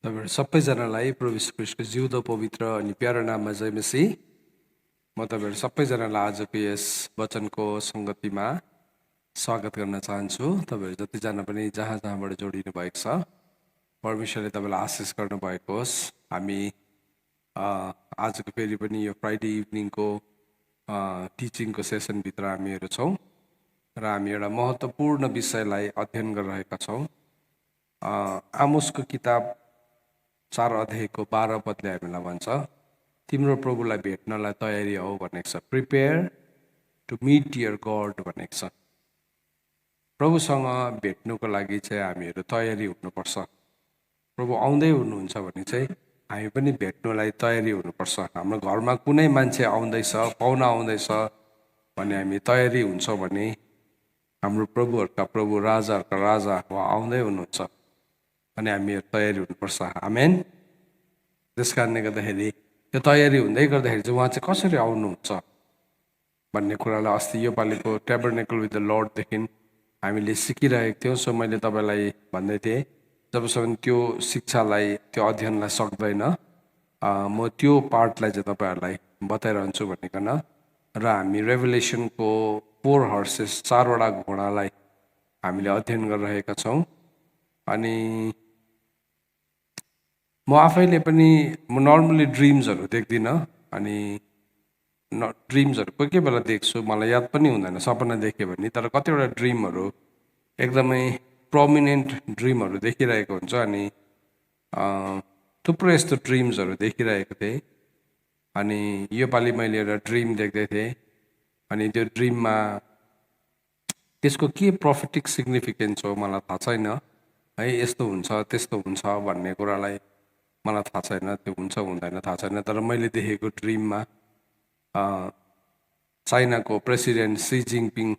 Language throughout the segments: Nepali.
तपाईहरु सबैजनालाई प्रभु यीशु ख्रीष्टको जिउँदो पवित्र अनि प्यारो नाममा जय मसीह। म तपाईहरु सबैजनालाई आजको यस वचनको संगतिमा स्वागत गर्न चाहन्छु। तपाईहरु जतिजना पनि जहाँ जहाँबाट जोडिनु भएको छ, परमेश्वरले तपाईलाई आशिष गर्नु भएको होस्। हामी आजको फेरि पनि यो फ्राइडे इभिनिङको टिचिङको सेसनभित्र हामीहरू छौँ र हामी एउटा महत्त्वपूर्ण विषयलाई अध्ययन गरिरहेका छौँ। आमोसको किताब 4 अध्यायको 12 पदले हामीलाई भन्छ, तिम्रो प्रभुलाई भेट्नलाई तयारी हो भनेको छ। Prepare to meet your God भनेको छ। प्रभुसँग भेट्नुको लागि चाहिँ हामीहरू तयारी हुनुपर्छ। प्रभु आउँदै हुनुहुन्छ भने चाहिँ हामी पनि भेट्नलाई तयारी हुनुपर्छ। हाम्रो घरमा कुनै मान्छे आउँदैछ, पाहुना आउँदैछ भने हामी तयारी हुन्छौँ भने हाम्रो प्रभुहरूका प्रभु, राजाहरूका राजा उहाँ आउँदै हुनुहुन्छ अनि हामीहरू तयारी हुनुपर्छ। आमेन। त्यस कारणले गर्दाखेरि यो तयारी हुँदै गर्दाखेरि चाहिँ उहाँ चाहिँ कसरी आउनुहुन्छ भन्ने कुरालाई अस्ति यो पालिको ट्याबरनेकल विथ द लर्डदेखि हामीले सिकिरहेको थियौँ। सो मैले तपाईँलाई भन्दै थिएँ, जबसम्म त्यो शिक्षालाई, त्यो अध्ययनलाई सक्दैन म त्यो पार्टलाई चाहिँ तपाईँहरूलाई बताइरहन्छु भनिकन र हामी रेभलेसनको 4 हर्सेस 4वटा घोडालाई हामीले अध्ययन गरिरहेका छौँ। अनि म आफैले पनि नर्मली ड्रिम्सहरू देख्दिनँ। अनि ड्रिम्सहरू कोही बेला देख्छु, मलाई याद पनि हुँदैन सपना देखेँ भने। तर कतिवटा ड्रिमहरू एकदमै प्रोमिनेन्ट ड्रिमहरू देखिरहेको हुन्छ। अनि थुप्रो यस्तो ड्रिम्सहरू देखिरहेको थिएँ। अनि योपालि मैले एउटा ड्रिम देख्दै थिएँ। अनि त्यो ड्रिममा त्यसको के प्रोफेटिक सिग्निफिकेन्स हो मलाई थाहा छैन है। यस्तो हुन्छ त्यस्तो हुन्छ भन्ने कुरालाई मलाई थाहा छैन, त्यो हुन्छ हुँदैन थाहा छैन। तर मैले देखेको ड्रिममा चाइनाको प्रेसिडेन्ट सी जिङपिङ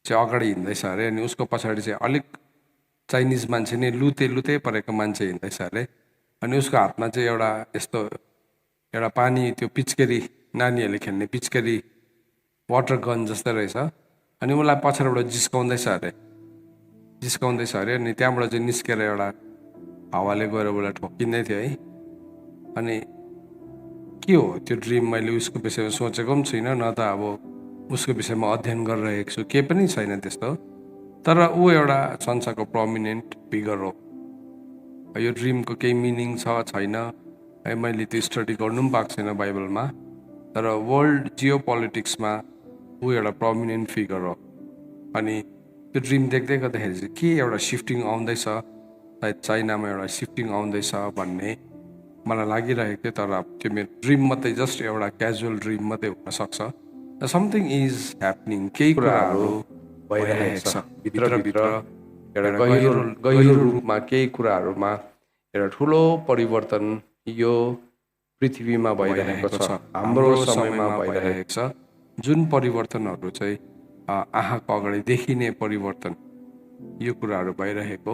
चाहिँ अगाडि हिँड्दैछ अरे। अनि उसको पछाडि चाहिँ अलिक चाइनिज मान्छे नै लुते परेको मान्छे हिँड्दैछ अरे। अनि उसको हातमा चाहिँ एउटा यस्तो एउटा पानी, त्यो पिचकारी, नानीहरूले खेल्ने पिचकारी वाटर गन जस्तै रहेछ। अनि उसलाई पछाडिबाट जिस्काउँदैछ अरे। अनि त्यहाँबाट चाहिँ निस्केर एउटा हावाले गएर उसलाई ठोकिँदै थियो है। अनि के हो त्यो ड्रिम, मैले उसको विषयमा सोचेको पनि छुइनँ, न त अब उसको विषयमा अध्ययन गरिरहेको छु, केही पनि छैन त्यस्तो। तर ऊ एउटा संसारको प्रोमिनेन्ट फिगर हो। यो ड्रिमको केही मिनिङ छ छैन है, मैले त्यो स्टडी गर्नु पनि पाएको छैन बाइबलमा। तर वर्ल्ड जियो पोलिटिक्समा ऊ एउटा प्रोमिनेन्ट फिगर हो। अनि त्यो ड्रिम देख्दै गर्दाखेरि चाहिँ के एउटा सिफ्टिङ आउँदैछ, सायद चाइनामा एउटा सिफ्टिङ आउँदैछ भन्ने मलाई लागिरहेको थियो। तर त्यो मेरो ड्रिम मात्रै, जस्ट एउटा क्याजुअल ड्रिम मात्रै हुनसक्छ। समथिङ इज ह्यापनिङ, केही कुराहरू भइरहेको छ भित्रभित्र। एउटा गहिरो रूपमा केही कुराहरूमा एउटा ठुलो परिवर्तन यो पृथ्वीमा भइरहेको छ, हाम्रो समयमा भइरहेको छ। जुन परिवर्तनहरू चाहिँ आँखाको अगाडि देखिने परिवर्तन, यो कुराहरू भइरहेको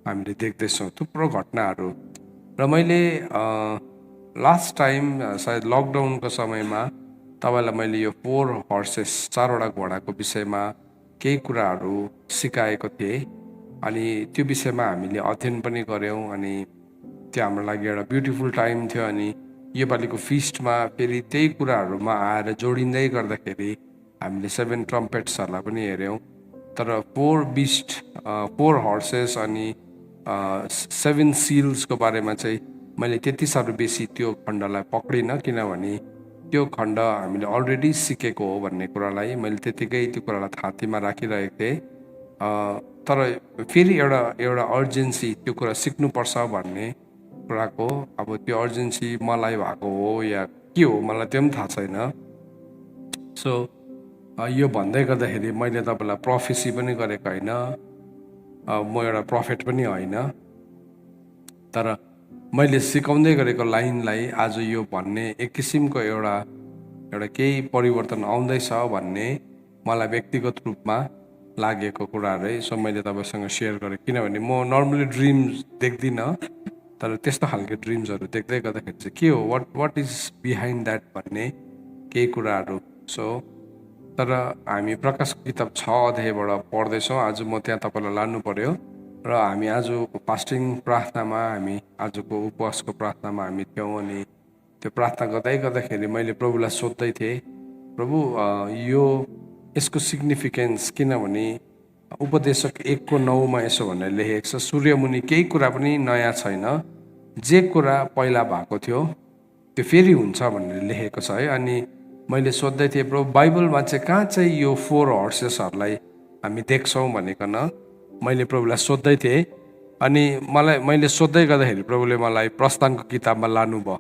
हामीले देख्दैछौँ, थुप्रो घटनाहरू। र मैले लास्ट टाइम सायद लकडाउनको समयमा तपाईँलाई मैले यो 4 हर्सेस 4वटा घोडाको विषयमा केही कुराहरू सिकाएको थिएँ। अनि त्यो विषयमा हामीले अध्ययन पनि गऱ्यौँ। अनि त्यो हाम्रो लागि एउटा ब्युटिफुल टाइम थियो। अनि योपालिको फिस्टमा फेरि त्यही कुराहरूमा आएर जोडिँदै गर्दाखेरि हामीले 7 ट्रम्पेट्सहरूलाई पनि हेऱ्यौँ। तर 4 हर्सेस अनि 7 सिल्सको बारेमा चाहिँ मैले त्यति साह्रो बेसी त्यो खण्डलाई पक्रिनँ, किनभने त्यो खण्ड हामीले अलरेडी सिकेको हो भन्ने कुरालाई मैले त्यतिकै त्यो कुरालाई थाँतीमा राखिरहेको थिएँ। तर फेरि एउटा अर्जेन्सी, त्यो कुरा सिक्नुपर्छ भन्ने कुराको अब त्यो अर्जेन्सी मलाई भएको हो या के हो मलाई त्यो पनि थाहा छैन। सो यो भन्दै गर्दाखेरि मैले तपाईँलाई प्रोफेसी पनि गरेको होइन, म एउटा प्रफेट पनि होइन। तर मैले सिकाउँदै गरेको लाइनलाई आज यो भन्ने एक किसिमको एउटा केही परिवर्तन आउँदैछ भन्ने मलाई व्यक्तिगत रूपमा लागेको कुराहरू है। सो मैले तपाईँसँग सेयर गरेँ, किनभने म नर्मली ड्रिम्स देख्दिनँ। तर त्यस्तो खालको ड्रिम्सहरू देख्दै गर्दाखेरि चाहिँ के हो, वाट इज बिहाइन्ड द्याट भन्ने केही कुराहरू। सो तर हामी प्रकाशको किताब 6 अध्यायबाट पढ्दैछौँ। आज म त्यहाँ तपाईँलाई लानु पर्यो। र हामी आज फास्टिङ प्रार्थनामा हामी आजको उपवासको प्रार्थनामा हामी थियौँ अनि त्यो प्रार्थना गर्दाखेरि मैले प्रभुलाई सोध्दै थिएँ, प्रभु यो यसको सिग्निफिकेन्स, किनभने उपदेशक 1:9 यसो भनेर लेखेको छ, सूर्यमुनि केही कुरा पनि नयाँ छैन, जे कुरा पहिला भएको थियो त्यो फेरि हुन्छ भनेर लेखेको छ है। अनि मैले सोध्दै थिएँ, प्रभु बाइबलमा चाहिँ कहाँ चाहिँ यो 4 हर्सेसहरूलाई हामी देख्छौँ भनिकन मैले प्रभुलाई सोध्दै थिएँ। अनि मैले सोध्दै गर्दाखेरि प्रभुले मलाई प्रस्थानको किताबमा लानुभयो।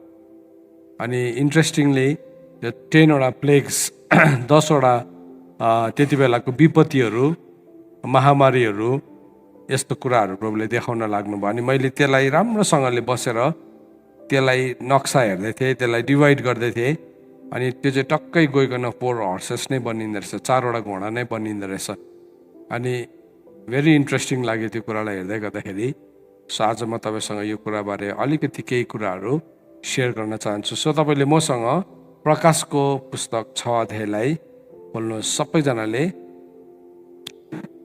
अनि इन्ट्रेस्टिङली यो 10वटा प्लेग्स 10वटा त्यति बेलाको विपत्तिहरू, महामारीहरू, यस्तो कुराहरू प्रभुले देखाउन लाग्नुभयो। अनि मैले त्यसलाई राम्रोसँगले बसेर त्यसलाई नक्सा हेर्दै थिएँ, त्यसलाई डिभाइड गर्दै थिएँ। अनि त्यो चाहिँ टक्कै गइकन 4 हर्सेस नै बनिँदो रहेछ, 4वटा घोडा नै बनिँदो रहेछ। अनि भेरी इन्ट्रेस्टिङ लाग्यो त्यो कुरालाई हेर्दै गर्दाखेरि। सो आज म तपाईँसँग यो कुराबारे अलिकति केही कुराहरू सेयर गर्न चाहन्छु। सो तपाईँले मसँग प्रकाशको पुस्तक 6 अध्यायलाई बोल्नुहोस् सबैजनाले।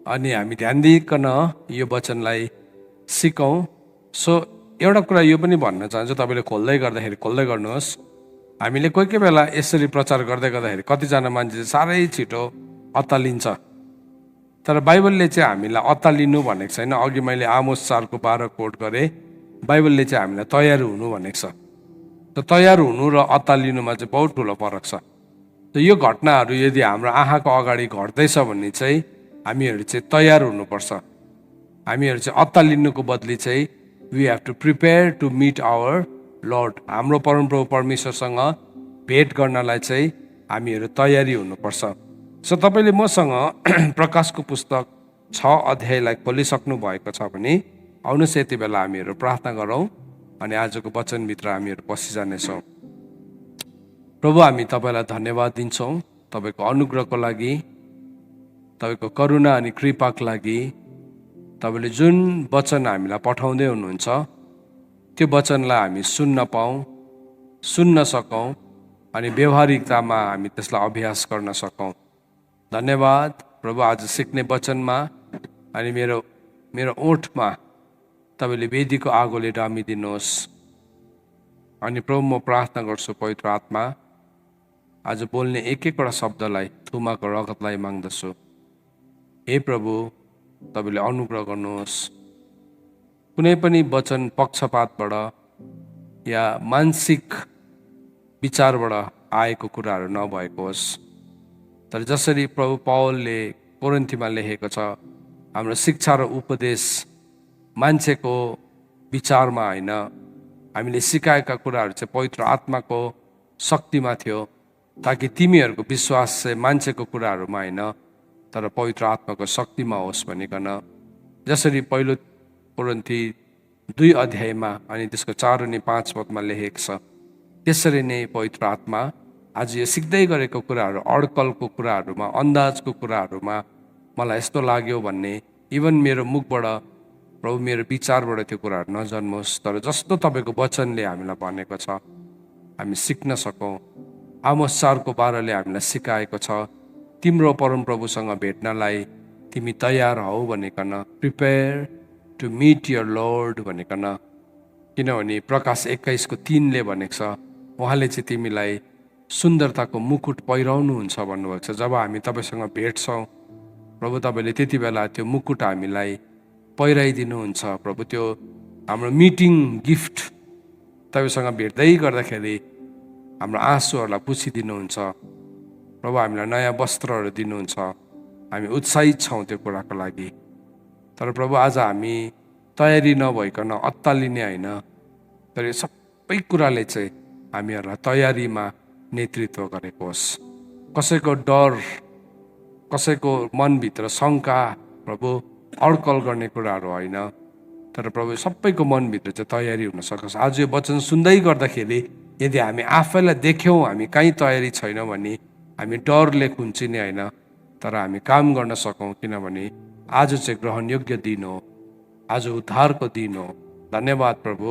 अनि हामी ध्यान दिइकन यो वचनलाई सिकौँ। सो एउटा कुरा यो पनि भन्न चाहन्छु, तपाईँले खोल्दै गर्नुहोस्। हामीले कोही बेला यसरी प्रचार गर्दै गर्दाखेरि कतिजना मान्छे साह्रै छिटो अत्तालिन्छ, तर बाइबलले चाहिँ हामीलाई अत्तालिनु भनेको छैन। अघि मैले आमोस 4:12 कोट गरेँ, बाइबलले चाहिँ हामीलाई तयार हुनु भनेको छ। त तयार हुनु र अत्तालिनुमा चाहिँ बहुत ठुलो फरक छ। त यो घटनाहरू यदि हाम्रो आँखाको अगाडि घट्दैछ भने चाहिँ हामीहरू चाहिँ तयार हुनुपर्छ। हामीहरू चाहिँ अत्तालिनुको बदली चाहिँ we have to prepare to meet our Lord. हाम्रो परमप्रभु परमेश्वरसँग भेट गर्नलाई चाहिँ हामीहरू तयारी हुनुपर्छ। सो तपाईँले मसँग प्रकाशको पुस्तक 6 अध्यायलाई खोलिसक्नु भएको छ भने आउनुहोस् यति बेला हामीहरू प्रार्थना गरौँ अनि आजको वचनभित्र हामीहरू पसिजानेछौँ। प्रभु, हामी तपाईँलाई धन्यवाद दिन्छौँ तपाईँको अनुग्रहको लागि, तपाईँको करुणा अनि कृपाको लागि। तपाईँले जुन वचन हामीलाई पठाउँदै हुनुहुन्छ त्यो वचनलाई हामी सुन्न पाऊँ, सुन्न सकौँ अनि व्यवहारिकतामा हामी त्यसलाई अभ्यास गर्न सकौँ। धन्यवाद प्रभु, आज सिक्ने वचनमा अनि मेरो ओठमा तपाईँले वेदीको आगोले डामिदिनुहोस्। अनि प्रभु, म प्रार्थना गर्छु पवित्र आत्मा, आज बोल्ने एक एकवटा शब्दलाई थुमाको रगतलाई माग्दछु। हे प्रभु, तपाईँले अनुग्रह गर्नुहोस्। कुनै पनि वचन पक्षपातबाट या मानसिक विचारबाट आएको कुराहरू नभएको होस्, तर जसरी प्रभु पौलले कोरिन्थीमा लेखेको छ, हाम्रो शिक्षा र उपदेश मान्छेको विचारमा होइन, हामीले सिकाएका कुराहरू चाहिँ पवित्र आत्माको शक्तिमा थियो, ताकि तिमीहरूको विश्वास चाहिँ मान्छेको कुराहरूमा होइन तर पवित्र आत्माको शक्तिमा होस् भनिकन। जसरी पहिलो कोरिन्थी 2 अध्यायमा अनि त्यसको 4 अनि 5 पदमा लेखेको छ, त्यसरी नै पवित्र आत्मा आज यो सिक्दै गरेको कुराहरू, अड्कलको कुराहरूमा, अन्दाजको कुराहरूमा मलाई यस्तो लाग्यो भन्ने इभन मेरो मुखबाट प्रभु, मेरो विचारबाट त्यो कुराहरू नजन्मोस्, तर जस्तो तपाईँको वचनले हामीलाई भनेको छ हामी सिक्न सकौँ। आमोस 4:12ले हामीलाई सिकाएको छ, तिम्रो परमप्रभुसँग भेट्नलाई तिमी तयार हौ भनिकन, prepare to meet your Lord भनिकन। किनभने प्रकाश 21:3ले भनेको छ, उहाँले चाहिँ तिमीलाई सुन्दरताको मुकुट पहिराउनुहुन्छ भन्नुभएको छ। जब हामी तपाईँसँग भेट्छौँ प्रभु, तपाईँले त्यति बेला त्यो मुकुट हामीलाई पहिराइदिनुहुन्छ। प्रभु, त्यो हाम्रो मिटिङ गिफ्ट तपाईँसँग भेट्दै गर्दाखेरि हाम्रो आँसुहरूलाई पुछिदिनुहुन्छ। प्रभु, हामीलाई नयाँ वस्त्रहरू दिनुहुन्छ। हामी उत्साहित छौँ त्यो कुराको लागि। तर प्रभु, आज हामी तयारी नभइकन अत्तालिने होइन, तर यो सबै कुराले चाहिँ हामीहरूलाई तयारीमा नेतृत्व गरेको होस्। कसैको डर, कसैको मनभित्र शङ्का प्रभु अड्कल गर्ने कुराहरू होइन, तर प्रभु सबैको मनभित्र चाहिँ तयारी हुन सकोस्। आज यो वचन सुन्दै गर्दाखेरि यदि हामी आफैलाई देख्यौँ हामी कहीँ तयारी छैन भने हामी डरले खुन्चिने होइन, तर हामी काम गर्न सकौँ। किनभने आज चाहिँ ग्रहणयोग्य दिन हो, आज उद्धारको दिन हो। धन्यवाद प्रभु,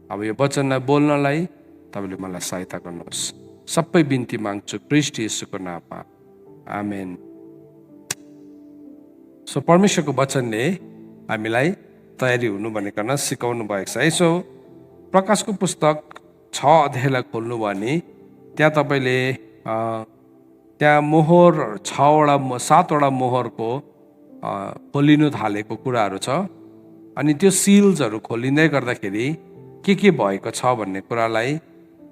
अब यो वचनलाई बोल्नलाई तपाईँले मलाई सहायता गर्नुहोस्। सबै बिन्ती माग्छु ख्रीष्ट येशूको नाममा, आमेन। सो परमेश्वरको वचनले हामीलाई तयारी हुनु भनेकन सिकाउनु भएको छ है। सो प्रकाशको पुस्तक 6 अध्यायलाई खोल्नु भयो भने त्यहाँ तपाईँले त्यहाँ मोहर 7वटा मोहरको खोलिनु थालेको कुराहरू छ। अनि त्यो सिल्सहरू खोलिँदै गर्दाखेरि के भएको छ भन्ने कुरालाई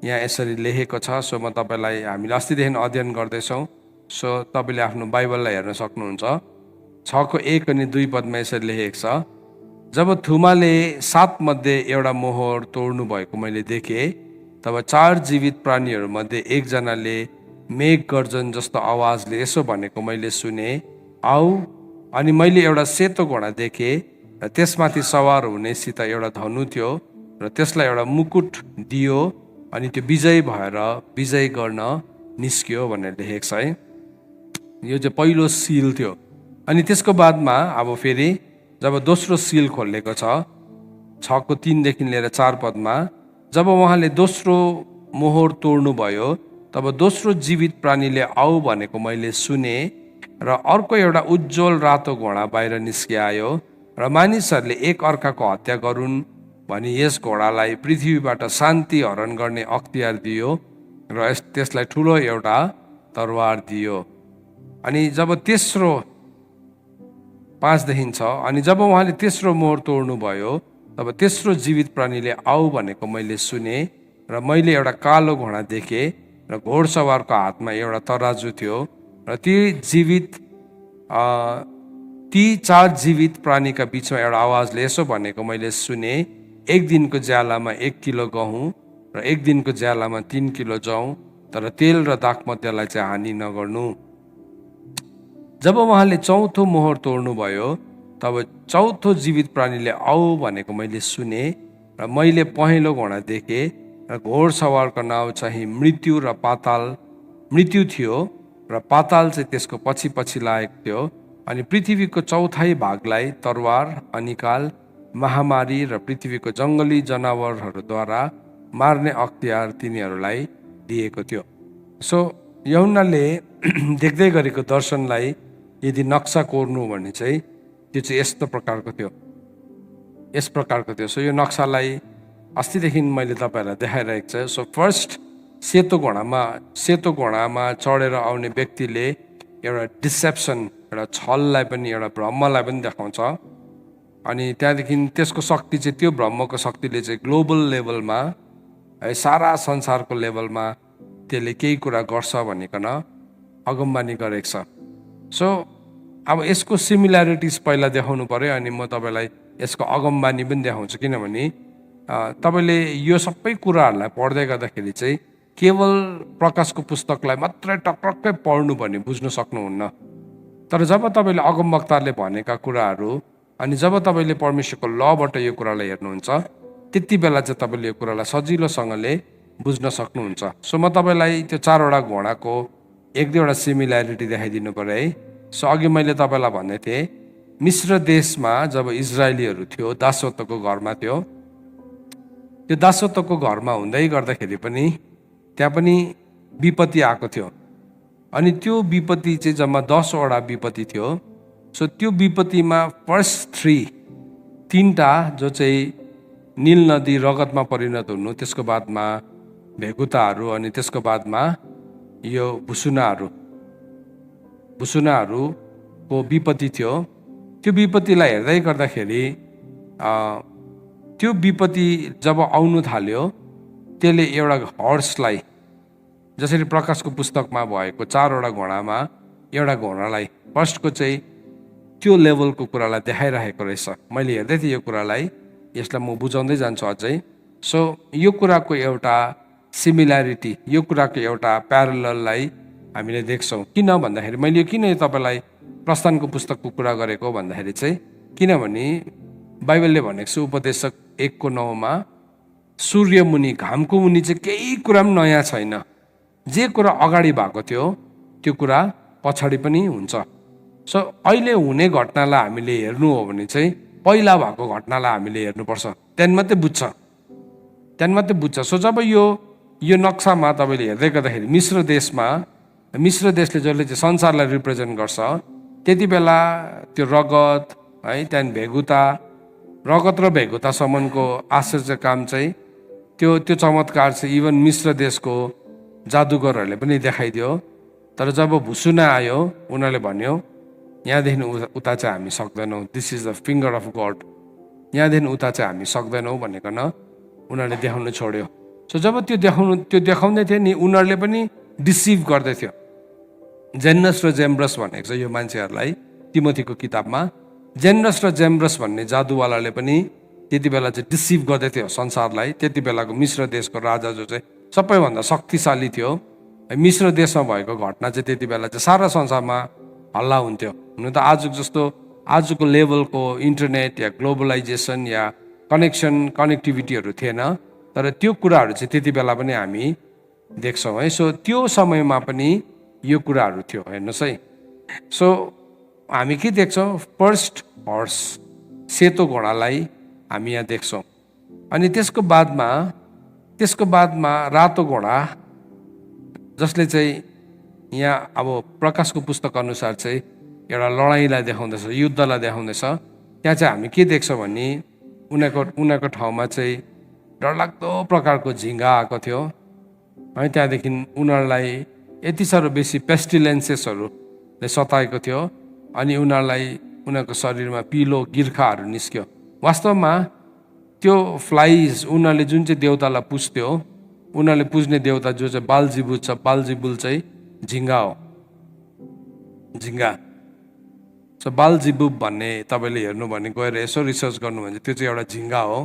यहाँ यसरी लेखेको छ। सो म तपाईँलाई, हामीले अस्तिदेखि अध्ययन गर्दैछौँ, सो तपाईँले आफ्नो बाइबललाई हेर्न सक्नुहुन्छ। 6को 1 अनि 2 पदमा यसरी लेखेको छ, जब थुमाले 7 मध्ये एउटा मोहर तोड्नु भएको मैले देखेँ, तब 4 जीवित प्राणीहरूमध्ये एकजनाले मेघ गर्जन जस्तो आवाजले यसो भनेको मैले सुने, आऊ। अनि मैले एउटा सेतो घोडा देखेँ र त्यसमाथि सवार हुनेसित एउटा धनु थियो र त्यसलाई एउटा मुकुट दियो अनि त्यो विजयी भएर विजय गर्न निस्कियो भनेर लेखेको छ है। यो चाहिँ पहिलो सिल थियो। अनि त्यसको बादमा अब फेरि जब दोस्रो सिल खोलेको छ 6को 3 देखि लिएर 4 पदमा, जब उहाँले दोस्रो मोहर तोड्नु भयो तब दोस्रो जीवित प्राणीले आऊ भनेको मैले सुने र अर्को एउटा उज्जवल रातो घोडा बाहिर निस्किआयो र मानिसहरूले एक अर्काको हत्या गरून् भनी यस घोडालाई पृथ्वीबाट शान्ति हरण गर्ने अख्तियार दियो र त्यसलाई ठुलो एउटा तरवार दियो। अनि जब तेस्रो 5 देखि 6, अनि जब उहाँले तेस्रो मोहर तोड्नु भयो तब तेस्रो जीवित प्राणीले आऊ भनेको मैले सुने र मैले एउटा कालो घोडा देखेँ र घोडसवारको हातमा एउटा तराजु थियो र ती 4 जीवित प्राणीका बिचमा एउटा आवाजले यसो भनेको मैले सुने, एक दिनको ज्यालामा 1 किलो गहुँ र एक दिनको ज्यालामा 3 किलो जौ, तर तेल र दाखमध्यलाई चाहिँ हानि नगर्नु। जब उहाँले चौथो मोहर तोड्नु भयो तब चौथो जीवित प्राणीले आऊ भनेको मैले सुने र मैले पहेँलो घोडा देखेँ र घोडसवारको नाउँ चाहिँ मृत्यु थियो र पाताल चाहिँ त्यसको पछि लागेको थियो। अनि पृथ्वीको चौथाइ भागलाई तरवार, अनिकाल, महामारी र पृथ्वीको जङ्गली जनावरहरूद्वारा मार्ने अख्तियार तिनीहरूलाई दिएको थियो। सो यूहन्नाले देख्दै गरेको दर्शनलाई यदि नक्सा कोर्नु भने चाहिँ त्यो चाहिँ यस प्रकारको थियो। सो यो नक्सालाई अस्तिदेखि मैले तपाईँहरूलाई देखाइरहेको छु। सो फर्स्ट सेतो घोडामा चढेर आउने व्यक्तिले एउटा डिसेप्सन, एउटा छललाई पनि, एउटा भ्रमलाई पनि देखाउँछ। अनि त्यहाँदेखि त्यसको शक्ति चाहिँ, त्यो भ्रमको शक्तिले चाहिँ ग्लोबल लेभलमा है, सारा संसारको लेभलमा त्यसले केही कुरा गर्छ भनिकन अगमबानी गरेको छ। सो अब यसको सिमिल्यारिटिज पहिला देखाउनु पर्यो, अनि म तपाईँलाई यसको अगमबानी पनि देखाउँछु। किनभने तपाईँले यो सबै कुराहरूलाई पढ्दै गर्दाखेरि चाहिँ केवल प्रकाशको पुस्तकलाई मात्रै टक्रक्कै पढ्नु भने बुझ्न सक्नुहुन्न। तर जब तपाईँले अगमवक्ताले भनेका कुराहरू अनि जब तपाईँले परमेश्वरको लबाट यो कुरालाई हेर्नुहुन्छ, त्यति बेला चाहिँ तपाईँले यो कुरालाई सजिलोसँगले बुझ्न सक्नुहुन्छ। सो म तपाईँलाई त्यो 4वटा घोडाको 1-2वटा सिमिल्यारिटी देखाइदिनु पर्यो है। सो अघि मैले तपाईँलाई भन्दै थिएँ, मिश्र देशमा जब इजरायलीहरू थियो, दासत्वको घरमा थियो, त्यो दासत्वको घरमा हुँदै गर्दाखेरि पनि त्यहाँ पनि विपत्ति आएको थियो। अनि त्यो विपत्ति चाहिँ जम्मा 10वटा विपत्ति थियो। सो त्यो विपत्तिमा फर्स्ट 3टा जो चाहिँ नील नदी रगतमा परिणत हुनु, त्यसको बादमा भेगुताहरू, अनि त्यसको बादमा यो भुसुनाहरूको विपत्ति थियो। त्यो विपत्तिलाई हेर्दै गर्दाखेरि त्यो विपत्ति जब आउनु थाल्यो, त्यसले एउटा हर्सलाई, जसरी प्रकाशको पुस्तकमा भएको 4वटा घोडामा एउटा घोडालाई, फर्स्टको चाहिँ त्यो लेभलको कुरालाई देखाइरहेको रहेछ। मैले हेर्दै थिएँ यो कुरालाई, यसलाई म बुझाउँदै जान्छु अझै। सो यो कुराको एउटा सिमिल्यारिटी, यो कुराको एउटा प्यारलललाई हामीले देख्छौँ। किन भन्दाखेरि मैले किन यो तपाईँलाई प्रस्थानको पुस्तकको कुरा गरेको भन्दाखेरि चाहिँ, किनभने बाइबलले भनेको छ उपदेशक 1:9मा, सूर्य मुनि, घामको मुनि चाहिँ केही कुरा पनि नयाँ छैन। जे कुरा अगाडि भएको थियो त्यो कुरा पछाडि पनि हुन्छ। सो अहिले हुने घटनालाई हामीले हेर्नु हो भने चाहिँ पहिला भएको घटनालाई हामीले हेर्नुपर्छ, त्यहाँदेखि मात्रै बुझ्छ। सो जब यो नक्सामा तपाईँले हेर्दै गर्दाखेरि मिश्र देशले जसले चाहिँ संसारलाई रिप्रेजेन्ट गर्छ, त्यति बेला त्यो रगत है, त्यहाँदेखि भेगुता रगत र भेगुतासम्मको आश्चर्य काम चाहिँ त्यो चमत्कार चाहिँ इभन मिश्र देशको जादुगरहरूले पनि देखाइदियो। तर जब भुसुना आयो उनीहरूले भन्यो यहाँदेखि उता चाहिँ हामी सक्दैनौँ, this is the finger of God, यहाँदेखि उता चाहिँ हामी सक्दैनौँ भनिकन उनीहरूले देखाउनु छोड्यो। सो जब त्यो देखाउँदै थियो नि उनीहरूले पनि डिसिभ गर्दै थियो। जेनरस र जेम्ब्रस भनेको छ यो मान्छेहरूलाई तिमोथीको किताबमा। जेनरस र जेम्ब्रस भन्ने जादुवालाले पनि त्यति बेला चाहिँ डिसिभ गर्दै थियो संसारलाई। त्यति बेलाको मिश्र देशको राजा जो चाहिँ सबैभन्दा शक्तिशाली थियो, मिश्र देशमा भएको घटना चाहिँ त्यति बेला चाहिँ सारा संसारमा हल्ला हुन्थ्यो। हुन त आजको लेभलको इन्टरनेट या ग्लोबलाइजेसन या कनेक्टिभिटीहरू थिएन, तर त्यो कुराहरू चाहिँ त्यति बेला पनि हामी देख्छौँ है। सो त्यो समयमा पनि यो कुराहरू थियो, हेर्नुहोस् है। सो हामी के देख्छौँ? फर्स्ट हर्स, सेतो घोडालाई हामी यहाँ देख्छौँ। अनि त्यसको बादमा रातो घोडा, जसले चाहिँ यहाँ अब प्रकाशको पुस्तक अनुसार चाहिँ एउटा लडाइँलाई देखाउँदैछ, युद्धलाई देखाउँदैछ। त्यहाँ चाहिँ हामी के देख्छौँ भने उनीहरूको ठाउँमा चाहिँ डरलाग्दो प्रकारको झिङ्गा आएको थियो है। त्यहाँदेखि उनीहरूलाई यति साह्रो बेसी पेस्टिलेन्सेसहरूले सताएको थियो अनि उनीहरूको शरीरमा पिलो गिर्खाहरू निस्क्यो। वास्तवमा त्यो फ्लाइज उनीहरूले जुन चाहिँ देवतालाई पुज्थ्यो, उनीहरूले पुज्ने देवता जो चाहिँ बालजिबुल छ, बालजिबुल चाहिँ झिङ्गा हो, झिङ्गा। सो बालजिबुब भन्ने तपाईँले हेर्नु भने गएर यसो रिसर्च गर्नु भने त्यो चाहिँ एउटा झिङ्गा हो।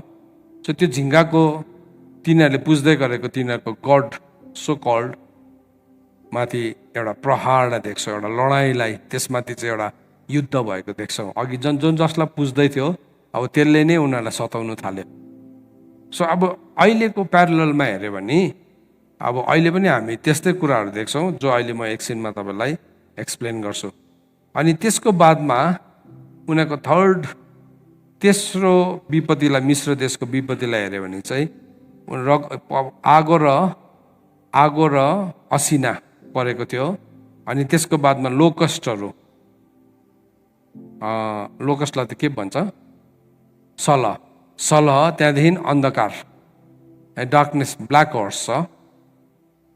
सो त्यो झिङ्गाको तिनीहरूले पुज्दै गरेको तिनीहरूको गड सो कल्ड माथि एउटा प्रहारलाई देख्छौँ, एउटा लडाइँलाई, त्यसमाथि चाहिँ एउटा युद्ध भएको देख्छौँ। अघि जसलाई पुज्दै थियो अब त्यसले नै उनीहरूलाई सताउनु थाल्यो। सो अब अहिलेको प्यारललमा हेऱ्यो भने अब अहिले पनि हामी त्यस्तै कुराहरू देख्छौँ जो अहिले म एकछिनमा तपाईँलाई एक्सप्लेन गर्छु। अनि त्यसको बादमा उनीहरूको तेस्रो विपत्तिलाई, मिश्र देशको विपत्तिलाई हेऱ्यो भने चाहिँ आगो र असिना परेको थियो। अनि त्यसको बादमा लोकस्टलाई त के भन्छ, सलह, त्यहाँदेखि अन्धकार, डार्कनेस, ब्ल्याक हर्स छ,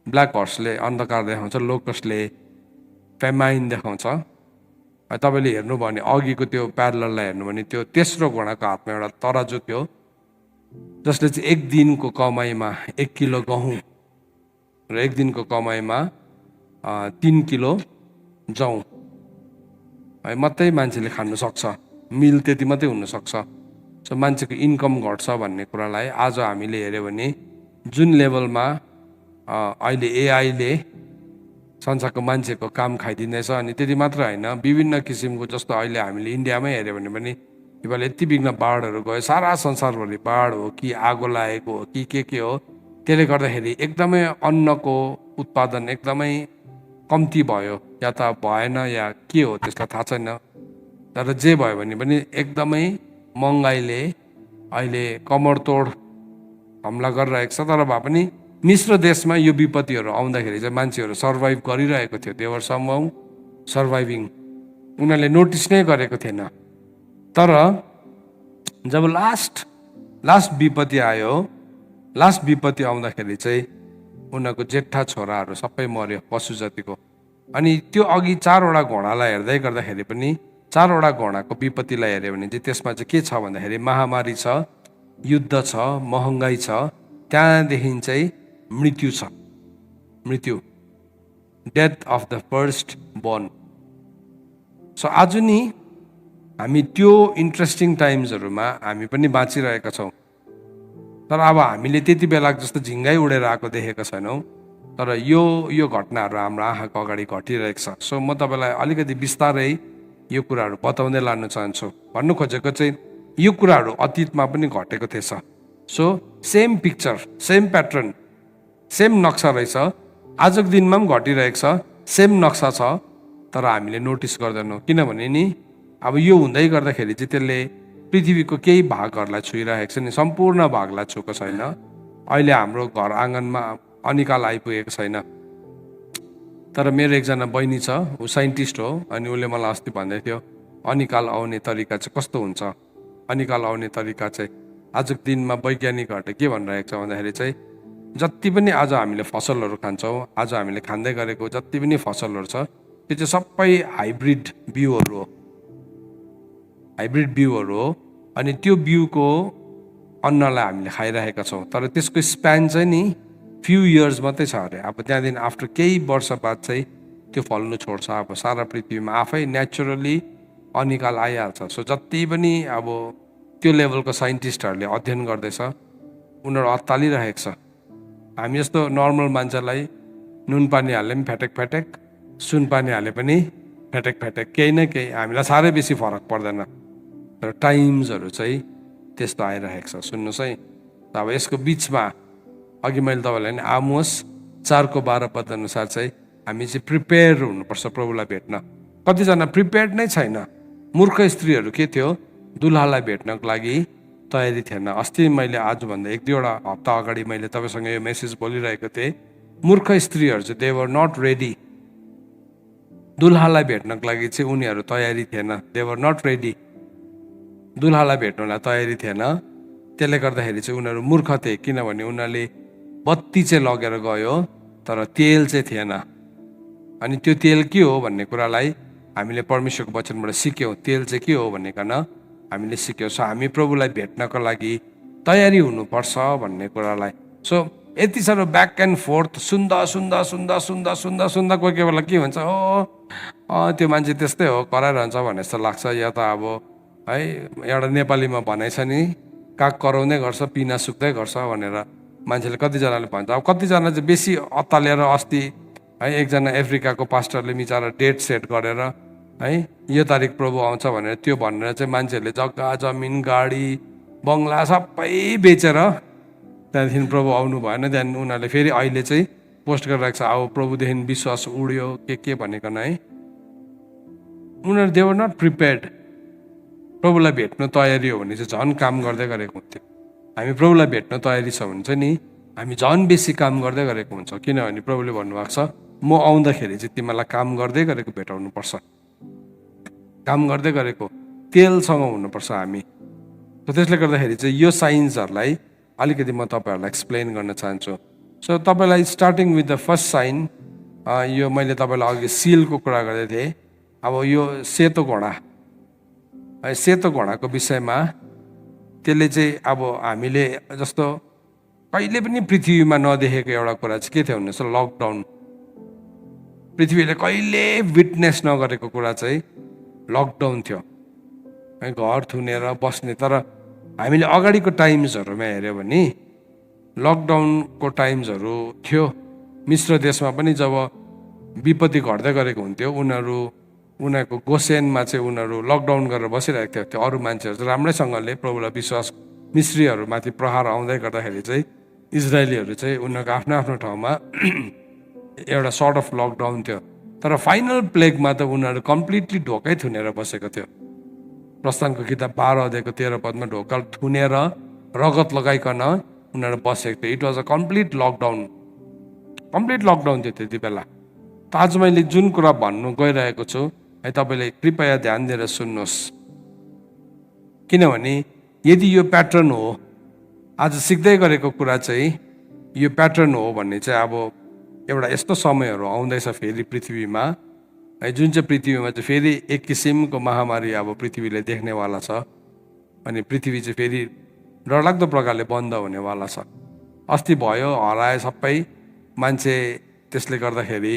ब्ल्याक हर्सले अन्धकार देखाउँछ, लोकस्टले फेमाइन देखाउँछ। तपाईँले हेर्नु भने अघिको त्यो प्यारलललाई हेर्नु भने त्यो तेस्रो घोडाको हातमा एउटा तराजु थियो जसले चाहिँ एक दिनको कमाइमा 1 किलो गहुँ र एक दिनको कमाइमा 3 किलो जौँ है मात्रै मान्छेले खानु सक्छ, मिल त्यति मात्रै हुनसक्छ। सो मान्छेको इन्कम घट्छ भन्ने कुरालाई आज हामीले हेऱ्यो भने जुन लेभलमा अहिले एआईले संसारको मान्छेको काम खाइदिँदैछ। अनि त्यति मात्र होइन, विभिन्न किसिमको, जस्तो अहिले हामीले इन्डियामै हेऱ्यो भने पनि योपालि यति बिघ्न बाढहरू गयो, सारा संसारभरि बाढ हो कि आगो लागेको हो कि के हो, त्यसले गर्दाखेरि एकदमै अन्नको उत्पादन एकदमै कम्ती भयो, या त भएन या के हो त्यसलाई थाहा छैन। तर जे भयो भने पनि एकदमै महँगाइले अहिले कमरतोड हमला गरिरहेको छ। तर भए पनि मिश्र देशमा यो विपत्तिहरू आउँदाखेरि चाहिँ मान्छेहरू सर्भाइभ गरिरहेको थियो। देवर समहाउ सर्भाइभिङ, उनीहरूले नोटिस नै गरेको थिएन। तर जब लास्ट विपत्ति आयो, लास्ट विपत्ति आउँदाखेरि चाहिँ उनीहरूको जेठा छोराहरू सबै मर्यो, पशु जातिको। अनि त्यो अघि 4वटा घोडालाई हेर्दै गर्दाखेरि पनि 4वटा घोडाको विपत्तिलाई हेऱ्यो भने चाहिँ त्यसमा चाहिँ के छ भन्दाखेरि महामारी छ, युद्ध छ, महँगाई छ, त्यहाँदेखि चाहिँ मृत्यु छ, मृत्यु, death of the firstborn. So आज नि हामी त्यो इन्ट्रेस्टिङ टाइम्सहरूमा हामी पनि बाँचिरहेका छौँ। तर अब हामीले त्यति बेला जस्तो झिङ्गै उडेर आएको देखेका छैनौँ। तर यो घटनाहरू हाम्रो आँखाको अगाडि घटिरहेको छ। सो म तपाईँलाई अलिकति बिस्तारै यो कुराहरू बताउँदै लान चाहन्छु। भन्नु खोजेको चाहिँ यो कुराहरू अतीतमा पनि घटेको थिएछ। So same picture, same pattern, same नक्सा रहेछ, आजको दिनमा पनि घटिरहेको छ, सेम नक्सा छ, तर हामीले नोटिस गर्दैनौँ। किनभने नि अब यो हुँदै गर्दाखेरि चाहिँ त्यसले पृथ्वीको केही भागहरूलाई छुइरहेको छ नि, सम्पूर्ण भागलाई छुएको छैन। अहिले हाम्रो घर आँगनमा अनिकाल आइपुगेको छैन। तर मेरो एकजना बहिनी छ, ऊ साइन्टिस्ट हो, अनि उसले मलाई अस्ति भन्दै थियो अनिकाल आउने तरिका चाहिँ कस्तो हुन्छ। अनिकाल आउने तरिका चाहिँ आजको दिनमा वैज्ञानिकहरूले के भनिरहेको छ भन्दाखेरि चाहिँ जति पनि आज हामीले फसलहरू खान्छौँ, आज हामीले खाँदै गरेको जति पनि फसलहरू छ त्यो चाहिँ सबै हाइब्रिड बिउहरू हो, हाइब्रिड बिउहरू हो। अनि त्यो बिउको अन्नलाई हामीले खाइरहेका छौँ, तर त्यसको स्प्यान चाहिँ नि फ्यु इयर्स मात्रै छ अरे। अब त्यहाँदेखि आफ्टर केही वर्ष बाद चाहिँ त्यो फल्नु छोड्छ। अब सारा पृथ्वीमा आफै नेचुरली अनिकाल आइहाल्छ। सो जति पनि अब त्यो लेभलको साइन्टिस्टहरूले अध्ययन गर्दैछ उनीहरू अत्तालिरहेको छ। हामी जस्तो नर्मल मान्छेलाई नुन पानी हाले पनि फ्याटेक फ्याटेक, सुन पानी हाले पनि फ्याटेक फ्याटेक, केही न केही हामीलाई साह्रै बेसी फरक पर्दैन। तर टाइम्सहरू चाहिँ त्यस्तो आइरहेको छ। सुन्नुहोस् है, अब यसको बिचमा अघि मैले तपाईँलाई नि आमोस 4:12 पद अनुसार चाहिँ हामी चाहिँ प्रिपेयर हुनुपर्छ प्रभुलाई भेट्न। कतिजना प्रिपेयर्ड नै छैन। मूर्ख स्त्रीहरू के थियो, दुल्हालाई भेट्नको लागि तयारी थिएन। अस्ति मैले आजभन्दा 1-2वटा हप्ता अगाडि मैले तपाईँसँग यो मेसेज बोलिरहेको थिएँ। मूर्ख स्त्रीहरू चाहिँ दे वर नट रेडी। दुल्हालाई भेट्नको लागि चाहिँ उनीहरू तयारी थिएन, दे वर नट रेडी। दुल्हालाई भेट्नलाई तयारी थिएन, त्यसले गर्दाखेरि चाहिँ उनीहरू मूर्ख थिए। किनभने उनीहरूले बत्ती चाहिँ लगेर गयो तर तेल चाहिँ थिएन। अनि त्यो तेल के हो भन्ने कुरालाई हामीले परमेश्वरको वचनबाट सिक्यौँ। तेल चाहिँ के हो भनेकन हामीले सिक्यौँ। सो हामी प्रभुलाई भेट्नको लागि तयारी हुनुपर्छ भन्ने कुरालाई। सो यति साह्रो ब्याक एन्ड फोर्थ सुन्दा सुन्दा सुन्दा सुन्दा सुन्दा सुन्दा कोही कोही बेला के हुन्छ, त्यो मान्छे त्यस्तै हो, कराइरहन्छ भन्ने जस्तो लाग्छ। या त अब है एउटा नेपालीमा भनाइ छ नि, काग कराउँदै गर्छ पिना सुक्दै गर्छ भनेर मान्छेले कतिजनाले भन्छ। अब कतिजना चाहिँ बेसी अत्तालिएर अस्ति है एकजना अफ्रिकाको पास्टरले बिचारा डेट सेट गरेर है यो तारिक प्रभु आउँछ भनेर त्यो भनेर चाहिँ मान्छेहरूले जग्गा जमिन गाडी बङ्गला सबै बेचेर त्यहाँदेखि प्रभु आउनु भएन। त्यहाँदेखि उनीहरूले फेरि अहिले चाहिँ पोस्ट गरिरहेको छ, अब प्रभुदेखि विश्वास उड्यो के भनेकन है। उनीहरू दे वर नट प्रिपेयर्ड। प्रभुलाई भेट्नु तयारी हो भने चाहिँ झन् काम गर्दै गरेको हुन्थ्यो। हामी प्रभुलाई भेट्नु तयारी छ भने चाहिँ नि हामी झन् बेसी काम गर्दै गरेको हुन्छ। किनभने प्रभुले भन्नुभएको छ म आउँदाखेरि चाहिँ तिमीलाई काम गर्दै गरेको भेटाउनुपर्छ, काम गर्दै गरेको तेलसँग हुनुपर्छ हामी। त्यसले गर्दाखेरि चाहिँ यो साइन्सहरूलाई अलिकति म तपाईँहरूलाई एक्सप्लेन गर्न चाहन्छु। सो तपाईँलाई starting with the first sign, यो मैले तपाईँलाई अघि सिलको कुरा गर्दै थिएँ। अब यो सेतो घोडा, सेतो घोडाको विषयमा त्यसले चाहिँ अब हामीले जस्तो कहिले पनि पृथ्वीमा नदेखेको एउटा कुरा चाहिँ के थियो भन्नुहोस्, लकडाउन। पृथ्वीले कहिले विटनेस नगरेको कुरा चाहिँ लकडाउन थियो है, घर थुनेर बस्ने। तर हामीले अगाडिको टाइम्सहरूमा हेऱ्यो भने लकडाउनको टाइम्सहरू थियो। मिश्र देशमा पनि जब विपत्ति घट्दै गरेको हुन्थ्यो उनीहरूको गोसेनमा चाहिँ उनीहरू लकडाउन गरेर बसिरहेको थियो। त्यो अरू मान्छेहरू चाहिँ राम्रैसँगले प्रभुलाई विश्वास, मिश्रीहरूमाथि प्रहार आउँदै गर्दाखेरि चाहिँ इजरायलीहरू चाहिँ उनीहरूको आफ्नो आफ्नो ठाउँमा एउटा सर्ट अफ लकडाउन थियो। तर फाइनल प्लेगमा त उनीहरू कम्प्लिटली ढोकै थुनेर बसेको थियो। प्रस्थानको किताब 12:13 पदमा ढोका थुनेर रगत लगाइकन उनीहरू बसेको थियो। It was a complete lockdown, complete lockdown थियो त्यति बेला। त आज मैले जुन कुरा भन्नु गइरहेको छु है तपाईँले कृपया ध्यान दिएर सुन्नुहोस्। किनभने यदि यो प्याटर्न हो, आज सिक्दै गरेको कुरा चाहिँ यो प्याटर्न हो भन्ने चाहिँ अब एउटा यस्तो समयहरू आउँदैछ फेरि पृथ्वीमा है, जुन चाहिँ पृथ्वीमा चाहिँ फेरि एक किसिमको महामारी अब पृथ्वीले देख्नेवाला छ। अनि पृथ्वी चाहिँ फेरि डरलाग्दो प्रकारले बन्द हुनेवाला छ। अस्ति भयो हराए सबै मान्छे, त्यसले गर्दाखेरि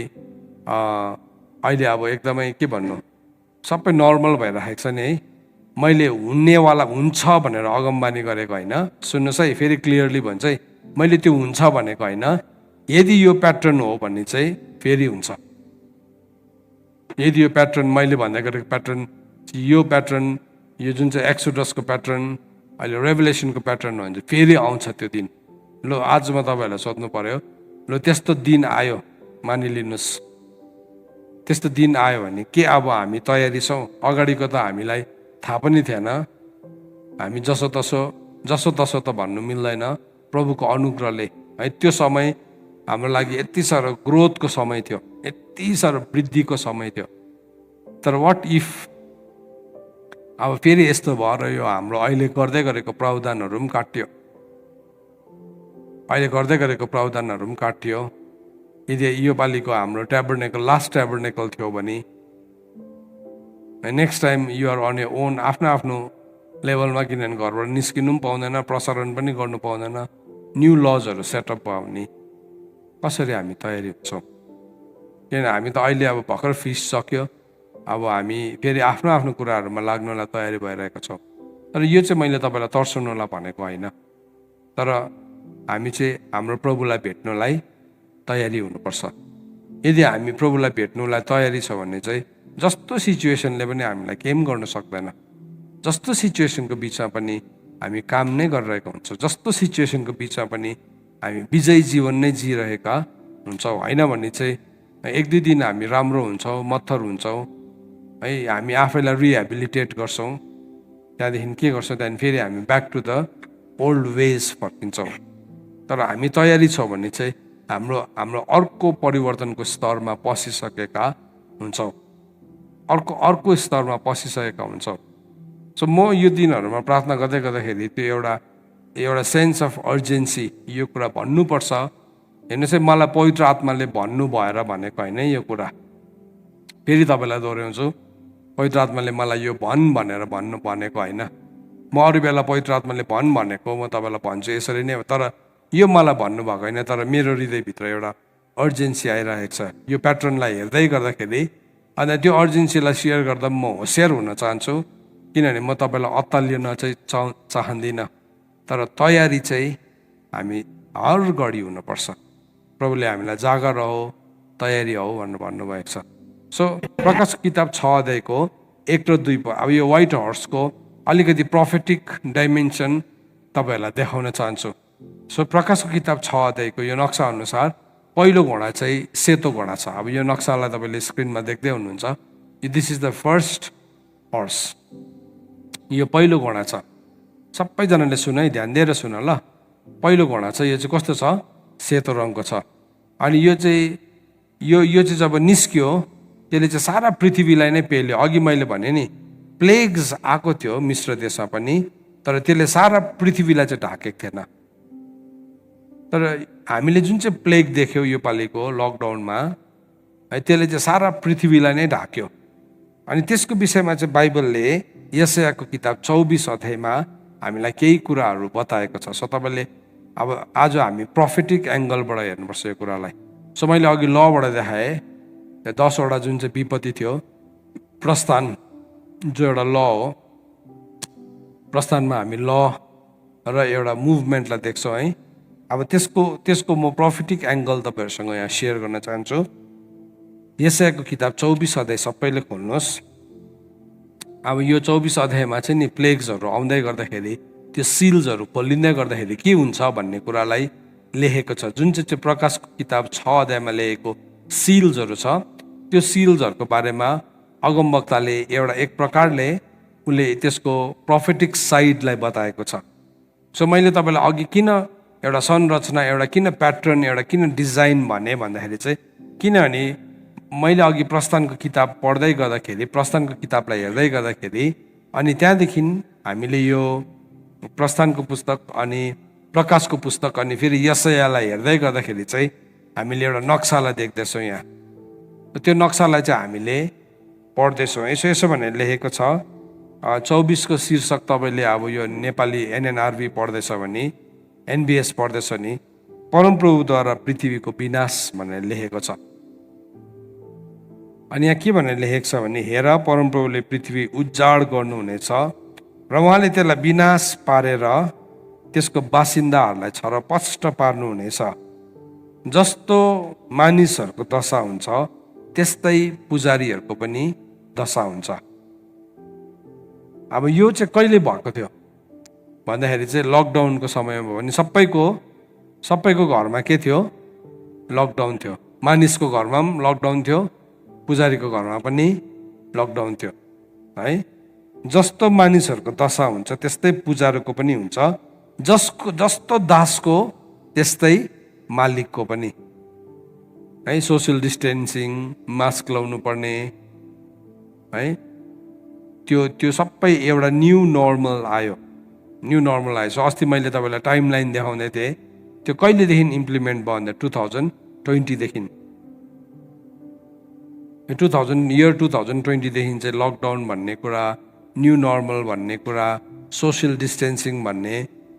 अहिले अब एकदमै के भन्नु सबै नर्मल भइरहेको छ नि है। मैले हुनेवाला हुन्छ भनेर अगमबानी गरेको होइन। सुन्नुहोस् है, फेरि क्लियरली भन्छ है, मैले त्यो हुन्छ भनेको होइन। यदि यो प्याटर्न हो भने चाहिँ फेरि हुन्छ। यदि यो प्याटर्न मैले भन्दै गरेको प्याटर्न, यो प्याटर्न, यो जुन चाहिँ एक्सोडसको प्याटर्न, अहिले रेभुलेसनको प्याटर्न हो भने चाहिँ फेरि आउँछ त्यो दिन। ल आज म तपाईँहरूलाई सोध्नु पर्यो, ल त्यस्तो दिन आयो मानिलिनुहोस्, त्यस्तो दिन आयो भने के अब हामी तयारी छौँ? अगाडिको त हामीलाई थाहा पनि थिएन। हामी जसो तसो त भन्नु मिल्दैन। प्रभुको अनुग्रहले है त्यो समय हाम्रो लागि यति साह्रो ग्रोथको समय थियो, यति साह्रो वृद्धिको समय थियो। तर वाट इफ अब फेरि यस्तो भएर यो हाम्रो अहिले गर्दै गरेको प्रावधानहरू पनि काटियो। अहिले गर्दै गरेको प्रावधानहरू पनि काटियो। यदि यो पालिको हाम्रो ट्याबर्नेकल लास्ट ट्याबर्नेकल थियो भने next time you're on a own, आफ्नो आफ्नो लेभलमा, किनभने घरबाट निस्किनु पनि पाउँदैन, प्रसारण पनि गर्नु पाउँदैन, न्यू लजहरू सेटअप भयो भने कसरी हामी तयारी हुन्छौँ? किनभने हामी त अहिले अब भर्खर फिस सक्यो, अब हामी फेरि आफ्नो आफ्नो कुराहरूमा लाग्नलाई तयारी भइरहेका छौँ। तर यो चाहिँ मैले तपाईँलाई तर्साउनलाई भनेको होइन, तर हामी चाहिँ हाम्रो प्रभुलाई भेट्नलाई तयारी हुनुपर्छ। यदि हामी प्रभुलाई भेट्नुलाई तयारी छ भने चाहिँ जस्तो सिचुएसनले पनि हामीलाई केही पनि गर्न सक्दैन। जस्तो सिचुएसनको बिचमा पनि हामी काम नै गरिरहेका हुन्छौँ। जस्तो सिचुएसनको बिचमा पनि हामी विजयी जीवन नै जिइरहेका हुन्छौँ। होइन भने चाहिँ एक दुई दिन हामी राम्रो हुन्छौँ, मत्थर हुन्छौँ है, हामी आफैलाई रिहेबिलिटेट गर्छौँ, त्यहाँदेखि के गर्छौँ, त्यहाँदेखि फेरि हामी back to the old ways फर्किन्छौँ। तर हामी तयारी छौँ भने चाहिँ हाम्रो हाम्रो अर्को परिवर्तनको स्तरमा पसिसकेका हुन्छौँ, अर्को स्तरमा पसिसकेका हुन्छौँ। सो म यो दिनहरूमा प्रार्थना गर्दै गर्दाखेरि त्यो एउटा सेन्स अफ अर्जेन्सी, यो कुरा भन्नुपर्छ। हेर्नु चाहिँ मलाई पवित्र आत्माले भन्नु भएर भनेको होइन यो कुरा। फेरि तपाईँलाई दोहोऱ्याउँछु, पवित्र आत्माले मलाई यो भन् भनेर भनेको होइन। म अरू बेला पवित्र आत्माले भन् भनेको म तपाईँलाई भन्छु यसरी नै, तर यो मलाई भन्नुभएको होइन। तर मेरो हृदयभित्र एउटा अर्जेन्सी आइरहेको छ यो प्याटर्नलाई हेर्दै गर्दाखेरि। अनि त्यो अर्जेन्सीलाई सेयर गर्दा म होसियार हुन चाहन्छु, किनभने म तपाईँलाई अत्तालिन चाहिँ चाहँदिनँ। तर तयारी चाहिँ हामी हर घडी हुनुपर्छ। प्रभुले हामीलाई जागर हो, तयारी हो भनेर भन्नुभएको छ। सो प्रकाश किताब 6 अध्यायको 1 र 2, अब यो व्हाइट हर्सको अलिकति प्रोफेटिक डाइमेन्सन तपाईँहरूलाई देखाउन चाहन्छु। सो प्रकाशको किताब 6 अध्यायको यो नक्सा अनुसार पहिलो घोडा चाहिँ सेतो घोडा छ। अब यो नक्सालाई तपाईँले स्क्रिनमा देख्दै हुनुहुन्छ। This is the first horse, यो पहिलो घोडा छ। सबैजनाले सुन है, ध्यान दिएर सुन ल। पहिलो घोडा छ, यो चाहिँ कस्तो छ? सेतो रङको छ। अनि यो चाहिँ जब निस्क्यो त्यसले चाहिँ सारा पृथ्वीलाई नै पेल्यो। अघि मैले भने नि प्लेग्स आएको थियो मिश्र देशमा पनि, तर त्यसले सारा पृथ्वीलाई चाहिँ ढाकेको थिएन। तर हामीले जुन चाहिँ प्लेग देख्यौँ यो पालिको लकडाउनमा है, त्यसले चाहिँ सारा पृथ्वीलाई नै ढाक्यो। अनि त्यसको विषयमा चाहिँ बाइबलले यशायाको किताब 24 अध्यायमा हामीलाई केही कुराहरू बताएको छ। सो तपाईँले अब आज हामी प्रोफेटिक एङ्गलबाट हेर्नुपर्छ यो कुरालाई। सो मैले अघि लबाट देखाएँ 10 वटा जुन चाहिँ विपत्ति थियो। प्रस्थान जो एउटा ल हो, प्रस्थानमा हामी ल र एउटा मुभमेन्टलाई देख्छौँ है। अब त्यसको म प्रोफेटिक एङ्गल तपाईँहरूसँग यहाँ सेयर गर्न चाहन्छु। यशायाको किताब 24 अध्याय सबैले खोल्नुहोस्। अब यो 24 अध्यायमा चाहिँ नि प्लेग्सहरू आउँदै गर्दाखेरि, त्यो सिल्सहरू खोलिँदै गर्दाखेरि के हुन्छ भन्ने कुरालाई लेखेको छ। जुन चाहिँ प्रकाशको किताब 6 अध्यायमा लेखेको सिल्सहरू छ, त्यो सिल्सहरूको बारेमा अगमवक्ताले एक प्रकारले उसले त्यसको प्रोफेटिक साइडलाई बताएको छ। सो मैले तपाईँलाई अघि किन एउटा संरचना, एउटा किन प्याटर्न, एउटा किन डिजाइन भन्दाखेरि चाहिँ किनभने मैले अघि प्रस्थानको किताब पढ्दै गर्दाखेरि, प्रस्थानको किताबलाई हेर्दै गर्दाखेरि, अनि त्यहाँदेखि हामीले यो प्रस्थानको पुस्तक अनि प्रकाशको पुस्तक अनि फेरि यशायालाई हेर्दै गर्दाखेरि चाहिँ हामीले एउटा नक्सालाई देख्दैछौँ। यहाँ त्यो नक्सालाई चाहिँ हामीले पढ्दैछौँ। यसो भनेर लेखेको छ। 24 को शीर्षक तपाईँले अब यो नेपाली NNRV पढ्दैछ भने, NBS पढ्दैछ नि, परमप्रभुद्वारा पृथ्वीको विनाश भनेर लेखेको छ। अनि यहाँ के भनेर लेखेको छ भने, हेर परमप्रभुले पृथ्वी उजाड गर्नुहुनेछ र उहाँले त्यसलाई विनाश पारेर त्यसको बासिन्दाहरूलाई छरपष्ट पार्नुहुनेछ। जस्तो मानिसहरूको दशा हुन्छ त्यस्तै पुजारीहरूको पनि दशा हुन्छ। अब यो चाहिँ कहिले भएको थियो भन्दाखेरि चाहिँ लकडाउनको समयमा भयो भने सबैको घरमा के थियो? लकडाउन थियो। मानिसको घरमा पनि लकडाउन थियो, पुजारीको घरमा पनि लकडाउन थियो है। जस्तो मानिसहरूको दशा हुन्छ त्यस्तै पुजारीको पनि हुन्छ, जस्तो दासको त्यस्तै मालिकको पनि है। सोसियल डिस्टेन्सिङ, मास्क लाउनु पर्ने है, त्यो सबै एउटा न्यू नर्मल आयो। सो अस्ति मैले तपाईँलाई टाइमलाइन देखाउँदै थिएँ, त्यो कहिलेदेखि इम्प्लिमेन्ट भयो भन्दा 2020देखि 2020देखि चाहिँ लकडाउन भन्ने कुरा, न्यू नर्मल भन्ने कुरा, सोसियल डिस्टेन्सिङ भन्ने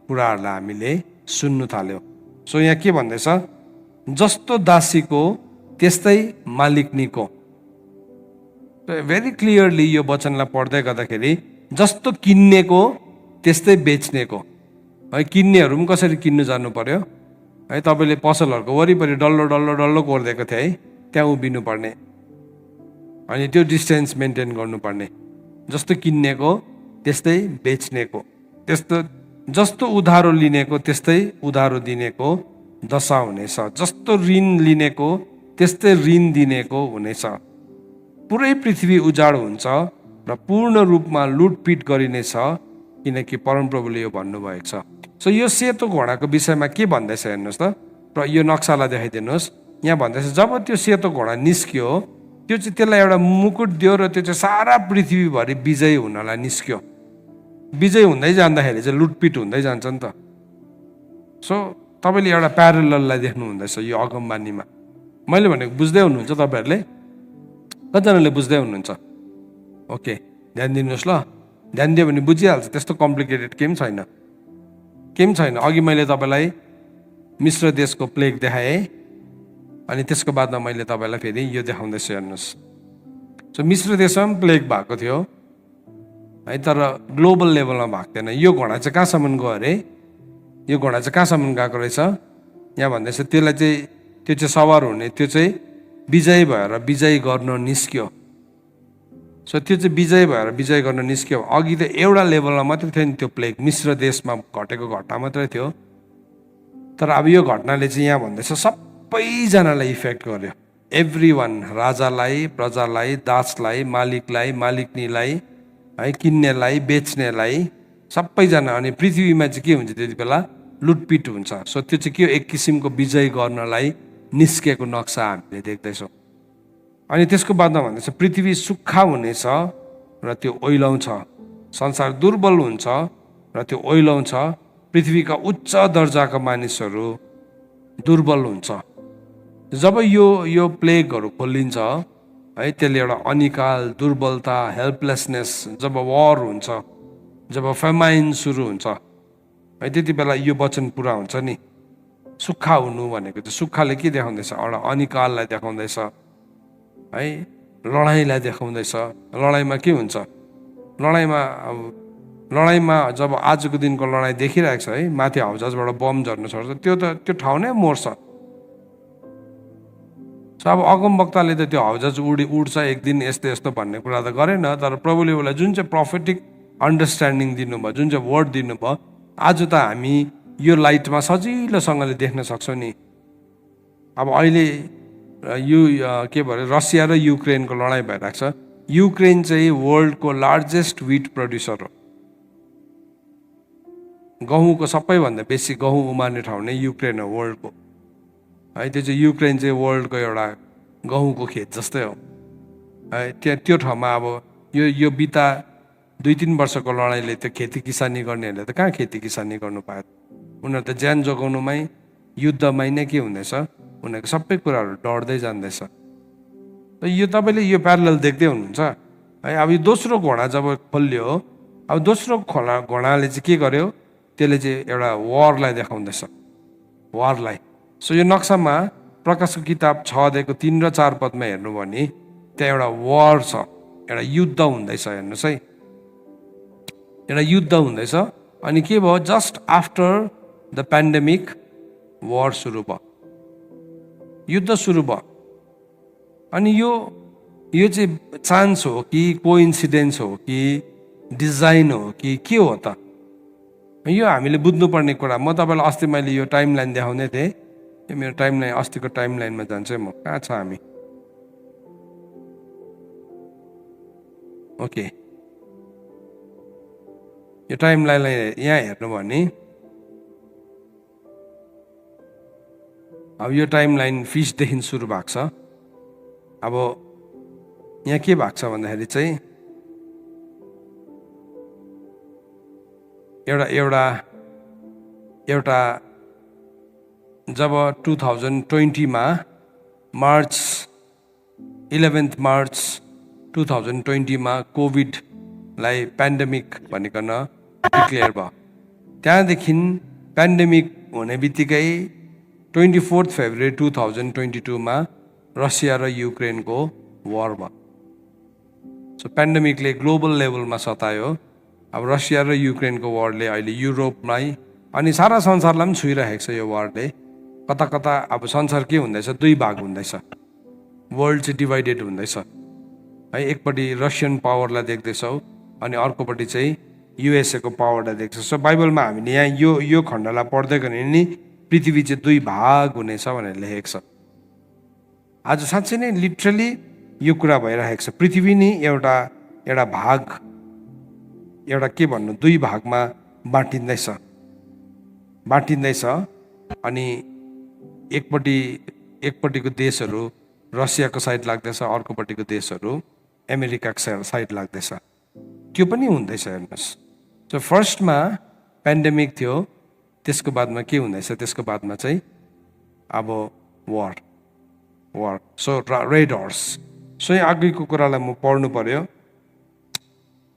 कुराहरूलाई हामीले सुन्नु थाल्यो। सो यहाँ के भन्दैछ, जस्तो दासीको त्यस्तै मालिकनीको। भेरी क्लियरली यो वचनलाई पढ्दै गर्दाखेरि जस्तो किन्नेको त्यस्तै बेच्नेको है। किन्नेहरू पनि कसरी किन्नु जानु पर्यो है, तपाईँले पसलहरूको वरिपरि डल्लो डल्लो डल्लो कोरिदिएको थियो है, त्यहाँ उभिनु पर्ने अनि त्यो डिस्टेन्स मेन्टेन गर्नुपर्ने। जस्तो किन्नेको त्यस्तै बेच्नेको, त्यस्तो जस्तो उधारो लिनेको त्यस्तै उधारो दिनेको दशा हुनेछ। जस्तो ऋण लिनेको त्यस्तै ऋण दिनेको हुनेछ। पुरै पृथ्वी उजाड हुन्छ र पूर्ण रूपमा लुटपिट गरिनेछ, किनकि परमप्रभुले यो भन्नुभएको छ। सो यो सेतो घोडाको विषयमा के भन्दैछ हेर्नुहोस् त, र यो नक्सालाई देखाइदिनुहोस्। यहाँ भन्दैछ जब त्यो सेतो घोडा निस्क्यो, त्यो चाहिँ त्यसलाई एउटा मुकुट दियो र त्यो चाहिँ सारा पृथ्वीभरि विजयी हुनलाई निस्क्यो। विजय हुँदै जाँदाखेरि चाहिँ लुटपिट हुँदै जान्छ नि त। सो तपाईँले एउटा प्यारलललाई देख्नु हुँदैछ यो अगमबानीमा। मैले भनेको बुझ्दै हुनुहुन्छ तपाईँहरूले? कतिजनाले बुझ्दै हुनुहुन्छ? ओके, ध्यान दिनुहोस् ल। ध्यान दियो भने बुझिहाल्छ, त्यस्तो कम्प्लिकेटेड केही पनि छैन। अघि मैले तपाईँलाई मिश्र देशको प्लेग देखाएँ, अनि त्यसको बादमा मैले तपाईँलाई फेरि यो देखाउँदैछु हेर्नुहोस्। सो मिश्र देशमा पनि प्लेग भएको थियो है, तर ग्लोबल लेभलमा भएको थिएन। यो घोडा चाहिँ कहाँसम्म गयो अरे? यो घोडा चाहिँ कहाँसम्म गएको रहेछ? यहाँ भन्दैछ त्यसलाई चाहिँ, त्यो चाहिँ सवार हुने, त्यो चाहिँ विजय भएर विजय गर्न निस्क्यो। सो त्यो चाहिँ विजय भएर विजय गर्न निस्क्यो। अघि त एउटा लेभलमा मात्रै थियो नि त्यो प्लेग, मिश्र देशमा घटेको घटना मात्रै थियो। तर अब यो घटनाले चाहिँ यहाँ भन्दैछ सबैजनालाई इफेक्ट गर्यो। एभ्री वान, राजालाई, प्रजालाई, दासलाई, मालिकलाई, मालिकनीलाई है, किन्नेलाई, बेच्नेलाई, सबैजना। अनि पृथ्वीमा चाहिँ के हुन्छ त्यति बेला? लुटपिट हुन्छ। सो त्यो चाहिँ के हो? एक किसिमको विजय गर्नलाई निस्केको नक्सा हामीले देख्दैछौँ। अनि त्यसको बादमा भन्दैछ पृथ्वी सुक्खा हुनेछ र त्यो ओइलाउँछ, संसार दुर्बल हुन्छ र त्यो ओइलाउँछ, पृथ्वीका उच्च दर्जाका मानिसहरू दुर्बल हुन्छ। जब यो प्लेगहरू खोलिन्छ है, त्यसले एउटा अनिकाल, दुर्बलता, हेल्पलेसनेस, जब वार हुन्छ, जब फेमाइन सुरु हुन्छ है, त्यति बेला यो वचन पुरा हुन्छ नि। सुक्खा हुनु भनेको चाहिँ, सुक्खाले के देखाउँदैछ? एउटा अनिकाललाई देखाउँदैछ है, लडाइँलाई देखाउँदैछ। लडाइँमा के हुन्छ? लडाइँमा जब आजको दिनको लडाइँ देखिरहेको छ है, माथि हाउजबाट बम झर्नु छोड्छ, त्यो ठाउँ नै मर्छ। अब अगमवक्ताले त त्यो हाउजज उड्छ एक दिन यस्तो यस्तो भन्ने कुरा त गरेन, तर प्रभुले उसलाई जुन चाहिँ प्रोफेटिक अन्डरस्ट्यान्डिङ दिनुभयो, जुन चाहिँ वर्ड दिनुभयो, आज त हामी यो लाइटमा सजिलोसँगले देख्न सक्छौँ नि। अब अहिले यो के भन्छ, रसिया र युक्रेनको लडाइँ भइरहेको छ। युक्रेन चाहिँ वर्ल्डको लार्जेस्ट विट प्रड्युसर हो। गहुँको सबैभन्दा बेसी गहुँ उमार्ने ठाउँ नै युक्रेन हो वर्ल्डको है। त्यो चाहिँ युक्रेन चाहिँ वर्ल्डको एउटा गहुँको खेत जस्तै हो है। त्यो ठाउँमा अब यो बिता 2-3 वर्षको लडाइँले त्यो खेती किसानी गर्नेहरूले त कहाँ खेती किसानी गर्नु पायो? उनीहरू त ज्यान जोगाउनुमै, युद्धमै नै के हुँदैछ? उनीहरूको सबै कुराहरू डढ्दै जाँदैछ। यो तपाईँले यो प्यारलल देख्दै हुनुहुन्छ है। अब यो दोस्रो घोडा जब खोलियो, अब दोस्रो घोडाले चाहिँ के गर्यो? त्यसले चाहिँ एउटा वारलाई देखाउँदैछ, वारलाई। सो यो नक्सामा प्रकाशको किताब 6:3 र 4 पदमा हेर्नुभयो भने त्यहाँ एउटा वार छ, एउटा युद्ध हुँदैछ। हेर्नुहोस् है, एउटा युद्ध हुँदैछ। अनि के भयो? जस्ट आफ्टर द पेन्डेमिक वार सुरु भयो, युद्ध सुरु भयो। अनि यो चाहिँ चान्स हो कि कोइन्सिडेन्स हो कि डिजाइन हो कि के हो त? यो हामीले बुझ्नुपर्ने कुरा। म तपाईँलाई अस्ति मैले यो टाइमलाइन देखाउँदै थिएँ। यो मेरो टाइमलाइन, अस्तिको टाइमलाइनमा जान्छ। म कहाँ छ हामी? ओके, यो टाइमलाइनलाई यहाँ हेर्नुभयो भने अब यो टाइमलाइन फिसदेखि सुरु भएको छ। अब यहाँ के भएको छ भन्दाखेरि चाहिँ एउटा एउटा एउटा जब 2020 मा मार्च 11 मार्च 2020 मा कोभिडलाई पेन्डेमिक भनिकन डिक्लेयर भयो। त्यहाँदेखि पेन्डेमिक हुने बित्तिकै 24 फेब्रुअरी 2022 मा रसिया र युक्रेनको वार भयो। सो पेन्डेमिकले ग्लोबल लेभलमा सतायो। अब रसिया र युक्रेनको वारले अहिले युरोपलाई अनि सारा संसारलाई पनि छुइरहेको छ। यो वारले कता कता अब संसार के हुँदैछ, दुई भाग हुँदैछ, वर्ल्ड चाहिँ डिभाइडेड हुँदैछ है। एकपट्टि रसियन पावरलाई देख्दैछौँ अनि अर्कोपट्टि चाहिँ युएसए को पावरलाई देख्छ। सो बाइबलमा हामीले यहाँ यो खण्डलाई पढ्दै गयो भने नि पृथ्वी चाहिँ दुई भाग हुनेछ भनेर लेखेको छ। आज साँच्चै नै लिटरली यो कुरा भइरहेको छ। पृथ्वी नि एउटा भाग, एउटा के भन्नु, दुई भागमा बाँटिँदैछ अनि एकपट्टिको देशहरू रसियाको साइड लाग्दैछ, अर्कोपट्टिको देशहरू अमेरिकाको साइड लाग्दैछ। त्यो पनि हुँदैछ हेर्नुहोस्। सो फर्स्टमा पेन्डेमिक थियो, त्यसको बादमा के हुँदैछ, त्यसको बादमा चाहिँ अब war. So red horse. So यहाँ अघिको कुरालाई म पढ्नु पर्यो।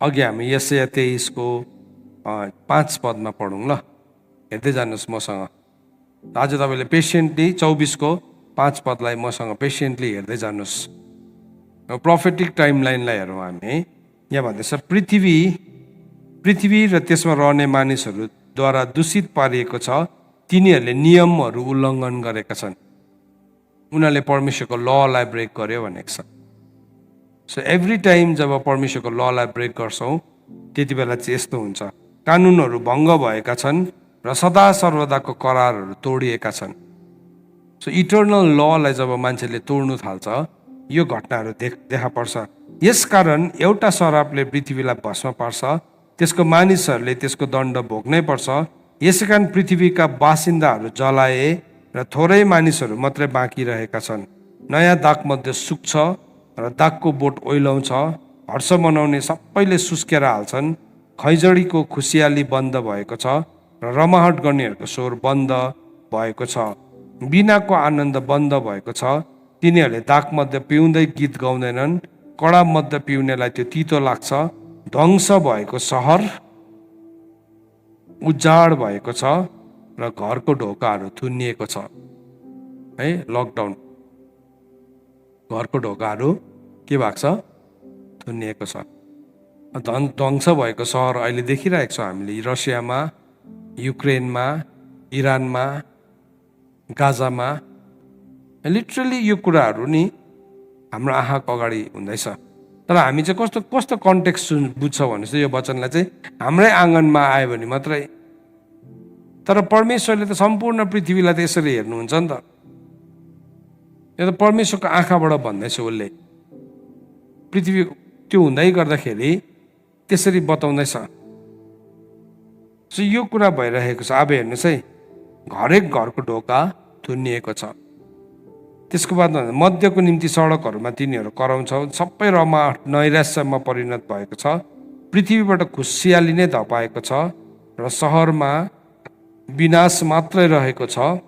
अघि हामी यशाया 23 को 5 पदमा पढौँ ल, हेर्दै जानुहोस् मसँग। आज तपाईँले पेसेन्टली 24 को 5 पदलाई मसँग पेसेन्टली हेर्दै जानुहोस्। प्रोफेटिक टाइमलाइनलाई हेरौँ हामी। यहाँ भन्दैछ पृथ्वी र त्यसमा रहने मानिसहरूद्वारा दूषित पारिएको छ, तिनीहरूले नियमहरू उल्लङ्घन गरेका छन्, उनीहरूले परमेश्वरको ललाई ब्रेक गर्यो भनेको छ। सो एभ्री टाइम जब परमेश्वरको ललाई ब्रेक गर्छौँ त्यति बेला चाहिँ यस्तो हुन्छ, कानुनहरू भङ्ग भएका छन् र सदा सर्वदाको करारहरू तोडिएका छन्। सो इटर्नल ललाई जब मान्छेले तोड्नु थाल्छ यो घटनाहरू देखा पर्छ। यसकारण एउटा श्रापले पृथ्वीलाई भस्म पार्छ, त्यसको मानिसहरूले त्यसको दण्ड भोग्नै पर्छ। यसैकारण पृथ्वीका बासिन्दाहरू जलाए र थोरै मानिसहरू मात्रै बाँकी रहेका छन्। नयाँ दागमध्ये सुक्छ र दागको बोट ओइलाउँछ। हर्ष मनाउने सबैले सुस्केर हाल्छन्। खैजडीको खुसियाली बन्द भएको छ र रमाहट गर्नेहरूको स्वर बन्द भएको छ। बिनाको आनन्द बन्द भएको छ। तिनीहरूले दागमध्ये पिउँदै गीत गाउँदैनन्। कडा मध्य पिउनेलाई त्यो तितो लाग्छ। ध्वंस भएको सहर उजाड भएको छ र घरको ढोकाहरू थुनिएको छ है। लकडाउन, घरको ढोकाहरू के भएको छ, थुनिएको छ। ध्वंस भएको सहर अहिले देखिरहेको छ हामीले रसियामा, युक्रेनमा, इरानमा, गाजामा। लिटरली यो कुराहरू नि हाम्रो आँखाको अगाडि हुँदैछ। तर हामी चाहिँ कस्तो कन्टेक्स्ट बुझ्छ भने चाहिँ यो वचनलाई चाहिँ हाम्रै आँगनमा आयो भने मात्रै। तर परमेश्वरले त सम्पूर्ण पृथ्वीलाई त यसरी हेर्नुहुन्छ नि त। यो त परमेश्वरको आँखाबाट भन्दैछ उसले। पृथ्वी त्यो हुँदै गर्दाखेरि त्यसरी बताउँदैछ। सो यो कुरा भइरहेको छ। अब हेर्नुहोस् है, हरेक घरको ढोका थुनिएको छ। त्यसको बादमा मध्यको निम्ति सडकहरूमा तिनीहरू कराउँछौ। सबै रमाहट नैराश्यमा परिणत भएको छ। पृथ्वीबाट खुसियाली नै धपाएको छ र सहरमा विनाश मात्रै रहेको छ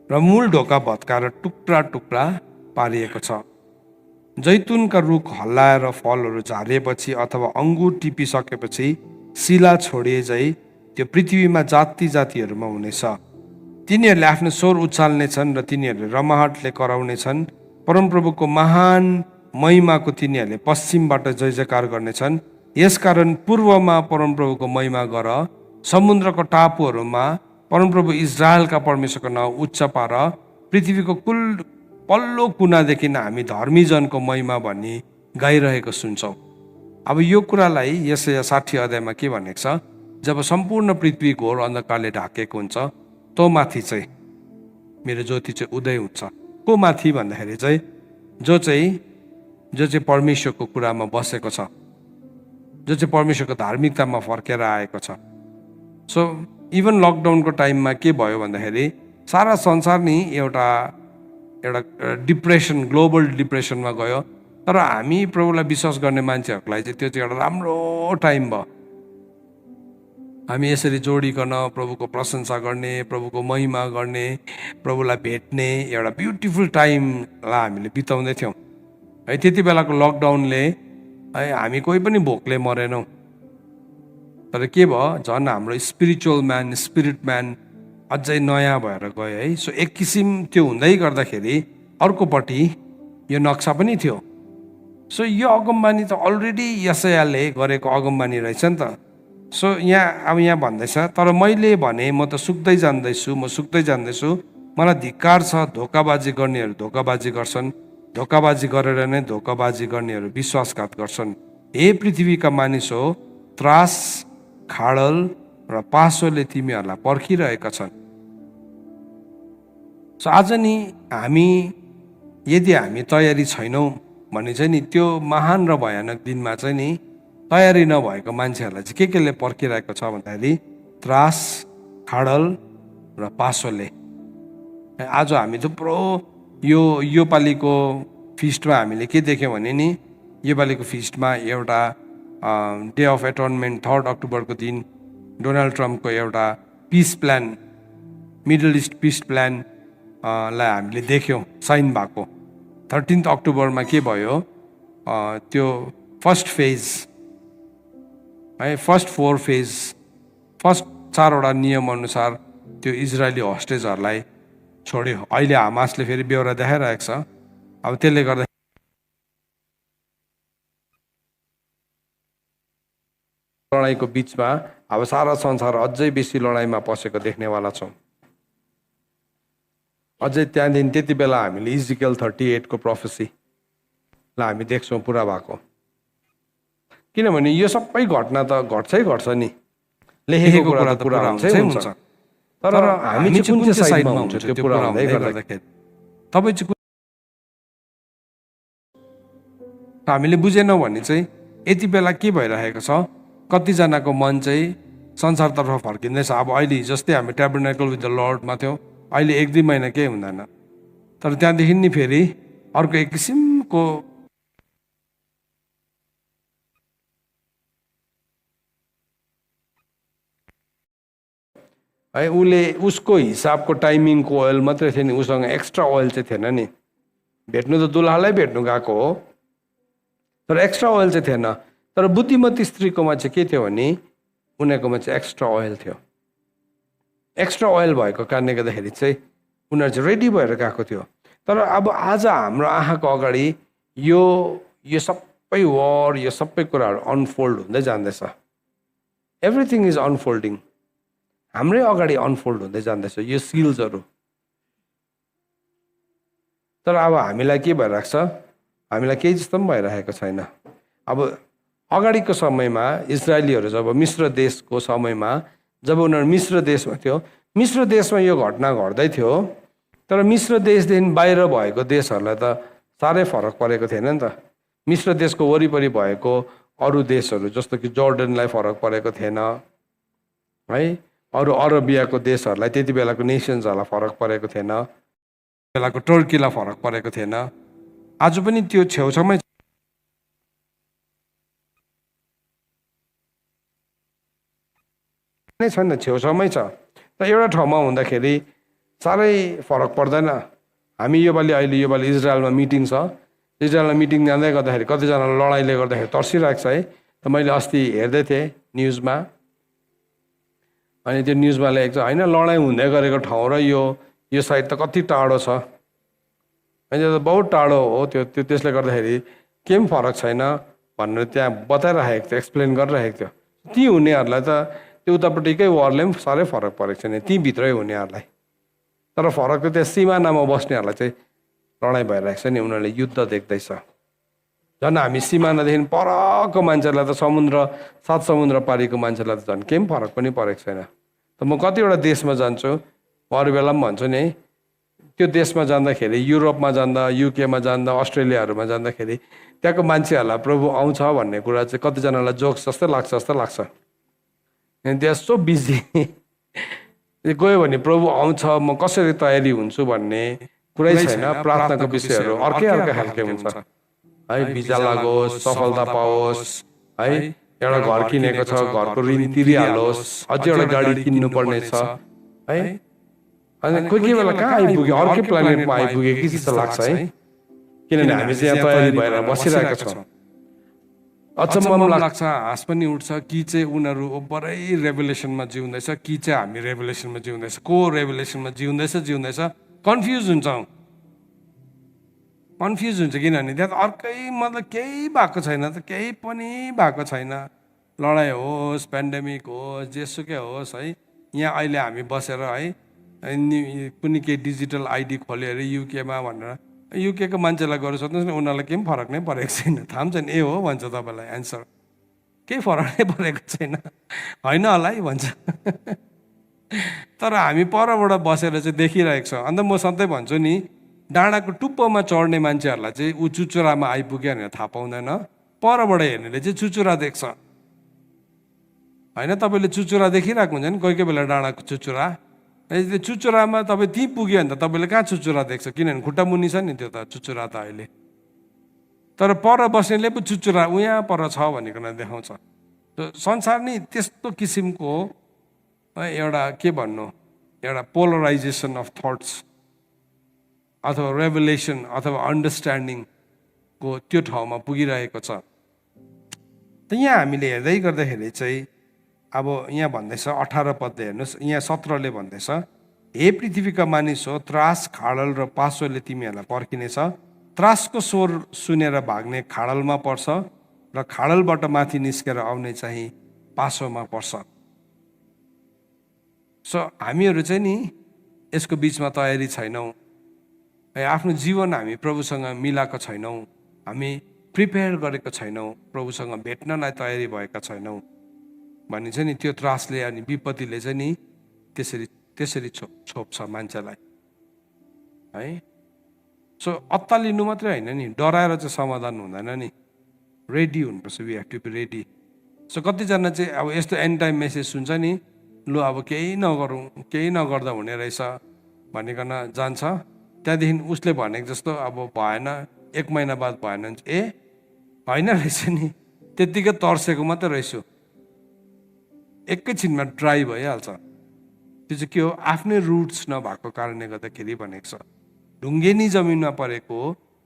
र मूल ढोका भत्काएर टुक्रा टुक्रा पारिएको छ। जैतुनका रुख हल्लाएर फलहरू झारिएपछि अथवा अङ्गुर टिपिसकेपछि शिला छोडिए झै त्यो पृथ्वीमा जाति जातिहरूमा हुनेछ। तिनीहरूले आफ्नो स्वर उचाल्नेछन् र तिनीहरूले रमाहटले कराउनेछन्। परमप्रभुको महान महिमाको तिनीहरूले पश्चिमबाट जय जयकार गर्नेछन्। यसकारण पूर्वमा परमप्रभुको महिमा गर, समुद्रको टापुहरूमा परमप्रभु इजरायलका परमेश्वरको नाउँ उच्च पार। पृथ्वीको कुल पल्लो कुनादेखि हामी धर्मीजनको महिमा भनी गाइरहेको सुन्छौँ। अब यो कुरालाई यशाया 60 अध्यायमा के भनेको छ, जब सम्पूर्ण पृथ्वी घोर अन्धकारले ढाकेको हुन्छ तो माथि चाहिँ मेरो ज्योति चाहिँ उदय हुन्छ। को माथि भन्दाखेरि चाहिँ जो चाहिँ परमेश्वरको कुरामा बसेको छ, जो चाहिँ परमेश्वरको धार्मिकतामा फर्केर आएको छ। सो इभन लकडाउनको टाइममा के भयो भन्दाखेरि सारा संसार नि एउटा डिप्रेसन, ग्लोबल डिप्रेसनमा गयो। तर हामी प्रभुलाई विश्वास गर्ने मान्छेहरूलाई चाहिँ त्यो चाहिँ एउटा राम्रो टाइम भयो। हामी यसरी जोडिकन प्रभुको प्रशंसा गर्ने, प्रभुको महिमा गर्ने, प्रभुलाई भेट्ने एउटा ब्युटिफुल टाइमलाई हामीले बिताउँदै थियौँ है। त्यति बेलाको लकडाउनले है हामी कोही पनि भोकले मरेनौँ, तर के भयो, झन् हाम्रो स्पिरिचुअल म्यान, स्पिरिट म्यान अझै नयाँ भएर गयो है। सो एक किसिम त्यो हुँदै गर्दाखेरि अर्कोपट्टि यो नक्सा पनि थियो। सो यो अगमबानी त अलरेडी यशायाले गरेको अगमबानी रहेछ नि त। सो यहाँ भन्दैछ, तर मैले भने म त सुक्दै जान्दैछु, म सुक्दै जान्दैछु, मलाई धिक्कार छ। धोकाबाजी गर्नेहरू धोकाबाजी गर्छन्, धोकाबाजी गरेर नै धोकाबाजी गर्नेहरू विश्वासघात गर्छन्। हे पृथ्वीका मानिस हो, त्रास, खाडल र पासोले तिमीहरूलाई पर्खिरहेका छन्। सो आज नि यदि हामी तयारी छैनौँ भने चाहिँ नि त्यो महान र भयानक दिनमा चाहिँ नि तयारी नभएको मान्छेहरूलाई चाहिँ केले पर्खिरहेको छ भन्दाखेरि त्रास, खाडल र पासोले। आज हामी थुप्रो यो पालिको फिस्टमा हामीले के देख्यौँ भने नि, यो पालिको फिस्टमा एउटा डे अफ एटोनमेन्ट 3 अक्टोबरको दिन डोनाल्ड ट्रम्पको एउटा peace plan, middle east peace plan लाई हामीले देख्यौँ साइन भएको। 13 अक्टोबरमा के भयो, त्यो फर्स्ट फेज है, फर्स्ट 4 फेज, फर्स्ट 4वटा नियम अनुसार त्यो इजरायली हस्टेजहरूलाई छोड्यो। अहिले हमासले फेरि बेहोरा देखाइरहेको छ। अब त्यसले गर्दा लडाइँको बिचमा अब सारा संसार अझै बेसी लडाइँमा पसेको देख्नेवाला छौँ। अझै त्यहाँदेखि त्यति बेला हामीले इजिकल 38 को प्रोफेसीलाई हामी देख्छौँ पुरा भएको। किनभने यो सबै घटना त घट्छ नि, लेखेको कुरा त पुरा हुन्छ, तर हामी चाहिँ कुन चाहिँ साइडमा हुन्छ त्यो पुरा हुँदै गर्दाखेरि तपाईँ चाहिँ हामीले बुझेनौँ भने चाहिँ यति बेला के भइरहेको छ, कतिजनाको मन चाहिँ संसारतर्फ फर्किँदैछ। अब अहिले जस्तै हामी ट्याबरनेकल विथ द लर्डमा थियौँ, अहिले 1-2 महिना केही हुँदैन, तर त्यहाँदेखि नि फेरि अर्को एक किसिमको है, उसको हिसाबको टाइमिङको ओइल मात्रै थियो नि, उसँग एक्स्ट्रा ओइल चाहिँ थिएन नि। भेट्नु त दुल्हालाई भेट्नु गएको हो, तर एक्स्ट्रा ओइल चाहिँ थिएन। तर बुद्धिमती स्त्रीकोमा चाहिँ के थियो भने उनीहरूकोमा चाहिँ एक्स्ट्रा ओइल थियो। एक्स्ट्रा ओइल भएको कारणले गर्दाखेरि चाहिँ उनीहरू चाहिँ रेडी भएर गएको थियो। तर अब आज हाम्रो आँखाको अगाडि यो सबै वार, यो सबै कुराहरू अनफोल्ड हुँदै जाँदैछ। एभ्रिथिङ इज अनफोल्डिङ, हाम्रै अगाडि अनफोल्ड हुँदै जाँदैछ यो सिल्सहरू। तर अब हामीलाई के भइरहेको छ, हामीलाई केही जस्तो पनि भइरहेको छैन। अब अगाडिको समयमा इजरायलीहरू जब मिश्र देशको समयमा, जब उनीहरू मिश्र देशमा थियो, मिश्र देशमा यो घटना घट्दै थियो, तर मिश्र देशदेखि बाहिर भएको देशहरूलाई त साह्रै फरक परेको थिएन नि त। मिश्र देशको वरिपरि भएको अरू देशहरू जस्तो कि जोर्डनलाई फरक परेको थिएन है, अरू अरबियाको देशहरूलाई, त्यति बेलाको नेसन्सहरूलाई फरक परेको थिएन, बेलाको टर्कीलाई फरक परेको थिएन। आज पनि त्यो छेउछाउमै नै छैन, छेउछाउमै छ। त एउटा ठाउँमा हुँदाखेरि साह्रै फरक पर्दैन। हामी अहिले योपालि इजरायलमा मिटिङ छ, इजरायलमा मिटिङ जाँदै गर्दाखेरि कतिजना लडाइँले गर्दाखेरि तर्सिरहेको छ है। त मैले अस्ति हेर्दै थिएँ न्युजमा, अनि त्यो न्युजमा लेखेको छ होइन, लडाइँ हुँदै गरेको ठाउँ र यो साइड त कति टाढो छ, होइन, त बहुत टाढो हो त्यो त्यसले गर्दाखेरि केही पनि फरक छैन भनेर त्यहाँ बताइरहेको थियो, एक्सप्लेन गरिरहेको थियो। ती हुनेहरूलाई त त्यो उतापट्टिकै वारले पनि साह्रै फरक परेको छैन, ती भित्रै हुनेहरूलाई। तर फरक त त्यहाँ सिमानामा बस्नेहरूलाई चाहिँ लडाइँ भइरहेको छ नि, उनीहरूले युद्ध देख्दैछ। झन् हामी सिमानादेखि परको मान्छेलाई त 7 समुद्र पारीको मान्छेलाई त झन् केही पनि फरक पनि परेको छैन। त म कतिवटा देशमा जान्छु, अरू बेला पनि भन्छु नि, त्यो देशमा जाँदाखेरि, युरोपमा जाँदा, युकेमा जाँदा, अस्ट्रेलियाहरूमा जाँदाखेरि त्यहाँको मान्छेहरूलाई प्रभु आउँछ भन्ने कुरा चाहिँ कतिजनालाई जोक्स जस्तै लाग्छ। And they are so busy. गयो भने प्रभु आउँछ, म कसरी तयारी हुन्छु भन्ने कुरै छैन। प्रार्थनाको विषयहरू अर्कै खालके हुन्छ है, भिजा लागोस्, सफलता पाओस् है, एउटा घर किनेको छ, घरको ऋण तिरिहालोस्, अझै एउटा गाडी किन्नु पर्ने छ है। अनि कोही बेला कहाँ आइपुग्यो, अर्कै प्लानेटमा आइपुग्यो कि जस्तो लाग्छ है। किनभने हामी चाहिँ यहाँ तयारी भएर बसिरहेका छौँ। अचम्म लाग्छ, हाँस पनि उठ्छ कि चाहिँ उनीहरू ओभरै रेभुलेसनमा जिउँदैछ कि चाहिँ हामी रेभुलेसनमा जिउँदैछ, को रेभुलेसनमा जिउँदैछ कन्फ्युज हुन्छौँ। किनभने त्यहाँ अर्कै मतलब केही भएको छैन, त केही पनि भएको छैन। लडाइँ होस्, पेन्डेमिक होस्, जेसुकै होस् है, यहाँ अहिले हामी बसेर है कुनै केही डिजिटल आइडी खोल्यो अरे युकेमा भनेर, युकेको मान्छेलाई गएर सोध्नुहोस् न, उनीहरूलाई केही फरक नै परेको छैन। थाहा छैन ए हो भन्छ तपाईँलाई एन्सर, केही फरक नै परेको छैन, होइन होला है भन्छ। तर हामी परबाट बसेर चाहिँ देखिरहेको छौँ। अन्त म सधैँ भन्छु नि, डाँडाको टुप्पोमा चढ्ने मान्छेहरूलाई चाहिँ ऊ चुचुरामा आइपुग्यो भनेर थाहा पाउँदैन, परबाट हेर्नेले चाहिँ चुचुरा देख्छ होइन। तपाईँले चुचुरा देखिरहेको हुन्छ नि कोही कोही बेला, डाँडाको चुचुरा, त्यो चुचुरामा तपाईँ त्यहीँ पुग्यो भने त तपाईँले कहाँ चुचुरा देख्छ, किनभने खुट्टा मुनि छ नि त्यो त चुचुरा त अहिले। तर पर बस्नेले पो चुचुरा उहाँ पर छ भनिकन देखाउँछ। संसार नै त्यस्तो किसिमको एउटा के भन्नु, एउटा पोलराइजेसन अफ थट्स अथवा रेभुलेसन अथवा अन्डरस्ट्यान्डिङको त्यो ठाउँमा पुगिरहेको छ। त यहाँ हामीले हेर्दै गर्दाखेरि चाहिँ अब यहाँ भन्दैछ 18 पदले हेर्नुहोस्, यहाँ 17ले भन्दैछ, हे पृथ्वीका मानिस हो, त्रास, खाडल र पासोले तिमीहरूलाई पर्खिनेछ। त्रासको स्वर सुनेर भाग्ने खाडलमा पर्छ र खाडलबाट माथि निस्केर आउने चाहिँ पासोमा पर्छ। सो हामीहरू चाहिँ नि यसको बिचमा तयारी छैनौँ, आफ्नो जीवन हामी प्रभुसँग मिलाएको छैनौँ, हामी प्रिपेयर गरेको छैनौँ, प्रभुसँग भेट्नलाई तयारी भएका छैनौँ भनिन्छ नि। त्यो त्रासले अनि विपत्तिले चाहिँ नि त्यसरी छोप्छ मान्छेलाई है। सो अत्तालिनु मात्रै होइन नि, डराएर चाहिँ समाधान हुँदैन नि, रेडी हुनुपर्छ, we have to be ready. So कतिजना चाहिँ अब यस्तो एन्ड टाइम मेसेज सुन्छ नि, लु अब केही नगरौँ, केही नगर्दा हुने रहेछ भनिकन जान्छ, त्यहाँदेखि उसले भनेको जस्तो अब भएन, 1 महिना बाद भएन भने ए होइन रहेछ नि, त्यत्तिकै तर्सेको मात्रै रहेछु, एकैछिनमा ड्राई भइहाल्छ। त्यो चाहिँ के हो, आफ्नै रुट्स नभएको कारणले गर्दाखेरि भनेको छ। ढुङ्गेनी जमिनमा परेको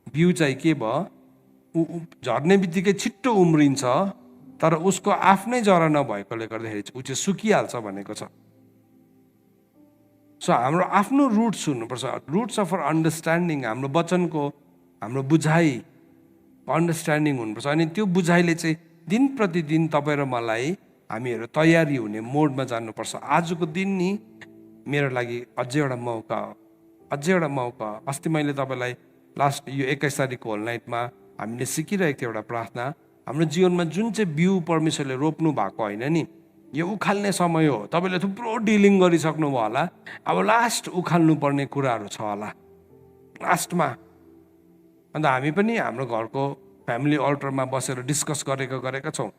बिउ चाहिँ के भयो, झर्ने बित्तिकै छिट्टो उम्रिन्छ, तर उसको आफ्नै जरा नभएकोले गर्दाखेरि ऊ चाहिँ सुकिहाल्छ भनेको छ। सो हाम्रो आफ्नो रुट्स हुनुपर्छ, रुट्स अफ अन्डरस्ट्यान्डिङ, हाम्रो वचनको हाम्रो बुझाइ अन्डरस्ट्यान्डिङ हुनुपर्छ। अनि त्यो बुझाइले चाहिँ दिन प्रतिदिन तपाईँ र मलाई हामीहरू तयारी हुने मोडमा जानुपर्छ। आजको दिन नि मेरो लागि अझै एउटा मौका हो, अझै एउटा मौका। अस्ति मैले तपाईँलाई लास्ट यो 21 तारिकको होल नाइटमा हामीले सिकिरहेको थियो एउटा प्रार्थना, हाम्रो जीवनमा जुन चाहिँ बिउ परमेश्वरले रोप्नु भएको होइन नि, यो उखाल्ने समय हो। तपाईँले थुप्रो डिलिङ गरिसक्नु भयो होला, अब लास्ट उखाल्नु पर्ने कुराहरू छ होला लास्टमा। अन्त हामी पनि हाम्रो घरको फ्यामिली अल्टरमा बसेर डिस्कस गरेका छौँ,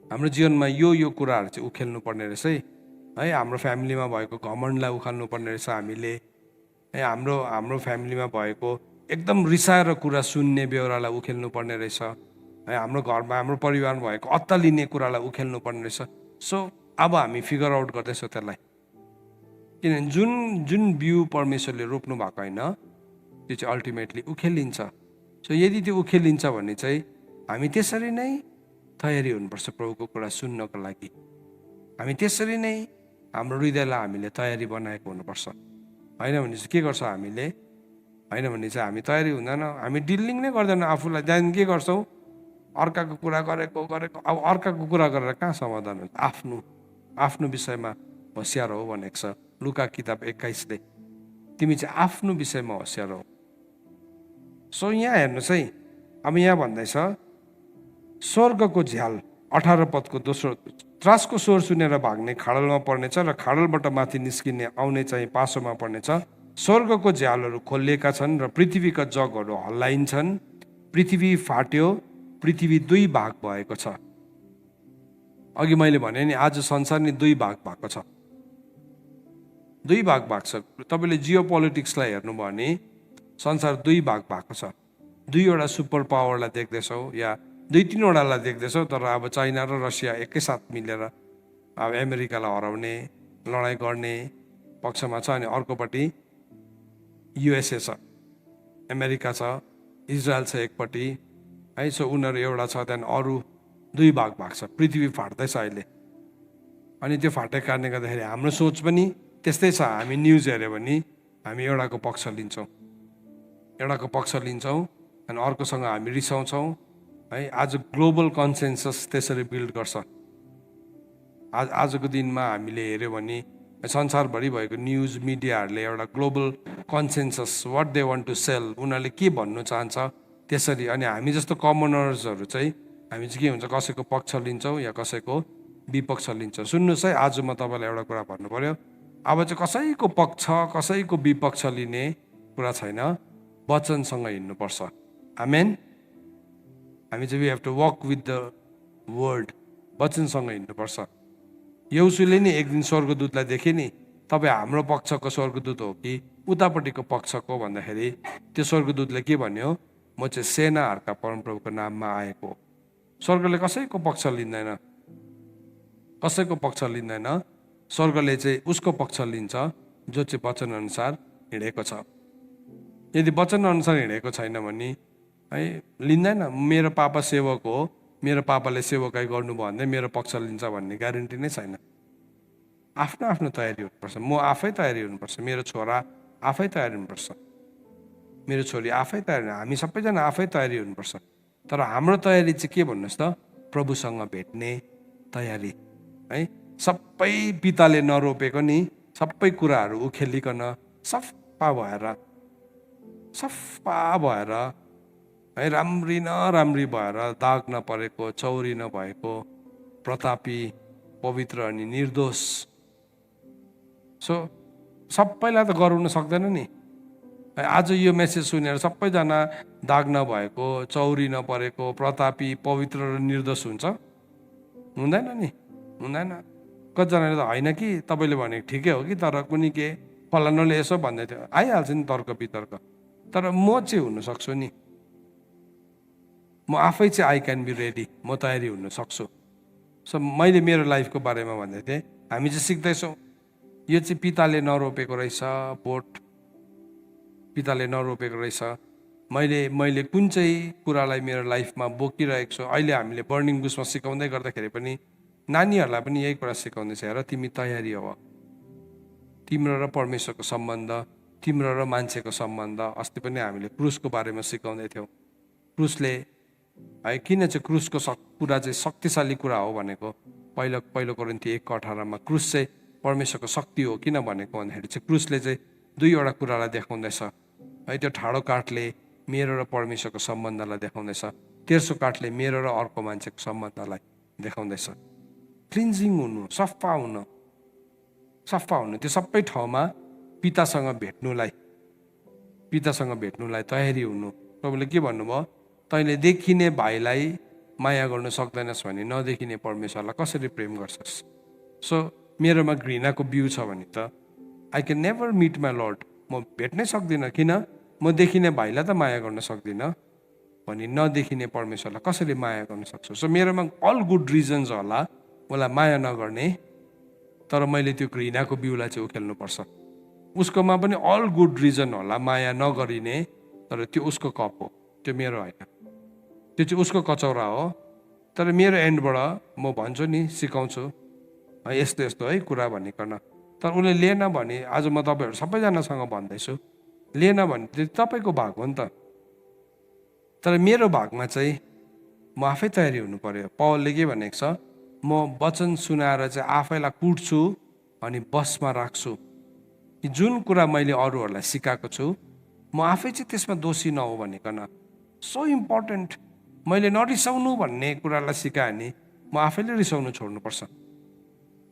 हाम्रो जीवनमा यो कुराहरू चाहिँ उखेल्नु पर्ने रहेछ है। हाम्रो फ्यामिलीमा भएको घमण्डलाई उखाल्नु पर्ने रहेछ हामीले है। हाम्रो फ्यामिलीमा भएको एकदम रिसाएर कुरा सुन्ने बेहोरालाई उखेल्नु पर्ने रहेछ है। हाम्रो घरमा हाम्रो परिवारमा भएको अत्तालिने कुरालाई उखेल्नु पर्ने रहेछ। सो अब हामी फिगर आउट गर्दैछौँ त्यसलाई, किनभने जुन बिउ परमेश्वरले रोप्नु भएको होइन त्यो चाहिँ अल्टिमेटली उखेलिन्छ। सो यदि त्यो उखेलिन्छ भने चाहिँ हामी त्यसरी नै तयारी हुनुपर्छ प्रभुको कुरा सुन्नको लागि। हामी त्यसरी नै हाम्रो हृदयलाई हामीले तयारी बनाएको हुनुपर्छ। होइन भने चाहिँ के गर्छ हामीले, होइन भने चाहिँ हामी तयारी हुँदैन, हामी डिलिङ नै गर्दैन आफूलाई। त्यहाँदेखि के गर्छौँ, अर्काको कुरा गरेको अब अर्काको कुरा गरेर कहाँ समाधान हुन्छ। आफ्नो विषयमा होसियार हो भनेको छ लुका किताब 21ले, तिमी चाहिँ आफ्नो विषयमा होसियार हो। सो यहाँ हेर्नुहोस् है, अब यहाँ भन्दैछ स्वर्गको झ्याल 18 पदको दोस्रो, त्रासको स्वर सुनेर भाग्ने खाडलमा पर्नेछ र खाडलबाट माथि निस्किने आउने चाहिँ पासोमा पर्नेछ। स्वर्गको झ्यालहरू खोलिएका छन् र पृथ्वीका जगहरू हल्लाइन्छन्। पृथ्वी फाट्यो, पृथ्वी 2 भाग भएको छ। अघि मैले भने नि आज संसार नि 2 भाग भएको छ, 2 भाग भएको छ। तपाईँले जियो पोलिटिक्सलाई हेर्नुभयो भने संसार 2 भाग भएको छ। 2वटा सुपर पावरलाई देख्दैछौँ, या 2-3वटालाई देख्दैछौँ, तर अब चाइना र रसिया एकैसाथ मिलेर अब अमेरिकालाई हराउने लडाइँ गर्ने पक्षमा छ। अनि अर्कोपट्टि युएसए छ, अमेरिका छ, इजरायल छ एकपट्टि है। सो उनीहरू एउटा छ, त्यहाँदेखि अरू 2 भाग छ। पृथ्वी फाट्दैछ अहिले। अनि त्यो फाटेको कारणले गर्दाखेरि हाम्रो सोच पनि त्यस्तै छ। हामी न्युज हेऱ्यो भने हामी एउटाको पक्ष लिन्छौँ अनि अर्कोसँग हामी रिसाउँछौँ है। आज ग्लोबल कन्सेन्सस त्यसरी बिल्ड गर्छ। आजको दिनमा हामीले हेऱ्यो भने संसारभरि भएको न्युज मिडियाहरूले एउटा global consensus, what they want to sell, उनीहरूले के भन्नु चाहन्छ त्यसरी। अनि हामी जस्तो कमनर्सहरू चाहिँ हामी चाहिँ के हुन्छ, कसैको पक्ष लिन्छौँ या कसैको विपक्ष लिन्छौँ। सुन्नुहोस् है, आज म तपाईँलाई एउटा कुरा भन्नु पर्यो। अब चाहिँ कसैको पक्ष कसैको विपक्ष लिने कुरा छैन, वचनसँग हिँड्नुपर्छ। आमेन। हामी चाहिँ we have to walk with the word, वचनसँग हिँड्नुपर्छ। यहोशूले नि एक दिन स्वर्गदूतलाई देखे नि, तपाईँ हाम्रो पक्षको स्वर्गदूत हो कि उतापट्टिको पक्षको भन्दाखेरि त्यो स्वर्गदूतले के भन्यो, म चाहिँ सेनाहरूका परमप्रभुको नाममा आएको। स्वर्गले कसैको पक्ष लिँदैन, कसैको पक्ष लिँदैन। स्वर्गले चाहिँ उसको पक्ष लिन्छ जो चाहिँ वचनअनुसार हिँडेको छ। यदि वचनअनुसार हिँडेको छैन भने है लिँदैन। मेरो पापा सेवक हो, मेरो पापाले सेवकाई गर्नुभयो भने मेरो पक्ष लिन्छ भन्ने ग्यारेन्टी नै छैन। आफ्नो आफ्नो तयारी हुनुपर्छ। म आफै तयारी हुनुपर्छ, मेरो छोरा आफै तयारी हुनुपर्छ, मेरो छोरी आफै तयारी, हामी सबैजना आफै तयारी हुनुपर्छ। तर हाम्रो तयारी चाहिँ के भन्नुहोस् त, प्रभुसँग भेट्ने तयारी है। सबै पिताले नरोपेको नि सबै कुराहरू उखेलिकन सफा भएर है, राम्री नराम्री भएर, दाग नपरेको, चौरी नभएको, प्रतापी, पवित्र अनि निर्दोष। सो सबैलाई त गराउन सक्दैन नि। आज यो मेसेज सुनेर सबैजना दाग नभएको, चौरी नपरेको, प्रतापी, पवित्र र निर्दोष हुन्छ? हुँदैन नि, हुँदैन। कतिजनाले त होइन कि तपाईँले भनेको ठिकै हो कि, तर कुनै के फलानुले यसो भन्दै थियो, आइहाल्छ नि तर्क वितर्क। तर म चाहिँ हुन सक्छु नि, म आफै चाहिँ आई क्यान बी रेडी, म तयारी हुन सक्छु। सो मैले मेरो लाइफको बारेमा भन्दै थिएँ, हामी चाहिँ सिक्दैछौँ। यो चाहिँ पिताले नरोपेको रहेछ, बोट पिताले नरोपेको रहेछ। मैले कुन चाहिँ कुरालाई मेरो लाइफमा बोकिरहेको छु। अहिले हामीले बर्निङ बुसमा सिकाउँदै गर्दाखेरि पनि नानीहरूलाई पनि यही कुरा सिकाउँदैछ, हेर तिमी तयारी हो। तिम्रो र परमेश्वरको सम्बन्ध, तिम्रो र मान्छेको सम्बन्ध। अस्ति पनि हामीले क्रुसको बारेमा सिकाउँदै थियौँ। क्रुसले है, किन चाहिँ क्रुसको कुरा चाहिँ शक्तिशाली कुरा हो भनेको, पहिलो कोरिन्थी 1:18 क्रुस चाहिँ परमेश्वरको शक्ति हो किन भनेको भन्दाखेरि चाहिँ क्रुसले चाहिँ 2वटा कुरालाई देखाउँदैछ है। त्यो ठाडो काठले मेरो र परमेश्वरको सम्बन्धलाई देखाउँदैछ, तेर्सो काठले मेरो र अर्को मान्छेको सम्बन्धलाई देखाउँदैछ। क्लिन्जिङ हुनु, सफा हुनु, त्यो सबै ठाउँमा पितासँग भेट्नुलाई तयारी हुनु। प्रभुले के भन्नुभयो, तैँले देखिने भाइलाई माया गर्नु सक्दैनस् भने नदेखिने परमेश्वरलाई कसरी प्रेम गर्छस्? सो मेरोमा घृणाको बिउ छ भने त I can never meet my Lord. म भेट्नै सक्दिनँ, किन? म देखिने भाइलाई त माया गर्न सक्दिनँ भने नदेखिने परमेश्वरलाई कसरी माया गर्न सक्छु? सो मेरोमा अल गुड रिजन्स होला उसलाई माया नगर्ने, तर मैले त्यो घृणाको बिउलाई चाहिँ उखेल्नुपर्छ। उसकोमा पनि अल गुड रिजन होला माया नगरिने, तर त्यो उसको कप हो, त्यो मेरो होइन। त्यो चाहिँ उसको कचौरा हो। तर मेरो एन्डबाट म भन्छु नि, सिकाउँछु यस्तो यस्तो है कुरा भनिकन। तर उसले लिएन भने, आज म तपाईँहरू सबैजनासँग भन्दैछु, लिएन भने त्यो तपाईँको भाग हो नि त। तर मेरो भागमा चाहिँ म आफै तयारी हुनु पर्यो। पौलले के भनेको छ, म वचन सुनाएर चाहिँ आफैलाई कुट्छु अनि बसमा राख्छु कि जुन कुरा मैले अरूहरूलाई सिकाएको छु म आफै चाहिँ त्यसमा दोषी नहो भनिकन। So important. मैले नरिसाउनु भन्ने कुरालाई सिकाएँ नि म आफैले रिसाउनु छोड्नुपर्छ।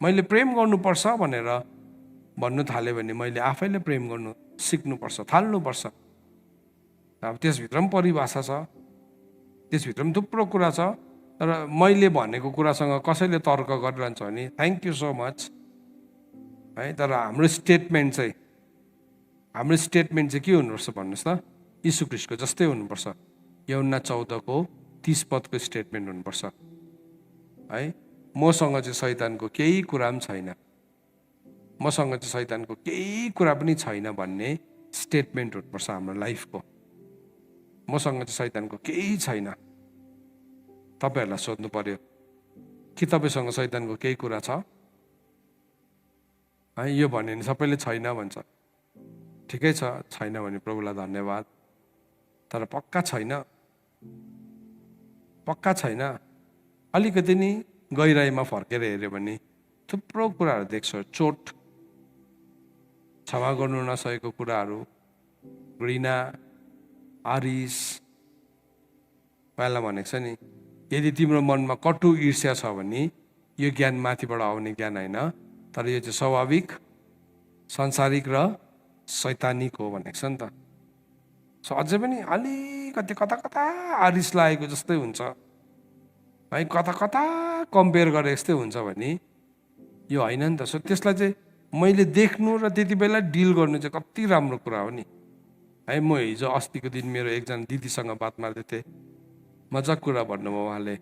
मैले प्रेम गर्नुपर्छ भनेर भन्नु थाल्यो भने मैले आफैले प्रेम गर्नु सिक्नुपर्छ, थाल्नुपर्छ। अब त्यसभित्र पनि परिभाषा छ, त्यसभित्र पनि थुप्रो कुरा छ। तर मैले भनेको कुरासँग कसैले तर्क गरिरहन्छ भने थ्याङ्क यू सो मच है। तर हाम्रो स्टेटमेन्ट चाहिँ के हुनुपर्छ भन्नुहोस् त? यीशु ख्रीष्टको जस्तै हुनुपर्छ। यूहन्ना 14:23 30 पदको स्टेटमेन्ट हुनुपर्छ है। मसँग चाहिँ शैतानको केही कुरा पनि छैन, मसँग चाहिँ शैतानको केही कुरा पनि छैन भन्ने स्टेटमेन्ट हुनुपर्छ हाम्रो लाइफको। मसँग चाहिँ शैतानको केही छैन। तपाईँहरूलाई सोध्नु पर्यो कि तपाईँसँग शैतानको केही कुरा छ है? यो भन्यो भने सबैले छैन भन्छ। ठिकै छ, छैन भने प्रभुलाई धन्यवाद, तर पक्का छैन, पक्का छैन। अलिकति नि गहिराइमा फर्केर हेऱ्यो भने थुप्रो कुराहरू देख्छ। चोट, क्षमा गर्नु नसकेको कुराहरू, घृणा, आरिस। पहिला भनेको छ नि, यदि तिम्रो मनमा कटु ईर्ष्या छ भने यो ज्ञान माथिबाट आउने ज्ञान होइन, तर यो चाहिँ स्वाभाविक, संसारिक र शैतानिक हो भनेको छ नि त। सो अझै पनि अलिकति कता कता आरिस लागेको जस्तै हुन्छ है, कता कता कम्पेयर गरे जस्तै हुन्छ भने यो होइन नि त। सो त्यसलाई चाहिँ मैले देख्नु र त्यति बेला डिल गर्नु चाहिँ कति राम्रो कुरा हो नि है। म हिजो अस्तिको दिन मेरो एकजना दिदीसँग बात मार्दै थिएँ, मजाक कुरा भन्नुभयो उहाँले।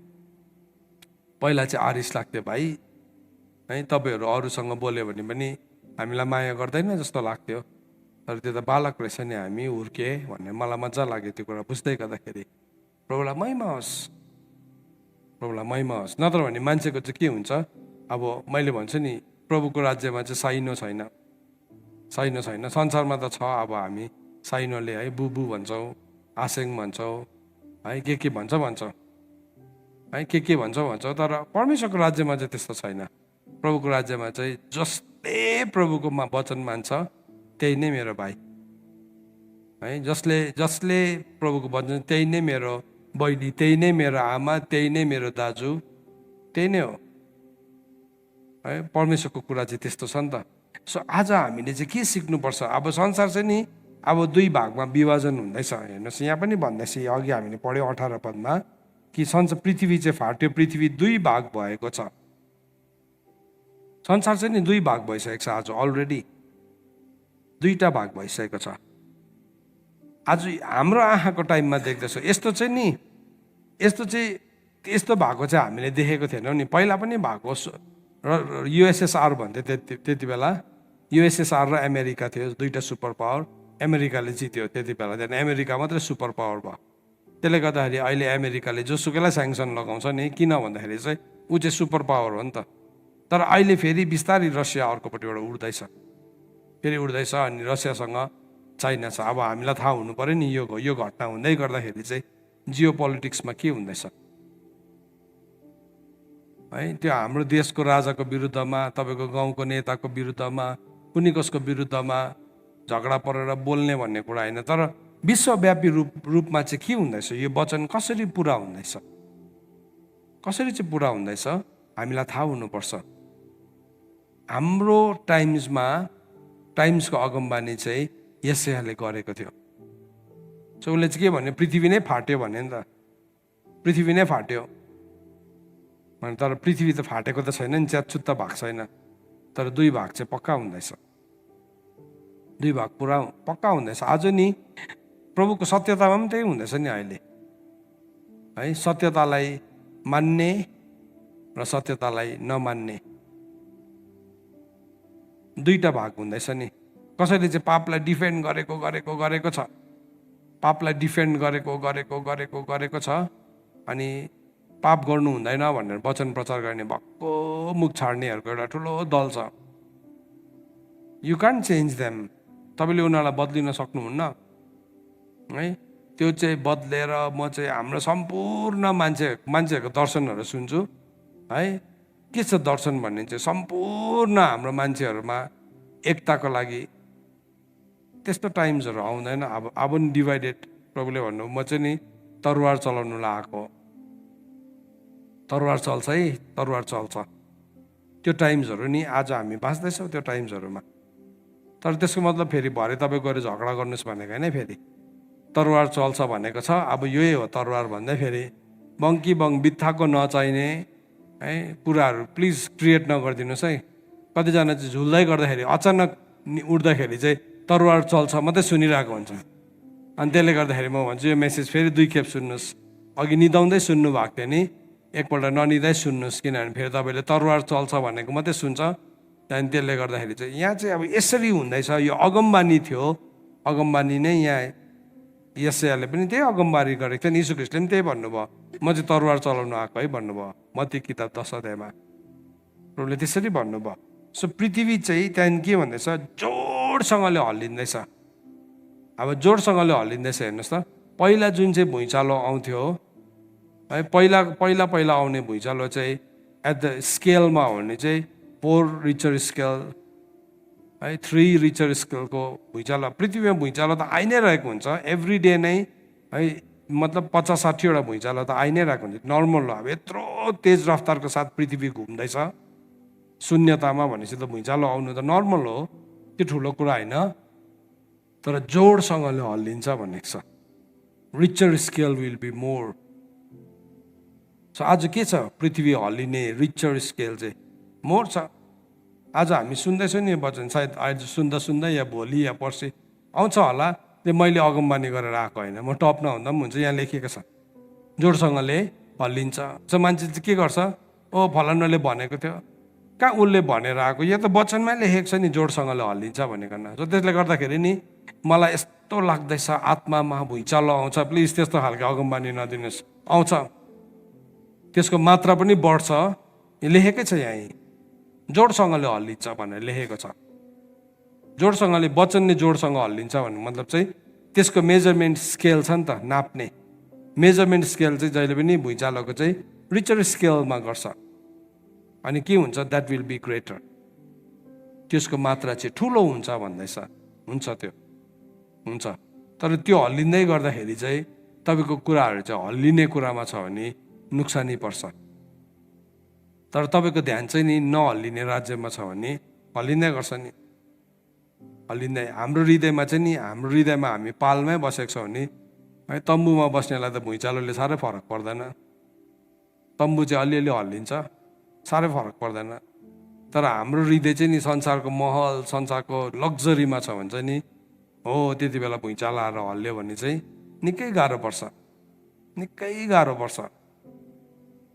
पहिला चाहिँ आरिस लाग्थ्यो भाइ है, तपाईँहरू अरूसँग बोल्यो भने पनि हामीलाई माया गर्दैन जस्तो लाग्थ्यो, तर त्यो त बालक रहेछ नि, हामी हुर्के भन्ने मलाई मजा लाग्यो त्यो कुरा बुझ्दै गर्दाखेरि। प्रभुलाई महिमा होस्, प्रभुलाई महिमा होस्। नत्र भने मान्छेको चाहिँ के हुन्छ, अब मैले भन्छु नि, प्रभुको राज्यमा चाहिँ साइनो छैन, साइनो छैन। संसारमा त छ, अब हामी साइनोले है बुबु भन्छौँ, आसेङ भन्छौँ है, के भन्छौँ है, के भन्छौँ, तर परमेश्वरको राज्यमा चाहिँ त्यस्तो छैन। प्रभुको राज्यमा चाहिँ जसले प्रभुको वचन मान्छ त्यही नै मेरो भाइ है, जसले प्रभुको वचन, त्यही नै मेरो बहिनी, त्यही नै मेरो आमा, त्यही नै मेरो दाजु, त्यही नै हो है। परमेश्वरको कुरा चाहिँ त्यस्तो छ नि त। सो आज हामीले चाहिँ के सिक्नुपर्छ? अब संसार चाहिँ नि अब 2 भागमा विभाजन हुँदैछ। हेर्नुहोस्, यहाँ पनि भन्दैछ, अघि हामीले पढ्यौँ 18 पदमा कि पृथ्वी चाहिँ फाट्यो, पृथ्वी 2 भाग भएको छ। संसार चाहिँ नि 2 भाग भइसकेको छ। आज अलरेडी 2टा भाग भइसकेको छ। आज हाम्रो आँखाको टाइममा देख्दैछौँ यस्तो चाहिँ नि, यस्तो भएको चाहिँ हामीले देखेको थिएनौँ नि। पहिला पनि भएको र युएसएसआर भन्थ्यो त्यति बेला। युएसएसआर र अमेरिका थियो 2टा सुपर पावर। अमेरिकाले जित्यो त्यति बेला, त्यहाँदेखि अमेरिका मात्रै सुपर पावर भयो। त्यसले गर्दाखेरि अहिले अमेरिकाले जोसुकैलाई स्याङ्सन लगाउँछ नि, किन भन्दाखेरि चाहिँ ऊ चाहिँ सुपर पावर हो नि त। तर अहिले फेरि बिस्तारै रसिया अर्कोपट्टिबाट उड्दैछ, फेरि उड्दैछ, अनि रसियासँग चाइना छ। अब हामीलाई थाहा हुनु पऱ्यो नि, यो घटना हुँदै गर्दाखेरि चाहिँ जियो पोलिटिक्समा के हुँदैछ है। त्यो हाम्रो देशको राजाको विरुद्धमा, तपाईँको गाउँको नेताको विरुद्धमा, कुनै कसको विरुद्धमा झगडा परेर बोल्ने भन्ने कुरा होइन, तर विश्वव्यापी रूपमा चाहिँ के हुँदैछ, यो वचन कसरी पुरा हुँदैछ, कसरी चाहिँ पुरा हुँदैछ हामीलाई थाहा हुनुपर्छ। हाम्रो टाइम्सको अगमबानी चाहिँ यशायाले गरेको थियो। सो उसले चाहिँ के भन्यो, पृथ्वी नै फाट्यो भन्यो नि त, पृथ्वी नै फाट्यो भने। तर पृथ्वी त फाटेको त छैन नि, च्यातचुत्त भाग छैन, तर 2 भाग चाहिँ पक्का हुँदैछ, 2 भाग पुरा पक्का हुँदैछ। आज नि प्रभुको सत्यतामा पनि त्यही हुँदैछ नि अहिले है। सत्यतालाई मान्ने र सत्यतालाई नमान्ने 2टा भाग हुँदैछ नि। कसैले चाहिँ पापलाई डिफेन्ड गरेको छ, पापलाई डिफेन्ड गरेको छ, अनि पाप गर्नु हुँदैन भनेर वचन प्रचार गर्ने भक्को मुख छाड्नेहरूको एउटा ठुलो दल छ। You can change them. तपाईँले उनीहरूलाई बदलिन सक्नुहुन्न है। त्यो चाहिँ बदलेर म चाहिँ हाम्रो सम्पूर्ण मान्छेहरूको दर्शनहरू सुन्छु है। के छ दर्शन भन्ने चाहिँ सम्पूर्ण हाम्रो मान्छेहरूमा एकताको लागि त्यस्तो टाइम्सहरू आउँदैन। अब नि डिभाइडेड। प्रभुले भन्नु, म चाहिँ नि तरवार चलाउनु लगाएको, तरवार चल्छ है, तरवार चल्छ। त्यो टाइम्सहरू नि आज हामी बाँच्दैछौँ त्यो टाइम्सहरूमा। तर त्यसको मतलब फेरि भरे तपाईँ गएर झगडा गर्नुहोस् भनेको होइन। फेरि तरवार चल्छ भनेको छ, अब यही हो तरवार भन्दै फेरि बङ बित्थाको नचाहिने है कुराहरू प्लिज क्रिएट नगरिदिनुहोस् है। कतिजना चाहिँ झुल्दै गर्दाखेरि अचानक उड्दाखेरि चाहिँ तरवार चल्छ मात्रै सुनिरहेको हुन्छ, अनि त्यसले गर्दाखेरि म भन्छु यो मेसेज फेरि 2 खेप सुन्नुहोस् अघि निदाउँदै सुन्नु भएको थियो नि, एकपल्ट ननिदाइ सुन्नुहोस्, किनभने फेरि तपाईँले तरवार चल्छ भनेको मात्रै सुन्छ। त्यहाँदेखि त्यसले गर्दाखेरि चाहिँ यहाँ चाहिँ अब यसरी हुँदैछ। यो अगमबानी थियो, अगमबानी नै यहाँ यशायाले पनि त्यही अगमबानी गरेको थियो नि। यीशु ख्रीष्टले पनि त्यही भन्नुभयो, म चाहिँ तरवार चलाउनु आएको है भन्नुभयो मत्ती किताब 10 अध्यायमा। प्रभुले त्यसरी भन्नुभयो। सो पृथ्वी चाहिँ त्यहाँदेखि के भन्दैछ, जोडसँगले हल्लिँदैछ। अब जोडसँगले हल्लिँदैछ हेर्नुहोस् त। पहिला जुन चाहिँ भुइँचालो आउँथ्यो है, पहिला आउने भुइँचालो चाहिँ एट द स्केलमा हो भने चाहिँ 4 रिचर स्केल है, 3 रिचर स्केलको भुइँचालो। पृथ्वीमा भुइँचालो त आइ नै रहेको हुन्छ एभ्री डे नै है, मतलब 50-60वटा भुइँचालो त आइ नै रहेको हुन्छ, नर्मल हो। अब यत्रो तेज रफ्तारको साथ पृथ्वी घुम्दैछ शून्यतामा भनेपछि त भुइँचालो आउनु त नर्मल हो, त्यो ठुलो कुरा होइन। तर जोडसँगले हल्लिन्छ भनेको छ। Richter scale will be more. So आज के छ, पृथ्वी हल्लिने रिचर स्केल चाहिँ मोर छ। आज हामी सुन्दैछौँ नि वचन, सायद आज सुन्दा या भोलि या पर्सि आउँछ होला। त्यो मैले अगमबानी गरेर आएको होइन, म टप नहुँदा पनि हुन्छ, यहाँ लेखिएको छ जोडसँगले हल्लिन्छ। सो मान्छे चाहिँ के गर्छ, ओ फलानाले भनेको थियो, कहाँ उसले भनेर आएको, यो त वचनमै लेखेको छ नि जोडसँगले हल्लिन्छ भनेकन। सो त्यसले गर्दाखेरि नि मलाई यस्तो लाग्दैछ आत्मामा भुइँचालो आउँछ, प्लिज त्यस्तो खालको अगमबानी नदिनुहोस्। आउँछ, त्यसको मात्रा पनि बढ्छ, लेखेकै छ यहीँ, जोडसँगले हल्लिन्छ भनेर लेखेको छ। जोडसँगले वचनले जोडसँग हल्लिन्छ भन्ने मतलब चाहिँ त्यसको मेजरमेन्ट स्केल छ नि त, नाप्ने मेजरमेन्ट स्केल चाहिँ जहिले पनि भुइँचालोको चाहिँ रिचर स्केलमा गर्छ। अनि के हुन्छ, द्याट विल बी ग्रेटर, त्यसको मात्रा चाहिँ ठुलो हुन्छ भन्दैछ। हुन्छ, त्यो हुन्छ। तर त्यो हल्लिँदै गर्दाखेरि चाहिँ तपाईँको कुराहरू चाहिँ हल्लिने कुरामा छ भने नोक्सानी पर्छ। तर तपाईँको ध्यान चाहिँ नि नहल्लिने राज्यमा छ भने हल्लिँदै गर्छ नि, हल्लिँदै। हाम्रो हृदयमा चाहिँ नि, हाम्रो हृदयमा हामी पालमै बसेको छ भने है, तम्बुमा बस्नेलाई त भुइँचालोले साह्रै फरक पर्दैन। तम्बु चाहिँ अलिअलि हल्लिन्छ, साह्रै फरक पर्दैन। तर हाम्रो हृदय चाहिँ नि संसारको महल, संसारको लग्जरीमा छ भने चाहिँ नि हो, त्यति बेला भुइँचालो आएर हल्ल्यो भने चाहिँ निकै गाह्रो पर्छ, निकै गाह्रो पर्छ।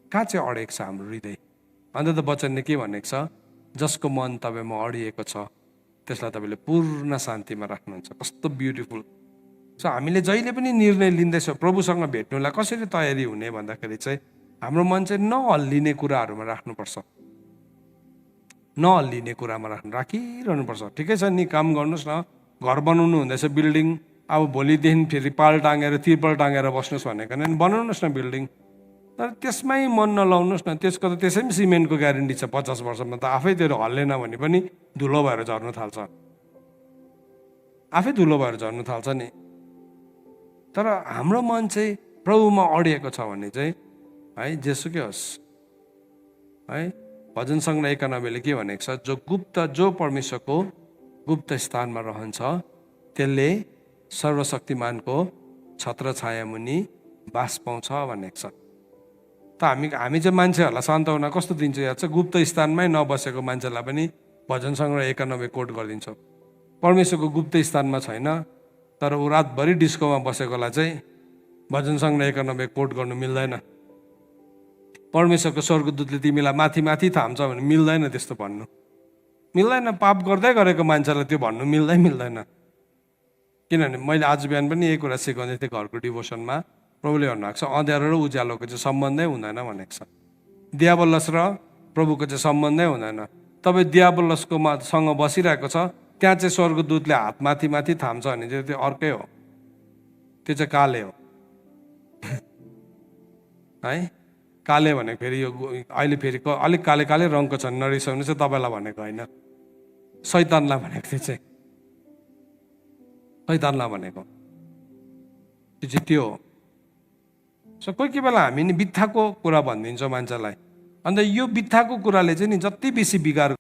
कहाँ चाहिँ अडेको छ हाम्रो हृदय? अन्त त वचनले के भनेको छ, जसको मन तपाईँमा अडिएको छ त्यसलाई तपाईँले पूर्ण शान्तिमा राख्नुहुन्छ। कस्तो ब्युटिफुल। सो हामीले जहिले पनि निर्णय लिँदैछौँ प्रभुसँग भेट्नुलाई कसरी तयारी हुने भन्दाखेरि चाहिँ हाम्रो मन चाहिँ नहल्लिने कुराहरूमा राख्नुपर्छ, नहल्लिने कुरामा राखिरहनुपर्छ। ठिकै छ नि, काम गर्नुहोस् न, घर बनाउनु हुँदैछ बिल्डिङ, अब भोलिदेखि फेरि पाल टाँगेर तिर्पल टाँगेर बस्नुहोस् भनेको नि, बनाउनुहोस् न बिल्डिङ, तर त्यसमै मन नलाउनुहोस् न। त्यसको त त्यसै पनि सिमेन्टको ग्यारेन्टी छ, 50 वर्षमा त आफै त्यो हल्लेन भने पनि धुलो भएर झर्नु थाल्छ, आफै धुलो भएर झर्नु थाल्छ नि। तर हाम्रो मन चाहिँ प्रभुमा अडिएको छ भने चाहिँ है, जेसुकै होस् है। भजन सङ्ग्रह 91ले के भनेको छ, जो परमेश्वरको गुप्त स्थानमा रहन्छ त्यसले सर्वशक्तिमानको छत्र छाया मुनि बास पाउँछ भनेको छ। त हामी चाहिँ मान्छेहरूलाई सान्त्वना कस्तो दिन्छ, याद छ, गुप्त स्थानमै नबसेको मान्छेलाई पनि भजन सङ्ग्रह 91 कोट गरिदिन्छ। परमेश्वरको गुप्त स्थानमा छैन, तर ऊ रातभरि डिस्कोमा बसेकोलाई चाहिँ भजन सङ्ग्रह 91 कोट गर्नु मिल्दैन। परमेश्वरको स्वर्गदूतले तिमीलाई माथि माथि थाम्छ भने मिल्दैन, त्यस्तो भन्नु मिल्दैन। पाप गर्दै गरेको मान्छेलाई त्यो भन्नु मिल्दैन। किनभने मैले आज बिहान पनि यही कुरा सिकाउँदै थिएँ घरको डिभोसनमा। प्रभुले भन्नुभएको छ अँध्यारो र उज्यालोको चाहिँ सम्बन्धै हुँदैन भनेको छ। दियाबलस र प्रभुको चाहिँ सम्बन्धै हुँदैन। तपाईँ दियाबलसको सँग बसिरहेको छ, त्यहाँ चाहिँ स्वर्गदूतले हात माथि माथि थाम्छ भने चाहिँ त्यो अर्कै हो, त्यो चाहिँ काले हो है। काले भनेको फेरि यो अहिले फेरि अलिक काले काले रङको छ, नरिसाउनु चाहिँ तपाईँलाई भनेको होइन, शैतानलाई भनेको थियो चाहिँ, शैतानलाई भनेको त्यो चाहिँ त्यो हो। सो कोही बेला हामी नि बित्थाको कुरा भनिदिन्छौँ मान्छेलाई, अन्त यो बित्थाको कुराले चाहिँ नि जति बेसी बिगार,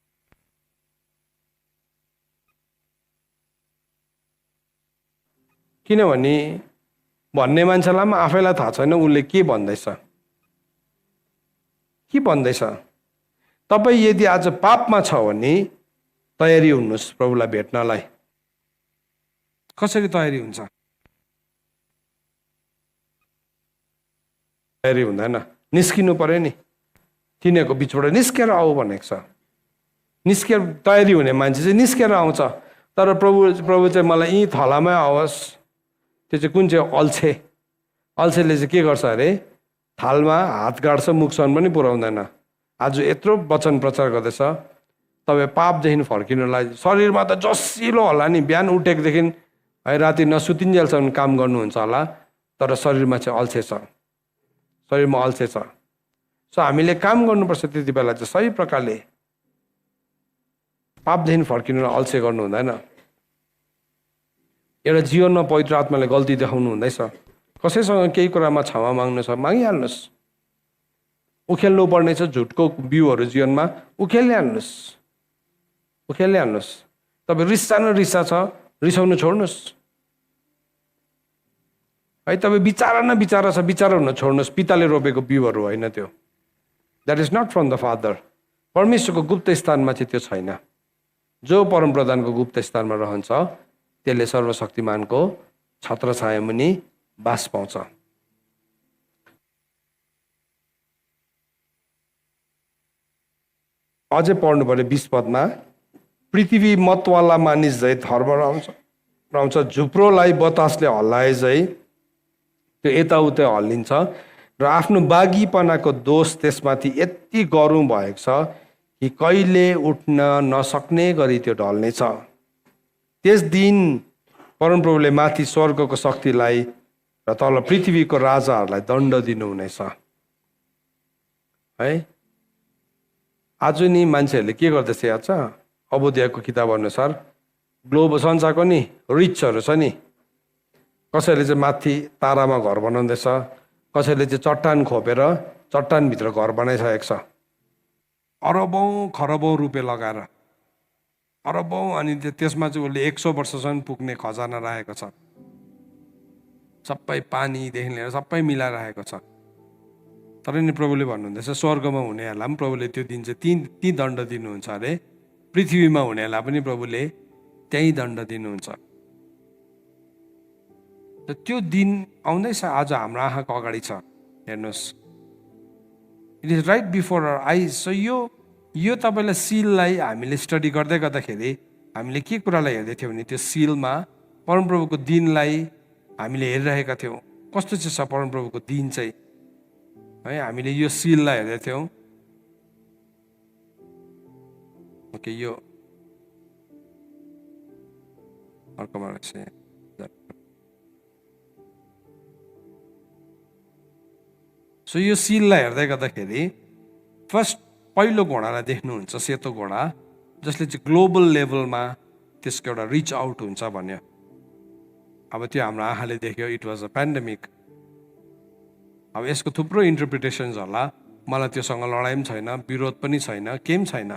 किनभने भन्ने मान्छेलाई पनि आफैलाई थाहा छैन उसले के भन्दैछ, के भन्दैछ। तपाईँ यदि आज पापमा छ भने तयारी हुनुहोस् प्रभुलाई भेट्नलाई। कसरी तयारी हुन्छ? तयारी हुँदैन, निस्किनु पर्यो नि, तिनीहरूको बिचबाट निस्केर आऊ भनेको छ। निस्केर तयारी हुने मान्छे चाहिँ निस्केर आउँछ। तर प्रभु चाहिँ मलाई यहीँ थलामै आओस्, त्यो चाहिँ कुन चाहिँ अल्छेले चाहिँ के गर्छ अरे, थालमा हात गाड्छ, मुखसम्म पनि पुर्याउँदैन। आज यत्रो वचन प्रचार गर्दैछ, तपाईँ पापदेखि फर्किनुलाई शरीरमा त जसिलो होला नि, बिहान उठेकोदेखि है राति नसुतिन्जेलसम्म काम गर्नुहुन्छ होला, तर शरीरमा चाहिँ अल्छे छ, शरीरमा अल्छे छ। सो हामीले काम गर्नुपर्छ त्यति बेला चाहिँ सही प्रकारले। पापदेखि फर्किनुलाई अल्छे गर्नु हुँदैन। एउटा जीवनमा पवित्र आत्माले गल्ती देखाउनु हुँदैछ, कसैसँग केही कुरामा क्षमा माग्नु छ, मागिहाल्नुहोस्। उखेल्नु पर्ने छ झुटको बिउहरू जीवनमा, उखेलिहाल्नुहोस्। तपाईँ रिसा छ, रिसाउनु छोड्नुहोस् है। तपाईँ विचारा छ, विचार हुन छोड्नुहोस्। पिताले रोपेको बिउहरू होइन त्यो, that is not from the Father. परमेश्वरको गुप्त स्थानमा चाहिँ त्यो छैन। जो परमप्रधानको गुप्त स्थानमा रहन्छ त्यसले सर्वशक्तिमानको छत्र छाया मुनि बास पाउँछ। अझै पढ्नु पर्यो 20 पदमा, पृथ्वी मतवाला मानिस झै धर्म रहन्छ, झुप्रोलाई बतासले हल्लाए झै त्यो यताउता हल्लिन्छ, र आफ्नो बागीपनाको दोष त्यसमाथि यति गह्रौँ भएको छ कि कहिले उठ्न नसक्ने गरी त्यो ढल्नेछ। त्यस दिन परमप्रभुले माथि स्वर्गको शक्तिलाई र तल पृथ्वीको राजाहरूलाई दण्ड दिनुहुनेछ है। आज नि मान्छेहरूले के गर्दैछ याद छ, अबोध्यायको किताब अनुसार ग्लोब संसारको नि रिचहरू छ नि, कसैले चाहिँ माथि तारामा घर बनाउँदैछ, कसैले चाहिँ चट्टान खोपेर चट्टानभित्र घर बनाइसकेको छ, अरबौँ खरबौँ रुपियाँ लगाएर, अरबौँ। अनि त्यसमा चाहिँ उसले 100 वर्षसम्म पुग्ने खजाना राखेको छ, सबै पानीदेखि लिएर सबै मिलाइराखेको छ। तर नि प्रभुले भन्नुहुँदैछ स्वर्गमा हुनेहरूलाई पनि प्रभुले त्यो दिन चाहिँ ती दण्ड दिनुहुन्छ अरे, पृथ्वीमा हुनेहरूलाई पनि प्रभुले त्यही दण्ड दिनुहुन्छ। त त्यो दिन आउँदैछ, आज हाम्रो आँखाको अगाडि छ, हेर्नुहोस्। It is right before our eyes. So यो तपाईँलाई सिललाई हामीले स्टडी गर्दाखेरि हामीले के कुरालाई हेर्दै थियौँ भने त्यो सिलमा परमप्रभुको दिनलाई हामीले हेरिरहेका थियौँ। कस्तो चाहिँ छ परमप्रभुको दिन चाहिँ है, हामीले यो सिललाई हेर्दै थियौँ। ओके, यो अर्कोमा रहेछ। सो यो सिललाई हेर्दै गर्दाखेरि फर्स्ट पहिलो घोडालाई देख्नुहुन्छ, सेतो घोडा, जसले चाहिँ ग्लोबल लेभलमा त्यसको एउटा रिच आउट हुन्छ भन्यो। अब त्यो हाम्रो आँखाले देख्यो, इट वाज अ पेन्डेमिक। अब यसको थुप्रो इन्टरप्रिटेसन्स होला, मलाई त्योसँग लडाइँ पनि छैन, विरोध पनि छैन, केही पनि छैन।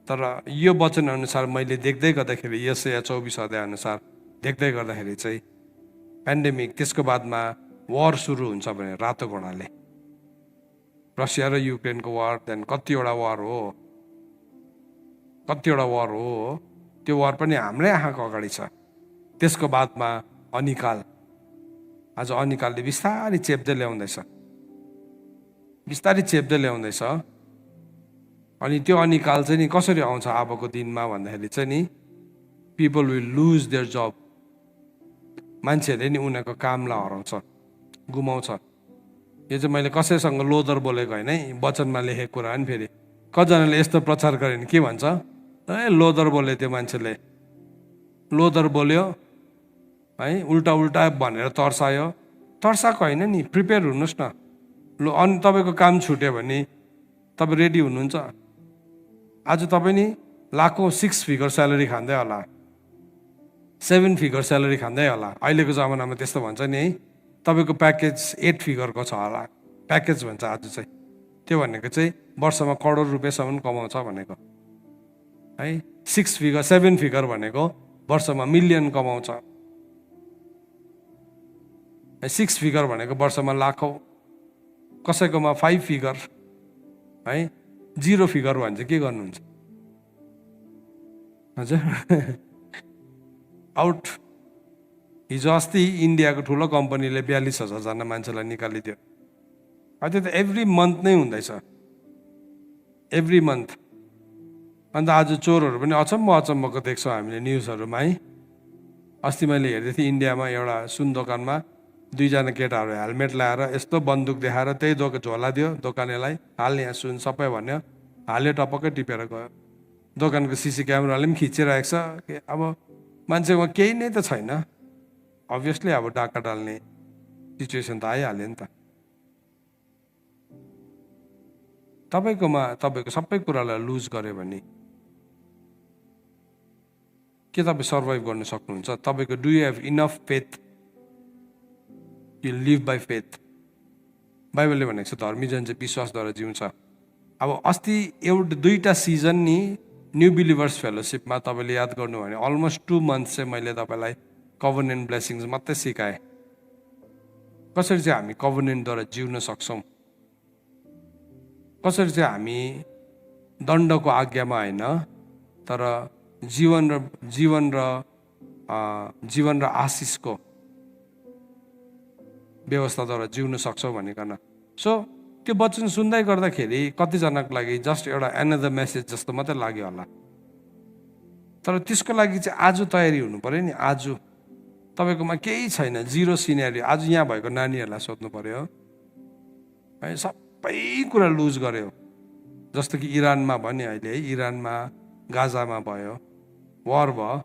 तर यो वचन अनुसार मैले देख्दै गर्दाखेरि, यशाया 24 अध्याय अनुसार देख्दै गर्दाखेरि चाहिँ पेन्डेमिक, त्यसको बादमा वार सुरु हुन्छ भने रातो घोडाले, रसिया र युक्रेनको वार, देन कतिवटा वार हो, त्यो वार पनि हाम्रै आँखाको अगाडि छ। त्यसको बादमा अनिकाल, आज अनिकालले बिस्तारै चेप्दै ल्याउँदैछ। अनि त्यो अनिकाल चाहिँ नि कसरी आउँछ अबको दिनमा भन्दाखेरि चाहिँ नि, पिपल विल लुज देयर जब, मान्छेहरूले नि उनीहरूको कामलाई हराउँछ, गुमाउँछ। यो चाहिँ मैले कसैसँग लोदर बोलेको होइन है, वचनमा लेखेको कुरा नि। फेरि कतिजनाले यस्तो प्रचार गर्यो भने के भन्छ, ए लोदर बोल्यो त्यो मान्छेले, लोदर बोल्यो है, उल्टा भनेर तर्साएको होइन नि। प्रिपेयर हुनुहोस् न। अनि तपाईँको काम छुट्यो भने तपाईँ रेडी हुनुहुन्छ? आज तपाईँ नि लाखौँ 6 फिगर स्यालेरी खाँदै होला, 7 फिगर स्यालेरी खाँदै होला। अहिलेको जमानामा त्यस्तो भन्छ नि है, तपाईँको प्याकेज 8 फिगरको छ होला, प्याकेज भन्छ आज चाहिँ। त्यो भनेको चाहिँ वर्षमा करोड रुपियाँसम्म कमाउँछ भनेको है। 6 फिगर 7 फिगर भनेको वर्षमा मिलियन कमाउँछ। 6 फिगर भनेको वर्षमा लाखौँ, कसैकोमा 5 फिगर है। 0 फिगर भन्छ के गर्नुहुन्छ हजुर? आउट। हिजो अस्ति इन्डियाको ठुलो कम्पनीले 42,000 जना मान्छेलाई निकालिदियो। त्यो त एभ्री मन्थ नै हुँदैछ, एभ्री मन्थ। अन्त आज चोरहरू पनि अचम्मको देख्छौँ हामीले न्युजहरूमा है। अस्ति मैले हेर्दै थिएँ इन्डियामा एउटा सुन दोकानमा 2 जना केटाहरू हेलमेट ल्याएर यस्तो बन्दुक देखाएर त्यही झोला दियो दोकानेलाई, हाल यहाँ सुन सबै भन्यो, हाल्यो, टपक्कै टिपेर गयो। दोकानको सिसी क्यामेराले पनि खिचिरहेको छ कि अब मान्छेमा केही नै त छैन, अभियसली अब डाका डाल्ने सिचुएसन त आइहाल्यो नि त। तपाईँको सबै कुरालाई लुज गर्यो भने के तपाईँ सर्भाइभ गर्न सक्नुहुन्छ? तपाईँको do you have enough faith? You live by faith. बाइबलले भनेको छ धर्मी जन चाहिँ विश्वासद्वारा जिउँछ। अब अस्ति 2टा सिजन नि न्यू बिलिभर्स फेलोसिपमा तपाईँले याद गर्नु भने अलमोस्ट 2 मन्थ चाहिँ मैले तपाईँलाई कभनेन्ट ब्लेसिङ्स मात्रै सिकाएँ। कसरी चाहिँ हामी कभनेन्टद्वारा जिउन सक्छौँ, कसरी चाहिँ हामी दण्डको आज्ञामा होइन तर जीवन र आशिषको व्यवस्थाद्वारा जिउन सक्छौँ भनिकन। सो त्यो वचन सुन्दै गर्दाखेरि कतिजनाको लागि जस्ट एउटा एनदर मेसेज जस्तो मात्रै लाग्यो होला, तर त्यसको लागि चाहिँ आज तयारी हुनु पर्यो नि। आज तपाईँकोमा केही छैन, 0 सिनेरियो। आज यहाँ भएको नानीहरूलाई सोध्नु पर्यो है, सबै कुरा लुज गर्यो। जस्तो कि इरानमा भन्यो अहिले है, इरानमा गाजामा भयो वार भयो।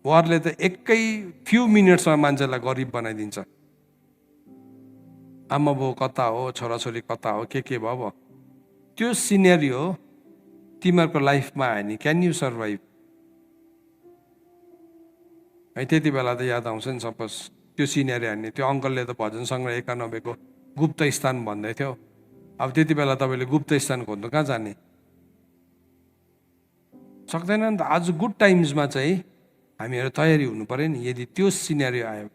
वारले त एकै फ्यु मिनट्समा मान्छेलाई गरिब बनाइदिन्छ। आमा बाउ कता हो, छोराछोरी कता हो, के भयो। त्यो सिनेरियो तिमीहरूको लाइफमा आयो नि, क्यान यु सर्भाइभ है? त्यति बेला त याद आउँछ नि, सपोज त्यो सिनेरियो हान्ने। त्यो अङ्कलले त भजन सङ्ग्रह 91 को गुप्त स्थान भन्दै थियो। अब त्यति बेला तपाईँले गुप्त स्थान खोज्नु कहाँ जाने? सक्दैन नि त। आज गुड टाइम्समा चाहिँ हामीहरू तयारी हुनु पर्यो नि। यदि त्यो सिनेरियो आयो,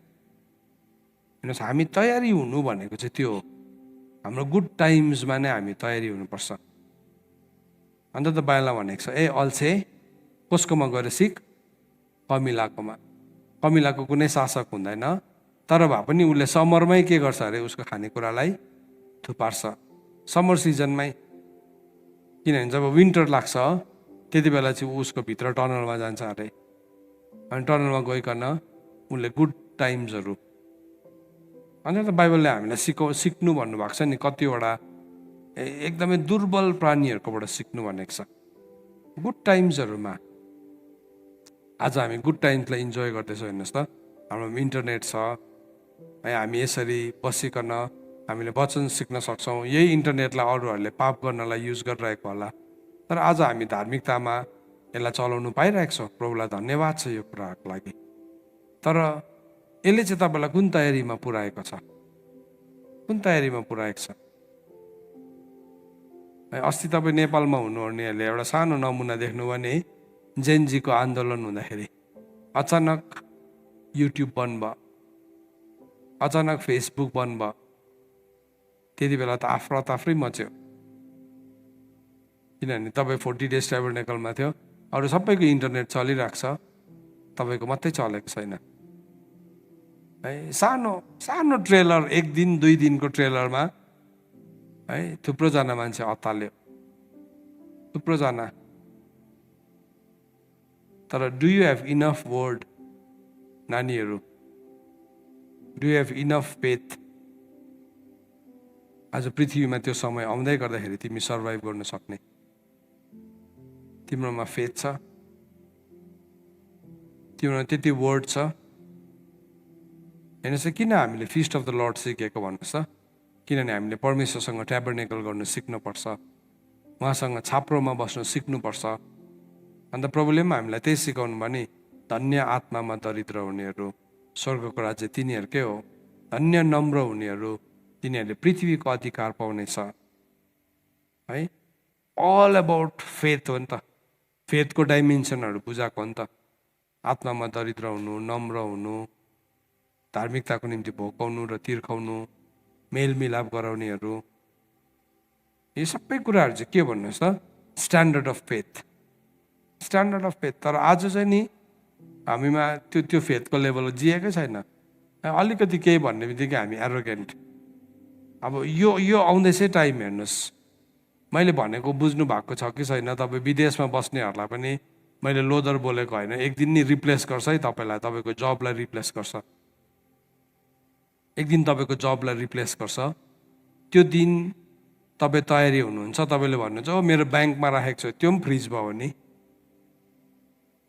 हेर्नुहोस्, हामी तयारी हुनु भनेको चाहिँ त्यो हो। हाम्रो गुड टाइम्समा नै हामी तयारी हुनुपर्छ। अन्त त बाइबलमा भनेको छ, अल्छे कसकोमा गएर सिक? कमिलाकोमा। कमिलाको कुनै शासक हुँदैन, तर भए पनि उसले समरमै के गर्छ अरे, उसको खानेकुरालाई थुपार्छ समर सिजनमै। किनभने जब विन्टर लाग्छ त्यति बेला चाहिँ उसको भित्र टनलमा जान्छ अरे, अनि टनलमा गइकन उसले गुड टाइम्सहरू। अन्त त बाइबलले हामीलाई सिक्नु भन्नुभएको छ नि, कतिवटा एकदमै दुर्बल प्राणीहरूकोबाट सिक्नु भनेको छ गुड टाइम्सहरूमा। आज हामी गुड टाइम्सलाई इन्जोय गर्दैछौँ। हेर्नुहोस् त, हाम्रो इन्टरनेट छ है, हामी यसरी बसिकन हामीले वचन सिक्न सक्छौँ। यही इन्टरनेटलाई अरूहरूले पाप गर्नलाई युज गरिरहेको होला, तर आज हामी धार्मिकतामा यसलाई चलाउनु पाइरहेको छौँ। प्रभुलाई धन्यवाद छ यो कुराहरूको लागि। तर यसले चाहिँ तपाईँलाई कुन तयारीमा पुर्याएको छ? कुन तयारीमा पुर्याएको छ? अस्ति तपाईँ नेपालमा हुनुहुनेहरूले एउटा सानो नमुना देख्नु भने जेनजीको आन्दोलन हुँदाखेरि अचानक युट्युब बन्द भयो, अचानक फेसबुक बन्द भयो। त्यति बेला त आफ्नै मच्यो, किनभने तपाईँ 40 डेज ट्याबरनेकलमा थियो, अरू सबैको इन्टरनेट चलिरहेको छ, तपाईँको मात्रै चलेको छैन है। सानो ट्रेलर, 1 दिन 2 दिनको ट्रेलरमा है थुप्रोजना मान्छे अत्ताल्यो, थुप्रोजना। तर do you have enough word? नानीहरू, do you have enough faith? आज पृथ्वीमा त्यो समय आउँदै गर्दाखेरि तिमी सर्भाइभ गर्न सक्ने तिम्रोमा फेथ छ? तिम्रोमा त्यति वर्ड छ? हेर्नुहोस्, किन हामीले फिस्ट अफ द लर्ड सिकेको भन्नुहोस् त? किनभने हामीले परमेश्वरसँग ट्याबरनेकल गर्नु सिक्नुपर्छ, उहाँसँग छाप्रोमा बस्नु सिक्नुपर्छ। अन्त प्रभुले पनि हामीलाई त्यही सिकाउनु भयो नि, धन्य आत्मामा दरिद्र हुनेहरू स्वर्गको राज्य तिनीहरूकै हो, धन्य नम्र हुनेहरू तिनीहरूले पृथ्वीको अधिकार पाउनेछ है। अल अबाउट फेथ हो नि त। फेथको डाइमेन्सनहरू बुझाएको हो नि त। आत्मामा दरिद्र हुनु, नम्र हुनु, धार्मिकताको निम्ति भोकाउनु र तिर्खाउनु, मेलमिलाप गराउनेहरू, यो सबै कुराहरू चाहिँ के भन्नुहोस् त? Standard of faith, standard of faith. तर आज चाहिँ नि हामीमा त्यो फेथको लेभल जिएकै छैन। अलिकति केही भन्ने बित्तिकै हामी एरोगेन्ट अब यो आउँदैछै टाइम हेर्नुहोस्, मैले भनेको बुझ्नु भएको छ कि छैन? तपाईँ विदेशमा बस्नेहरूलाई पनि मैले लोदर बोलेको होइन, एक दिन नि रिप्लेस गर्छ है तपाईँलाई, तपाईँको जबलाई रिप्लेस गर्छ, एक दिन तपाईँको जबलाई रिप्लेस गर्छ। त्यो दिन तपाईँ तयारी हुनुहुन्छ? तपाईँले भन्नुहुन्छ ओ मेरो ब्याङ्कमा राखेको छ, त्यो पनि फ्रिज भयो भने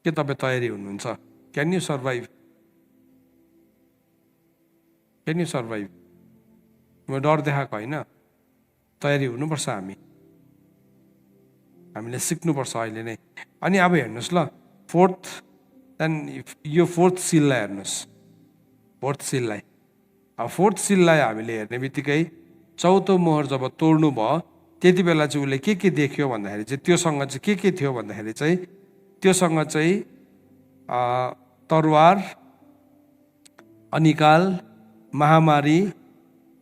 के तपाईँ तयारी हुनुहुन्छ? Can you survive? Can you survive? म डर देखाएको होइन, तयारी हुनुपर्छ। हामीले सिक्नुपर्छ अहिले नै। अनि अब हेर्नुहोस् ल, यो फोर्थ सिललाई हेर्नुहोस्, फोर्थ सिललाई। अब फोर्थ सिललाई हामीले हेर्ने बित्तिकै चौथो मोहर जब तोड्नु भयो त्यति बेला चाहिँ उसले के देख्यो भन्दाखेरि चाहिँ त्योसँग चाहिँ के थियो भन्दाखेरि चाहिँ त्योसँग चाहिँ तरवार, अनिकाल, महामारी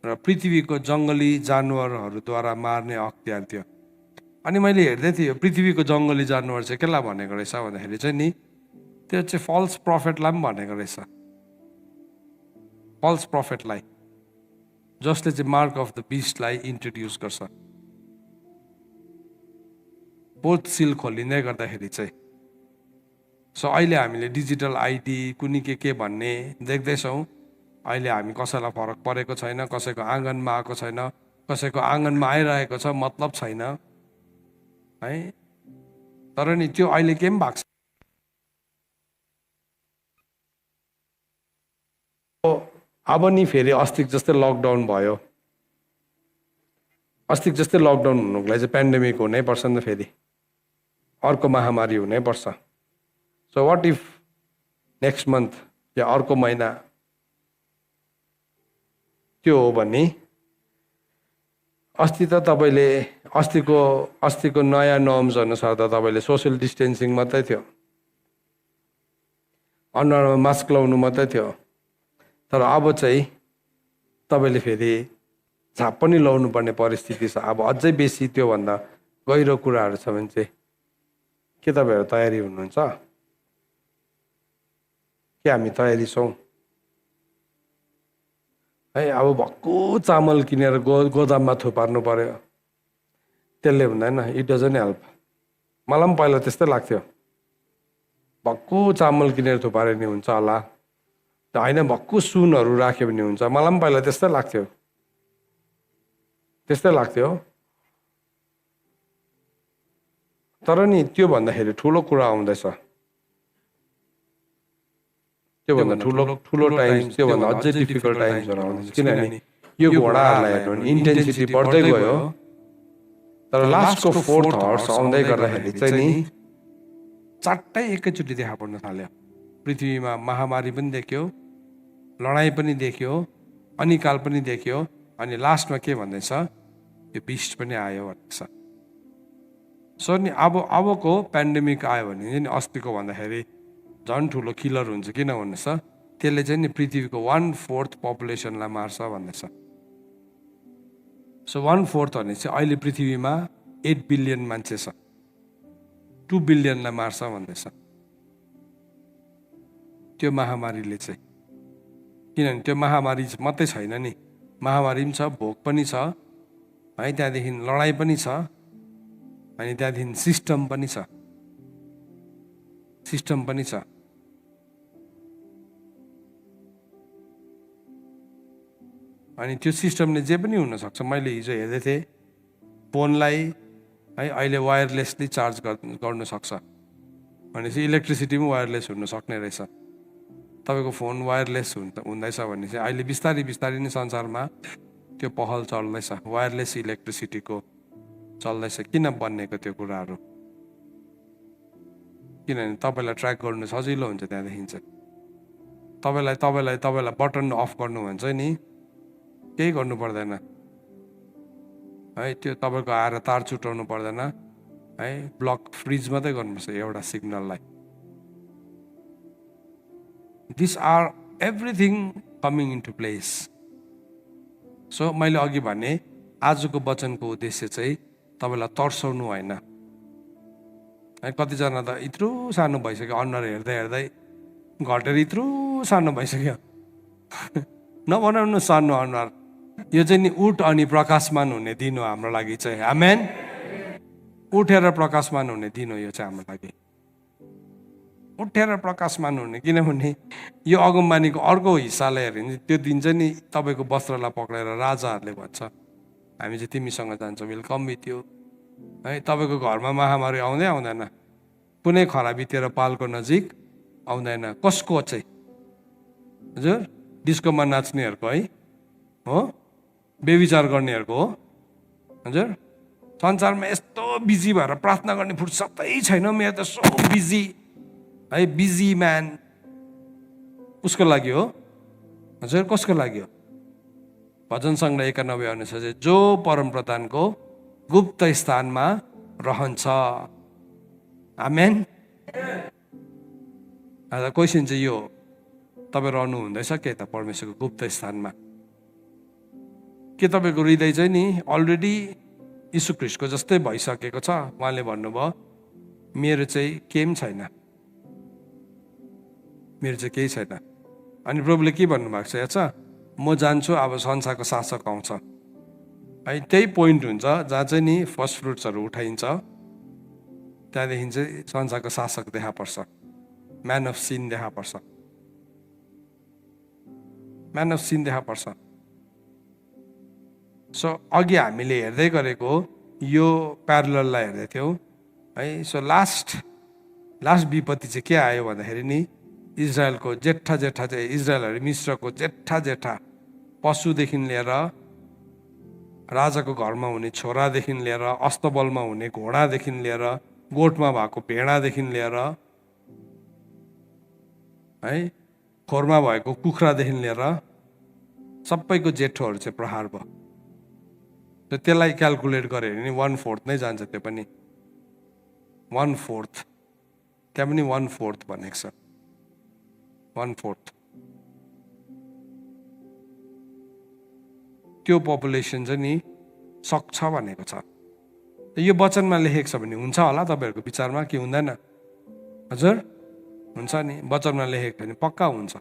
र पृथ्वीको जङ्गली जानवरहरूद्वारा मार्ने अख्तियार थियो। अनि मैले हेर्दै थिएँ पृथ्वीको जङ्गली जानवर चाहिँ केलाई भनेको रहेछ भन्दाखेरि चाहिँ नि त्यो चाहिँ फल्स प्रफेटलाई पनि भनेको रहेछ। फल्स प्रफेटलाई, जसले चाहिँ मार्क अफ द बिस्टलाई इन्ट्रोड्युस गर्छ फोर्थ सिल खोलिँदै गर्दाखेरि चाहिँ। सो अहिले हामीले डिजिटल आइडी कुनै के भन्ने देख्दैछौँ। अहिले हामी कसैलाई फरक परेको छैन, कसैको आँगनमा आएको छैन, कसैको आँगनमा आइरहेको छ, मतलब छैन है। तर नि त्यो अहिले के पनि भएको छ। अब नि फेरि अस्तिको जस्तै लकडाउन भयो, अस्तिको जस्तै लकडाउन हुनुको लागि चाहिँ पेन्डेमिक हुनैपर्छ नि त, फेरि अर्को महामारी हुनैपर्छ। So what if next month या अर्को महिना त्यो हो भने अस्ति त तपाईँले अस्तिको नयाँ नर्म्स अनुसार त तपाईँले सोसियल डिस्टेन्सिङ मात्रै थियो, अनुहारमा मास्क लाउनु मात्रै थियो। तर अब चाहिँ तपाईँले फेरि झाप पनि लाउनु पर्ने परिस्थिति छ। अब अझै बेसी त्योभन्दा गहिरो कुराहरू छ भने चाहिँ के तपाईँहरू तयारी हुनुहुन्छ? के हामी तयारी छौँ है? अब भक्कु चामल किनेर गोदाममा थुपार्नु पर्यो, त्यसले हुँदैन, इट डजन्ट हेल्प। मलाई पनि पहिला त्यस्तै लाग्थ्यो, भक्कु चामल किनेर थुपारे नि हुन्छ होला, होइन भक्कु सुनहरू राख्यो भने हुन्छ, मलाई पनि पहिला त्यस्तै लाग्थ्यो। तर नि त्यो भन्दाखेरि ठुलो कुरा आउँदैछ, त्योभन्दा ठुलो टाइम्स, त्योभन्दा अझै डिफिकल्ट टाइम्सहरू आउँदैछ। किनभने यो घोडाहरूलाई हेर्नु भने इन्टेन्सिटी बढ्दै गयो, तर लास्टको फोर्थ हर्स आउँदै गर्दाखेरि चाहिँ नि चारटै एकैचोटि देखा पर्न थाल्यो। पृथ्वीमा महामारी पनि देख्यो, लडाइँ पनि देख्यो, अनिकाल पनि देख्यो, अनि लास्टमा के भन्दैछ, त्यो बिस्ट पनि आयो भन्दैछ। सो नि अबको पेन्डेमिक आयो भने नि अस्तिको भन्दाखेरि झन् ठुलो किलर हुन्छ। किन भन्नुहोस् त, त्यसले चाहिँ नि पृथ्वीको 1/4 पपुलेसनलाई मार्छ भन्दैछ। सो 1/4 भने चाहिँ अहिले पृथ्वीमा 8 बिलियन मान्छे छ, 2 बिलियनलाई मार्छ भन्दैछ त्यो महामारीले चाहिँ। किनभने त्यो महामारी मात्रै छैन नि, महामारी पनि छ, भोक पनि छ है, त्यहाँदेखि लडाइँ पनि छ, अनि त्यहाँदेखि सिस्टम पनि छ। अनि त्यो सिस्टमले जे पनि हुनसक्छ। मैले हिजो हेर्दै थिएँ फोनलाई है अहिले वायरलेसली चार्ज गर्नु सक्छ भनेपछि इलेक्ट्रिसिटी पनि वायरलेस हुन सक्ने रहेछ। तपाईँको फोन वायरलेस हुँदैछ भने चाहिँ अहिले बिस्तारै नै संसारमा त्यो पहल चल्दैछ, वायरलेस इलेक्ट्रिसिटीको चल्दैछ। किन बन्नेको त्यो कुराहरू? किनभने तपाईँलाई ट्र्याक गर्नु सजिलो हुन्छ। त्यहाँदेखि चाहिँ तपाईँलाई बटन अफ गर्नु भन्छ नि, केही गर्नु पर्दैन है, त्यो तपाईँको आएर तार छुटाउनु पर्दैन है, ब्लक फ्रिज मात्रै गर्नुपर्छ एउटा सिग्नललाई। This are everything coming into place. So मैले अघि भने आजको वचनको उद्देश्य चाहिँ तपाईँलाई तर्साउनु होइन है। कतिजना त यत्रो सानो भइसक्यो, अनुहार हेर्दै घटेर यत्रो सानो भइसक्यो। नबनाउनु सानो अनुहार, यो चाहिँ नि उठ अनि प्रकाशमान हुने दिन हो हाम्रो लागि चाहिँ। आमेन। उठेर प्रकाशमान हुने दिन हो यो चाहिँ हाम्रो लागि। उठेर प्रकाशमान हुने, किनभने यो अगमबानीको अर्को हिस्सालाई हेऱ्यो भने त्यो दिन चाहिँ नि तपाईँको वस्त्रलाई पक्रेर राजाहरूले भन्छ हामी चाहिँ तिमीसँग जान्छौँ, वेलकम विथ यू है। तपाईँको घरमा महामारी आउँदै आउँदैन, कुनै खराबीतिर पालको नजिक आउँदैन। कसको चाहिँ? हजुर, डिस्कोमा नाच्नेहरूको है हो, बेविचार गर्नेहरूको हो। हजुर, संसारमा यस्तो बिजी भएर प्रार्थना गर्ने फुर्सदै छैन, मेरो त सो बिजी है, बिजी म्यान। उसको लागि हो। हजुर, कसको लागि हो? भजन सङ्ग्रह 91 अनुसार चाहिँ जो परमप्रधानको गुप्त स्थानमा रहन्छ। आमेन। क्वेसन चाहिँ यो, तपाईँ रहनु हुँदैछ के त परमेश्वरको गुप्त स्थानमा? के तपाईँको हृदय चाहिँ नि अलरेडी यीशु ख्रीष्टको जस्तै भइसकेको छ? उहाँले भन्नुभयो मेरो चाहिँ केही पनि छैन, मेरो चाहिँ केही छैन। अनि प्रभुले के भन्नुभएको छ याद छ? म जान्छु, अब संसारको शासक आउँछ है। त्यही पोइन्ट हुन्छ जहाँ चाहिँ नि फर्स्ट फ्रुट्सहरू उठाइन्छ, त्यहाँदेखि चाहिँ संसारको शासक देखा पर्छ, म्यान अफ सिन देखा पर्छ, म्यान अफ सिन देखा पर्छ। सो अघि हामीले हेर्दै गरेको यो प्यारलललाई हेर्दै थियौँ है। सो लास्ट विपत्ति चाहिँ के आयो भन्दाखेरि नि इजरायलको जेठा चाहिँ इजरायलहरू मिश्रको जेठा पशुदेखि लिएर राजाको घरमा हुने छोरादेखि लिएर अस्तबलमा हुने घोडादेखि लिएर गोठमा भएको भेडादेखि लिएर है खोरमा भएको कुखुरादेखि लिएर सबैको जेठोहरू चाहिँ प्रहार भयो। त्यसलाई क्यालकुलेट गऱ्यो भने 1/4 नै जान्छ, त्यो पनि 1/4, त्यहाँ पनि 1/4 भनेको छ, 1/4। त्यो पपुलेसन चाहिँ नि सक्छ भनेको छ। यो वचनमा लेखेको छ भने हुन्छ होला तपाईँहरूको विचारमा कि हुँदैन? हजुर, हुन्छ नि, वचनमा लेखेको छ भने पक्का हुन्छ।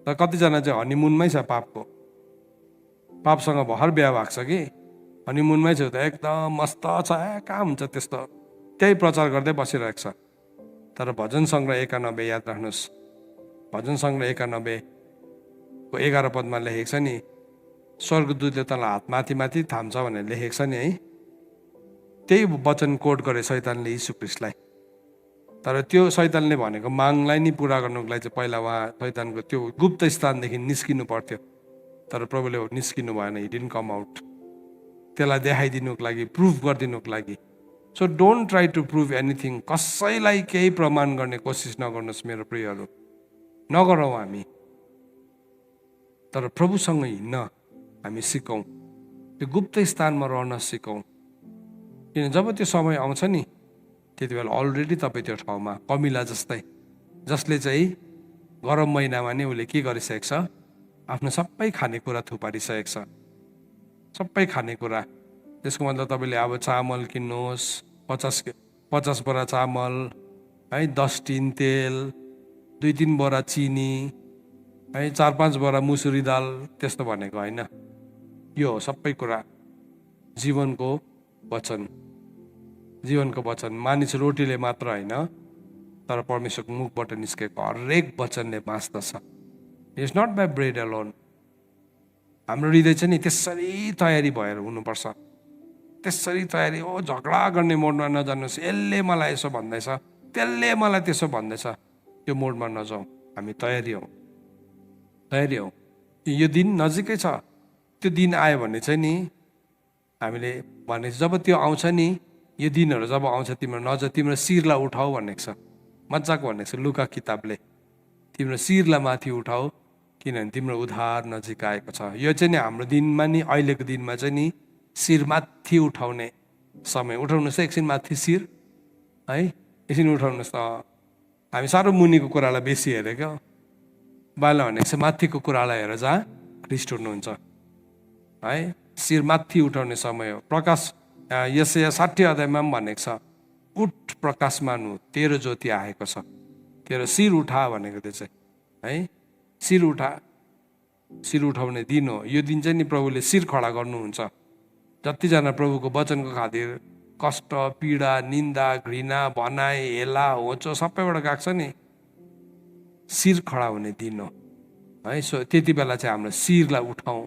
तर कतिजना चाहिँ हनीमुनमै छ, पापसँग भर्खर बिहा भएको छ कि हनीमुनमै छ, त एकदम मस्त छ, कहाँ हुन्छ त्यस्तो, त्यही प्रचार गर्दै बसिरहेको छ। तर भजन सङ्ग्रह 91 याद राख्नुहोस्, भजन सङ्ग्रह 91 को 11 पदमा लेखेको छ नि, स्वर्गदूतले तँलाई हात माथि थाम्छ भनेर लेखेको छ नि है। त्यही वचन कोट गरे शैतानले यीशु ख्रीष्टलाई। तर त्यो शैतानले भनेको मागलाई नि पुरा गर्नुको लागि चाहिँ पहिला उहाँ शैतानको त्यो गुप्त स्थानदेखि निस्किनु पर्थ्यो। तर प्रभुले निस्किनु भएन, ही डिडन्ट कम आउट। त्यसलाई देखाइदिनुको लागि, प्रुफ गरिदिनुको लागि। So don't try to prove anything. कसैलाई केही प्रमाण गर्ने कोसिस नगर्नुहोस् मेरो प्रियहरू, नगरौँ हामी। तर प्रभुसँग हिँड्न हामी सिकौँ, त्यो गुप्त स्थानमा रहन सिकौँ। किन जब त्यो समय आउँछ नि त्यति बेला अलरेडी तपाईँ त्यो ठाउँमा कमिला जस्तै, जसले चाहिँ गरम महिनामा नै उसले के गरिसकेको छ, आफ्नो सबै खानेकुरा थुपारिसकेको छ, सबै खानेकुरा। त्यसको मतलब तपाईँले अब चामल किन्नुहोस्, 50 बोरा चामल है, 10 टिन तेल, 2-3 बोरा चिनी है, 4-5 बोरा मुसुरी दाल, त्यस्तो भनेको होइन। यो हो सबै कुरा जीवनको वचन। जीवनको वचन मानिस रोटीले मात्र होइन, तर परमेश्वरको मुखबाट निस्केको हरेक वचनले बाँच्दछ। It's not by bread alone. हाम्रो हृदय चाहिँ नि त्यसरी तयारी भएर हुनुपर्छ, त्यसरी तयारी। ओ झगडा गर्ने मोडमा नजानुहोस्, यसले मलाई यसो भन्दैछ, त्यसले मलाई त्यसो भन्दैछ, त्यो मोडमा नजाउँ। हामी तयारी हौँ। यो दिन नजिकै छ। त्यो दिन आयो भने चाहिँ नि हामीले भने जब त्यो आउँछ नि, यो दिनहरू जब आउँछ तिम्रो शिरलाई उठाऊ भनेको छ, मजाको भनेको छ लुका किताबले। तिम्रो शिरलाई माथि उठाऊ किनभने तिम्रो उद्धार नजिक आएको छ। यो चाहिँ नि हाम्रो दिनमा नि, अहिलेको दिनमा चाहिँ नि शिर माथि उठाउने समय। उठाउनुहोस् त एकछिन माथि शिर है, एकछिन उठाउनुहोस् त। हामी साह्रो मुनिको कुरालाई बेसी हेऱ्यो क्या। बाइबलमा भनेको छ माथिको कुरालाई हेर जहाँ ख्रीष्ट हुनुहुन्छ है। शिर माथि उठाउने समय हो। प्रकाश यशाया 60 अध्यायमा पनि भनेको छ, उठ प्रकाशमान हो, तेरो ज्योति आएको छ। तेरो शिर उठा भनेको त्यो चाहिँ है, शिर उठा। शिर उठाउने दिन हो। यो दिन चाहिँ नि प्रभुले शिर खडा गर्नुहुन्छ। जतिजना प्रभुको वचनको खातिर कष्ट, पीडा, निन्दा, घृणा, भनाइ, हेला, होचो सबैबाट गएको छ नि, शिर खडा हुने दिन हो है। सो त्यति बेला चाहिँ हाम्रो शिरलाई उठाउँ,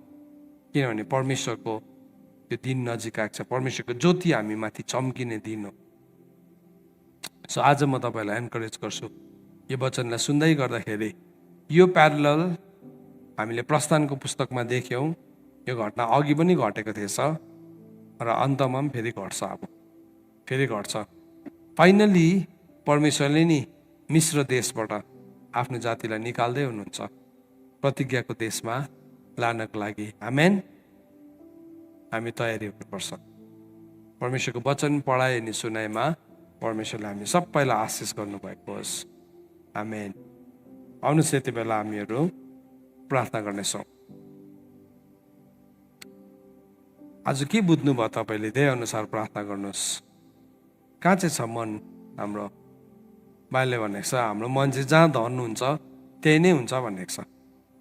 किनभने परमेश्वरको त्यो दिन नजिक आएको छ। परमेश्वरको ज्योति हामी माथि चम्किने दिन हो। सो आज म तपाईँलाई एन्करेज गर्छु, यो वचनलाई सुन्दै गर्दाखेरि यो प्यारलल हामीले प्रस्थानको पुस्तकमा देख्यौँ, यो घटना अघि पनि घटेको थिएछ र अन्तमा पनि फेरि घट्छ। अब फेरि घट्छ। फाइनली परमेश्वरले नि मिश्र देशबाट आफ्नो जातिलाई निकाल्दै हुनुहुन्छ प्रतिज्ञाको देशमा लानको लागि। आमेन। हामी तयारी हुनुपर्छ। परमेश्वरको वचन पढाइ अनि सुनाइमा परमेश्वरले हामी सबैलाई आशिष गर्नुभएको होस्। आमेन। आउनुहोस् यति बेला हामीहरू प्रार्थना गर्नेछौँ। आज के बुझ्नुभयो तपाईँले, त्यही अनुसार प्रार्थना गर्नुहोस्। कहाँ चाहिँ छ मन हाम्रो? बाइबलले भनेको छ हाम्रो मन चाहिँ जहाँ धर्नुहुन्छ त्यही नै हुन्छ भनेको छ।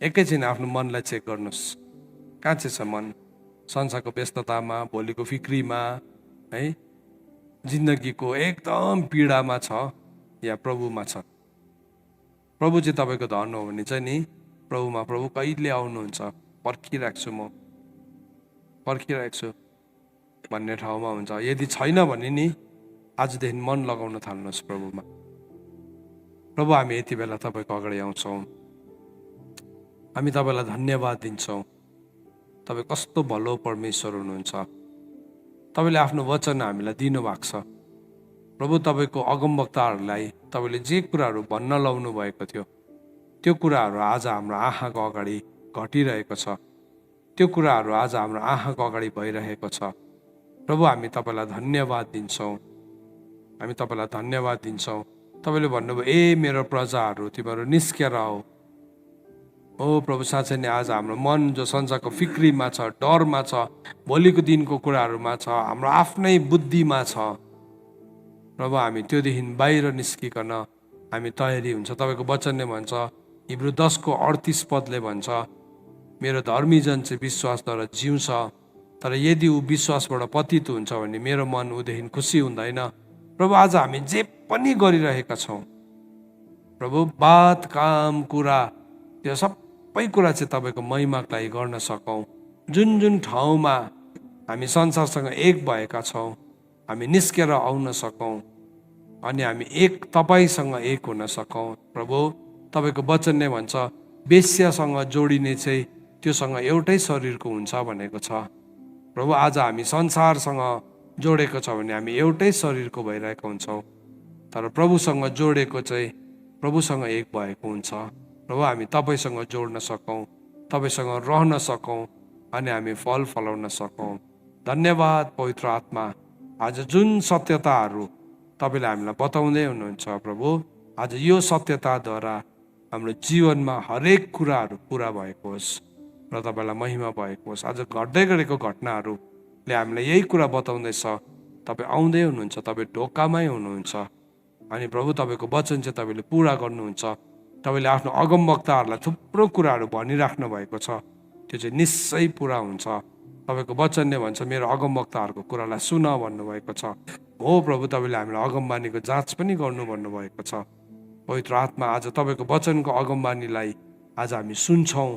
एकैछिन आफ्नो मनलाई चेक गर्नुहोस्, कहाँ चाहिँ छ मन? संसारको व्यस्ततामा, भोलिको फिक्रीमा है, जिन्दगीको एकदम पीडामा छ या प्रभुमा छ? प्रभु चाहिँ तपाईँको धन हो भने चाहिँ नि प्रभुमा प्रभु कहिले आउनुहुन्छ, पर्खिरहेको छु, म पर्खिरहेको छु भन्ने ठाउँमा हुन्छ। यदि छैन भने नि आजदेखि मन लगाउन थाल्नुहोस् प्रभुमा। प्रभु हामी यति बेला तपाईँको अगाडि आउँछौँ। हामी तपाईँलाई धन्यवाद दिन्छौँ। तपाईँ कस्तो भलो परमेश्वर हुनुहुन्छ। तपाईँले आफ्नो वचन हामीलाई दिनुभएको छ। प्रभु तपाईँको अगमवक्ताहरूलाई तपाईँले जे कुराहरू भन्न लाउनु भएको थियो त्यो कुराहरू आज हाम्रो आँखाको अगाडि घटिरहेको छ। त्यो कुराहरू आज हाम्रो आँखाको अगाडि भइरहेको छ। प्रभु हामी तपाईँलाई धन्यवाद दिन्छौँ। हामी तपाईँलाई धन्यवाद दिन्छौँ। तपाईँले भन्नुभयो, ए मेरो प्रजाहरू तिमीहरू निस्केर आऊ। ओ प्रभु, साँच्चै नै आज हाम्रो मन जो संसारको फिक्रीमा छ, डरमा छ, भोलिको दिनको कुराहरूमा छ, हाम्रो आफ्नै बुद्धिमा छ, प्रभु हामी त्योदेखि बाहिर निस्किकन हामी तयारी हुन्छ। तपाईँको वचनले भन्छ, हिब्रू 10:38 भन्छ, मेरो धर्मीजन चाहिँ विश्वासद्वारा जिउँछ, तर यदि ऊ विश्वासबाट पतित हुन्छ भने मेरो मन उदेखि खुसी हुँदैन। प्रभु आज हामी जे पनि गरिरहेका छौँ प्रभु, बात, काम, कुरा, त्यो सबै कुरा चाहिँ तपाईँको महिमाको लागि गर्न सकौँ। जुन जुन ठाउँमा हामी संसारसँग एक भएका छौँ हामी निस्केर आउन सकौँ अनि हामी एक तपाईँसँग एक हुन सकौँ। प्रभु तपाईँको वचनले भन्छ, वेश्यासँग जोडिने चाहिँ त्योसँग एउटै शरीरको हुन्छ भनेको छ। प्रभु आज हामी संसारसँग जोडेको छ भने हामी एउटै शरीरको भइरहेको हुन्छौँ, तर प्रभुसँग जोडेको चाहिँ प्रभुसँग एक भएको हुन्छ। प्रभु हामी तपाईँसँग जोड्न सकौँ, तपाईँसँग रहन सकौँ अनि हामी फल फलाउन सकौँ। धन्यवाद पवित्र आत्मा, आज जुन सत्यताहरू तपाईँले हामीलाई बताउँदै हुनुहुन्छ प्रभु, आज यो सत्यताद्वारा हाम्रो जीवनमा हरेक कुराहरू पुरा भएको होस् र तपाईँलाई महिमा भएको होस्। आज घट्दै गरेको घटनाहरूले हामीलाई यही कुरा बताउँदैछ, तपाईँ आउँदै हुनुहुन्छ, तपाईँ ढोकामै हुनुहुन्छ अनि प्रभु तपाईँको वचन चाहिँ तपाईँले पुरा गर्नुहुन्छ। तपाईँले आफ्नो अगमवक्ताहरूलाई थुप्रो कुराहरू भनिराख्नु भएको छ, त्यो चाहिँ निश्चय पुरा हुन्छ। तपाईँको वचनले भन्छ, मेरो अगमवक्ताहरूको कुरालाई सुन भन्नुभएको छ। हो प्रभु, तपाईँले हामीलाई अगमबानीको जाँच पनि गर्नु भन्नुभएको छ। पवित्र आत्मा, आज तपाईँको वचनको अगमबानीलाई आज हामी सुन्छौँ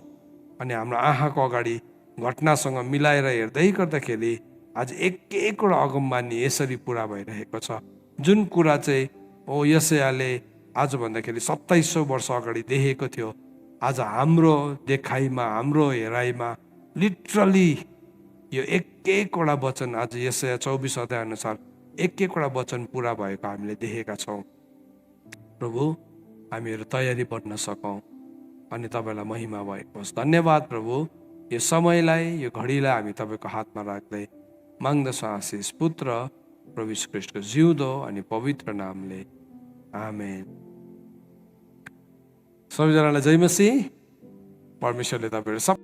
अनि हाम्रो आँखाको अगाडि घटनासँग मिलाएर हेर्दै गर्दाखेरि आज एक एकवटा अगमबानी यसरी पुरा भइरहेको छ। जुन कुरा चाहिँ यशायाले आज भन्दाखेरि 2700 वर्ष अगाडि देखेको थियो, आज हाम्रो देखाइमा, हाम्रो हेराइमा लिटरली यो एक एकवटा वचन आज यशाया 24 अध्याय अनुसार एक एकवटा वचन पुरा भएको हामीले देखेका छौँ। प्रभु हामीहरू तयारी बन्न सकौँ अनि तपाईँलाई महिमा भएको होस्। धन्यवाद प्रभु, यो समयलाई, यो घडीलाई हामी तपाईँको हातमा राख्दै माग्दछ आशिष पुत्र प्रभु यीशु ख्रीष्टको जिउँदो अनि पवित्र नामले, आमेन। सबैजनालाई जय मसीह। परमेश्वरले तपाईँहरू सब